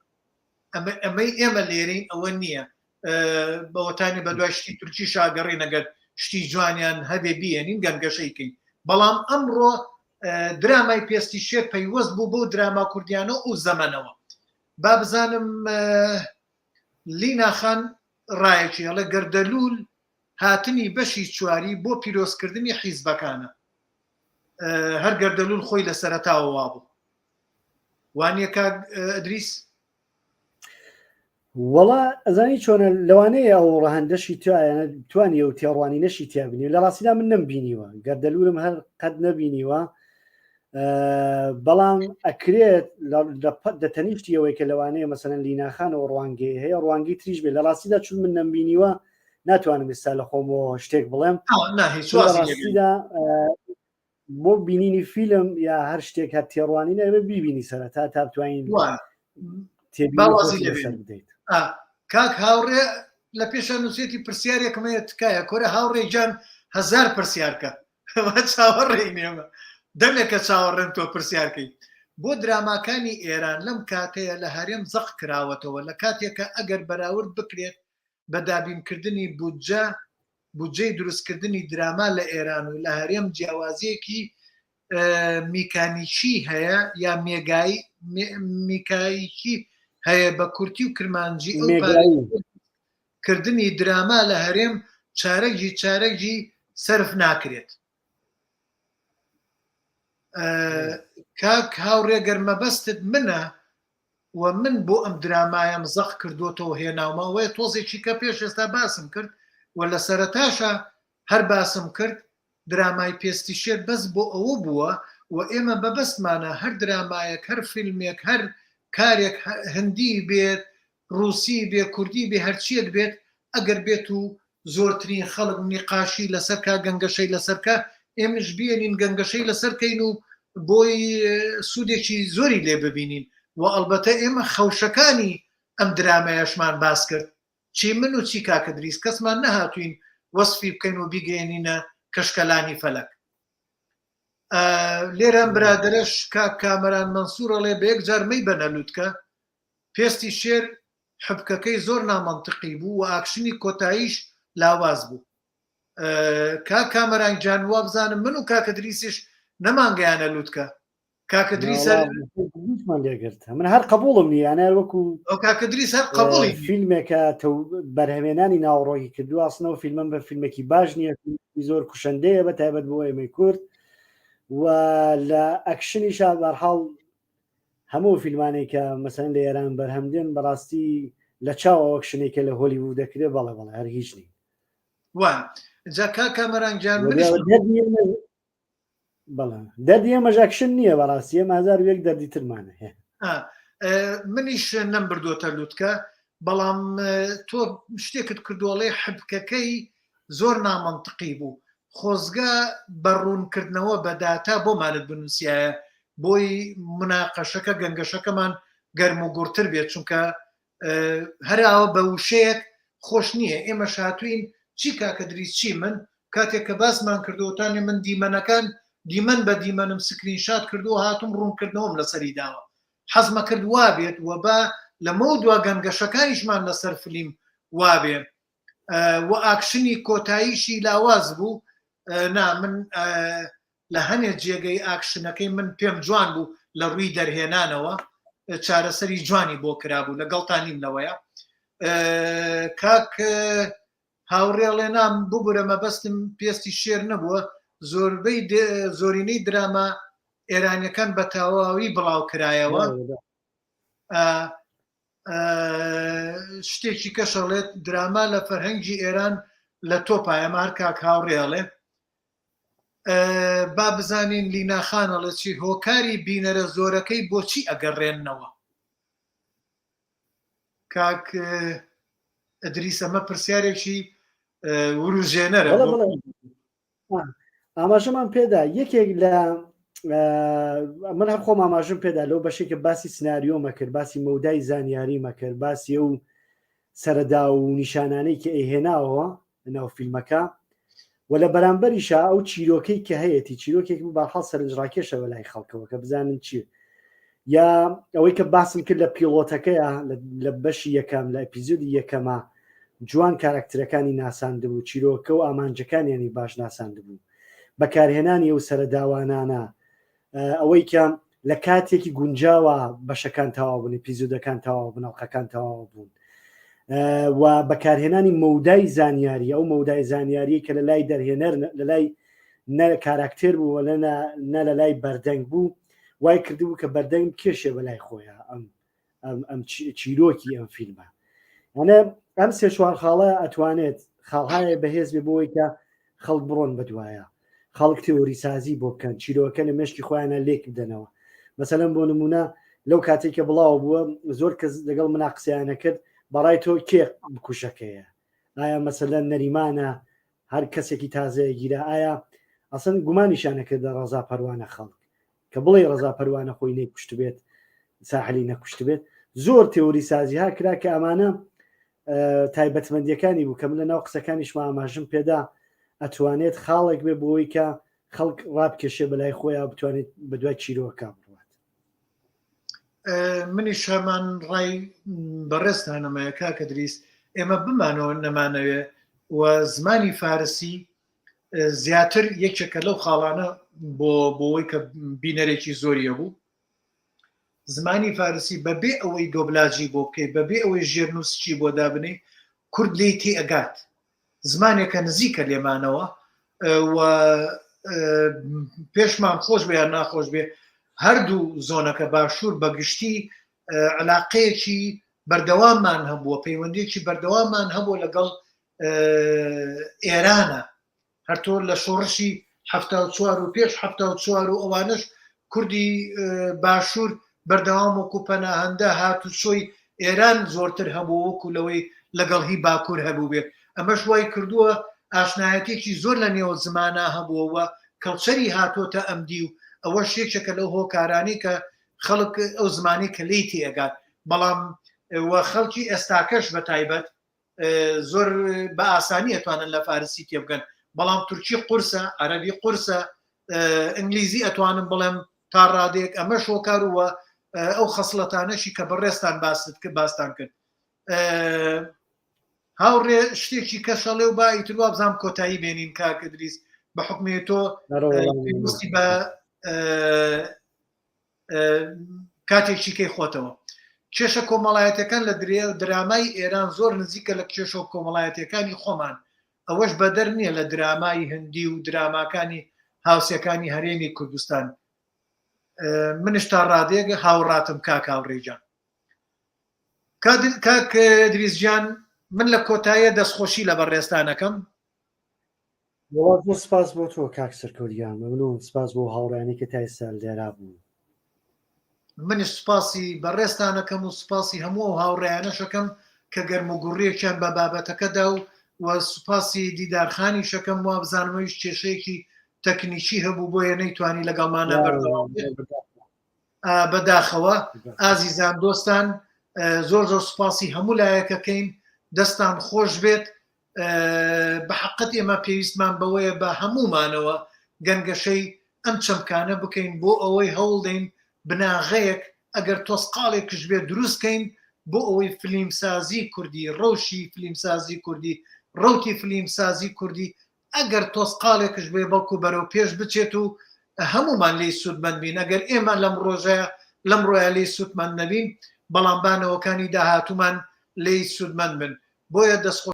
ئەمەی ئێمە لێرین ئەوە نییە بەوەتانی بە دوای شتی تورکی شاگەڕی نەگەر شتی جوانیان هەبێ بیێنین گەنگەشەیکەین بەڵام ئەمڕۆ درامای پێستی شێر پەیوەست بوو بۆ دراما کوردیانە و زەمەنەوە با بزانم لیناخان ڕایەکی هەڵە گەردەلوول هاتنی بەشی چواری بۆ پیرۆزکردنی حیزبەکانە هەر گەردەلوول خۆی لە سەرەتاوە وا بوو وانیە کاک ئەدریس وەڵا ئەزانی چۆنە لەوانەیە ئەو ڕەهەندەشی توانیە و تێڕوانی نەشی تیابنی لە ڕاستیدا من نەمبینیوە گەردەلوورم هەر قەت نەبینیوە بەڵام ئەکرێت دەتەنیشتی ئەوەی کە لەوانەیە مەسەلەن لیناخانەوە ڕوانگەی هەیە ڕوانگەی تریش بێت لە ڕاستیدا چون من نەمبینیوە ناتوانم ئێستا لە خۆمەوە شتێک بڵێم ڕاستیدا بۆ بینینی فیلم یا هەر شتێک هەر تێڕوانی نەبێ بیبینی سەرەتا تا بتوانین بدەیت کاک هاوڕێ لە پێشە نووسێتی پرسیارێکمەیە تکایە کۆرە هاوڕێ جان 1000 پرسیارکە چاوەڕێی نێمە دەمێکە چاوەڕێن تۆ پرسیارکەی بۆ دراماکانی ئێران لەم کاتەیە لە هەرێم زەق کراوەتەوە لە کاتێکە ئەگەر بەراورد بکرێت بە دابینکردنی بودجەی دروستکردنی دراما لە ئێران و لە هەرێم جیاوازیەکی میکانیکی هەیە یا میکایکی هەیە بە کورتی و کرمانجی کردنی دراما لە هەرێم چارەکی سەرف ناکرێت کاک هاوڕێگەر مەبەستت منە و من بۆ ئەم درامایم زەق کردوتەوە هێناومەوەی تۆزێکی کە پێش ئێستا باسم کرد و لە سەرەتاشە هەر باسم کرد درامای پێستی شێر بەس بۆ ئەوە بووە و ئێمە بەبەستمانە هەر درامایەک هەر فیلمێک هەر کارێک هەندی بێت ڕووسی بێ کوردی بێ هەرچیەک بێت ئەگەر بێت و زۆرترین خەڵک نیقاشی لەسەرکە گەنگەشەی لەسەرکە ئێمەش بێنین گەنگەشەی لەسەرکەین و بۆی سوودێکی زۆری لێ ببینین و ئەلبەتە ئێمە خەوشەکانی ئەم درامایەشمان باس کرد چی من و چی کاکە دریس کەسمان نەهاتوین وەسفی بکەین و بیگەێنینە کەشکەلانی فەلەک لێرە برادرەش کامەران مەنسوورەڵێ بە یەک جارمەی بەنەلووتکە پێستی شێر حبکەکەی زۆر نامەنتقی بوو و ئاکشنی کۆتاییش لاواز بوو کامەران جانوا بزانم من و کاکە دریسیش نەمانگەیانە لووتکە کاکە دریسە لێگرت من هەر قبولم نی یانە وەکو ئەو کاکە دریس هەر قبولی فیلمێکە بەرهەمێنانی ناوڕۆی کردو ئاسنەوە فیلمم بە فیلمێکی باش نییە زۆر کوشندەیە بە تایبەت بۆ ئێمەی کورد و لە ئەکشنیشا بەرحاڵ هەموو فیلمانێک کە مەسەن لە ئێران بەرهەمدێن بەڕاستی لە چاوە ئەکشنێکە لە هۆلیوود دەکرێت بەڵێ هەر هیچ نی جا کاکە مەرانگیان دەردی ئێمەش ئەکشن نییە بەڕاستی ئێمە 1000 دەردی ترمانە هەیە منیش نەم بردووەتە لووتکە بەڵام تۆ شتێکت کردووەڵێ حبکەکەی زۆر نامەنتقی بوو خۆزگە بەڕوونکردنەوە بە داتا بۆمانت بنووسایە بۆی مناقەشەکە گەنگەشەکەمان گەرم و گورتر بێت چونکە هەراوە بە وشەیەک خۆش نییە ئێمە شاتوین چی کاکە دریس چی من کاتێک کە باسمان کردوتانێ من دیمەنەکان دیمەن بە دیمەنم سکرینشات کردو هاتوم ڕوونکردنەوەم لەسەری داوە حەزمە کرد وابێت و بە لەمە دوا گەنگەشەکانیشمان لەسەر فلیم وابێ و ئاکشنی کۆتاییشی لاواز بوو نا من لە هەنێک جێگەی ئاکشنەکەی من پێم جوان بوو لە ڕووی دەرهێنانەوە چارەسەری جوانی بۆ کرابوو لەگەڵتانیم لەوەیە کاک هاوڕێڵێ نام ببورە مەبەستم پێستی شێر نەبووە زۆربەی زۆرینەی دراما ئێرانیەکان بە تەواوی بڵاو کرایەوە شتێکی کەشەڵێت دراما لە فەرهەنگی ئێران لە تۆپایەمە هەر کاک هاوڕێڵێ با بزانین لیناخانەڵە چی هۆکاری بینەرە زۆرەکەی بۆچی ئەگەڕێننەوە کاک ئەدریس ئەمە پرسیارێکی وروژێنەرە ئاماژەمان پێدا یەکێک لە من هەر خۆم ئاماژم پێدا لەو بەشێکە باسی سناریۆمە کرد باسی مەودای زانیاریمە کرد باسی ئەو سەرەدا و نیشانانەی کە ئەهێناوە ناو فیلمەکە و لە بەرامبەریشا ئەو چیرۆکەی کە هەیەی چیرۆکێک باحاڵ سەرنجڕاکێشەوە لای خەڵکەوە کە بزانن چی یا ئەوەی کە باسم کرد لە پیلۆتەکەیە لە بەشی یەکەم لە ئەپیزودی یەکەمە جوان کارکترەکانی ناساندبوو چیرۆکە و ئامانجەکانیانی باش ناساندبوو بەکارهێنانی ئەو سەرەداوانانە ئەوەی کە لە کاتێکی گونجاوە بەشەکان تەواو بوون ئەپیزودەکان تەواو بوون ئەڵقەکان تەواو بوون و بەکارهێنانی مەودای زانیاری ئەو مەودای زانیاری کە لە لای دەرهێنەر لە لای نە کاراکتێر بوو نە لە لای بەردەنگ بوو وای کردبوو کە بەردەنگ کێشێ بەلای خۆیان ئەم چیرۆکی ئەم فیلمە ئەم سێ چوار خاڵە ئەتوانێت خاڵهایە بەهێز بێ بۆی کە خەڵک بڕۆن بەدوایە خەڵک تێوری سازی بۆ بکەن چیرۆکە لە مشکی خۆیانە لێک بدەنەوە مەسەلەن بۆ نمونە لەو کاتێککە بڵاو بووە زۆر کەس لەگەڵ منا قسەیانە کرد بەڕای تۆ کێ بکوشەکەیە ئایا مەسەلەن نەریمانە هەر کەسێکی تازەیە گیرە ئایا ئەسەن گومانیشانەکرد ڕەزا پەروانە خەڵک کە بڵێ ڕەزا پەروانە خۆی نەیکوشت بێت ساحلی نەکوشت بێت زۆر تێوری سازی ها کرا کە ئەمانە تایبەتمەندیەکانی بوو کە من لە ناو قسەکانیشمە ئاماژم پێدا ئەتوانێت خاڵێک بێ بۆی کە خەڵک ڕابکێشێ بەلای خۆیان بتوانێت بە دوای چیرۆکە بڕات منیش هەمان ڕای بەڕێستانەمەیە کاکە دریس ئێمە بمانەوە نەمانەوێ و زمانی فارسی زیاتر یەکێکە لەو خاڵانە بۆەوەی کە بینەرێکی زۆریە بوو زمانی فارسی بەبێ ئەوەی دۆبلاجی بۆ بکەیت بەبێ ئەوەی ژێرنووسکی بۆ دابنێ کورد لی تێ ئەگات زمانێکە نزیکە لێمانەوە و پێشمان خۆش بێ یا ناخۆش بێ هەردوو زۆنەکە باشوور بەگشتی علاقەیەکی بەردەواممان هەبووە پەیوەندێکی بەردەواممان هەبووە لەگەڵ ئێرانە هەرتۆ لە شۆڕشی 1970 و پێش 1970 و ئەوانش کوردی باشوور بەردەوام وەکو پەناهەندە هاتوچۆی ئێران زۆرتر هەبوو وەکو لەوەی لەگەڵ هی باکوور هەبوو بێت ئەمەش وای کردووە ئاشنایەتێکی زۆر لە نێوە زمانە هەبووەوە کەڵچەری هاتۆتە ئەمدی و ئەوە شێکێکە لەو هۆکارانی کە خەڵک ئەو زمانی کە لی تێگات بەڵام وە خەڵکی ئێستاکەش بە تایبەت زۆر بە ئاسانی ئەتوانن لە فارسی تێ بگەن بەڵام تورکی قورسە عەرەبی قورسە ئینگلیزی ئەتوانم بڵێم تا ڕادێک ئەمە شۆکارووە ئەو خەسڵەتانەشی کە بەڕێستان باستان کرد هاوڕێ شتێکی کەشەڵێ و با ئیتروا بزانام کۆتایی بێنین کاکە دریس بە حکمێ تۆ بە کاتێکی کەی خۆتەوە. کێشە کۆمەڵایەتەکان لە درامای ئێران زۆر نزیکە لە کێشە کۆمەڵایەتەکانی خۆمان، ئەوەش بەدەر نییە لە درامای هەندی و دراماکانی هاوسەکانی هەرێمی کوردستان. منش تا ڕادێک هاوڕاتم کاک هاوڕێجان. کاک دریزجان، من لە کۆتاییە دەستخۆشی لە بەڕێستانەکەم. سپاس بۆ تۆ کاک سەرکەوتیان، مەمنون، سپاس بۆ هاوڕێیانی کە تا ئێستا لێرا بوون. منش سپاسی بەڕێستانەکەم و سپاسی هەموو هاوڕێیانەشەکەم کە گەرم و گوڕیەکیان بە بابەتەکەدا و سوپاسی دیدارخانی شەکەم و بزانمەوەیش کێشەیەکی تەکنیکی هەبوو بۆیە نەیتوانی لەگەڵمانە بەردەوام بەداخەوە. ئازیزان دۆستان، زۆر زۆر سوپاسی هەموو لایەکەکەین، دەستان خۆش بێت. بە حەقەت ئێمە پێویستمان بەوەیە بە هەمومانەوە گەنگەشەی ئەم چەمکانە بکەین بۆ ئەوەی هەوڵدەین بناغەیەک ئەگەر تۆسقاڵێکش بێت دروستکەین بۆ ئەوەی فلیمسازی کوردی، ڕەوشی فلیمسازی کوردی، ڕەوتی فلیمسازی کوردی ئەگەر تۆسقاڵێکش بێ بەڵکو بەرەو پێش بچێت و هەمومان لێی سوودمەند بین. ئەگەر ئێمە لەم ڕۆیە لێی سوودمەند نەبین، بەڵام بانەوەکانی داهاتوومان لێی سوودمەند بن. بۆیە دەست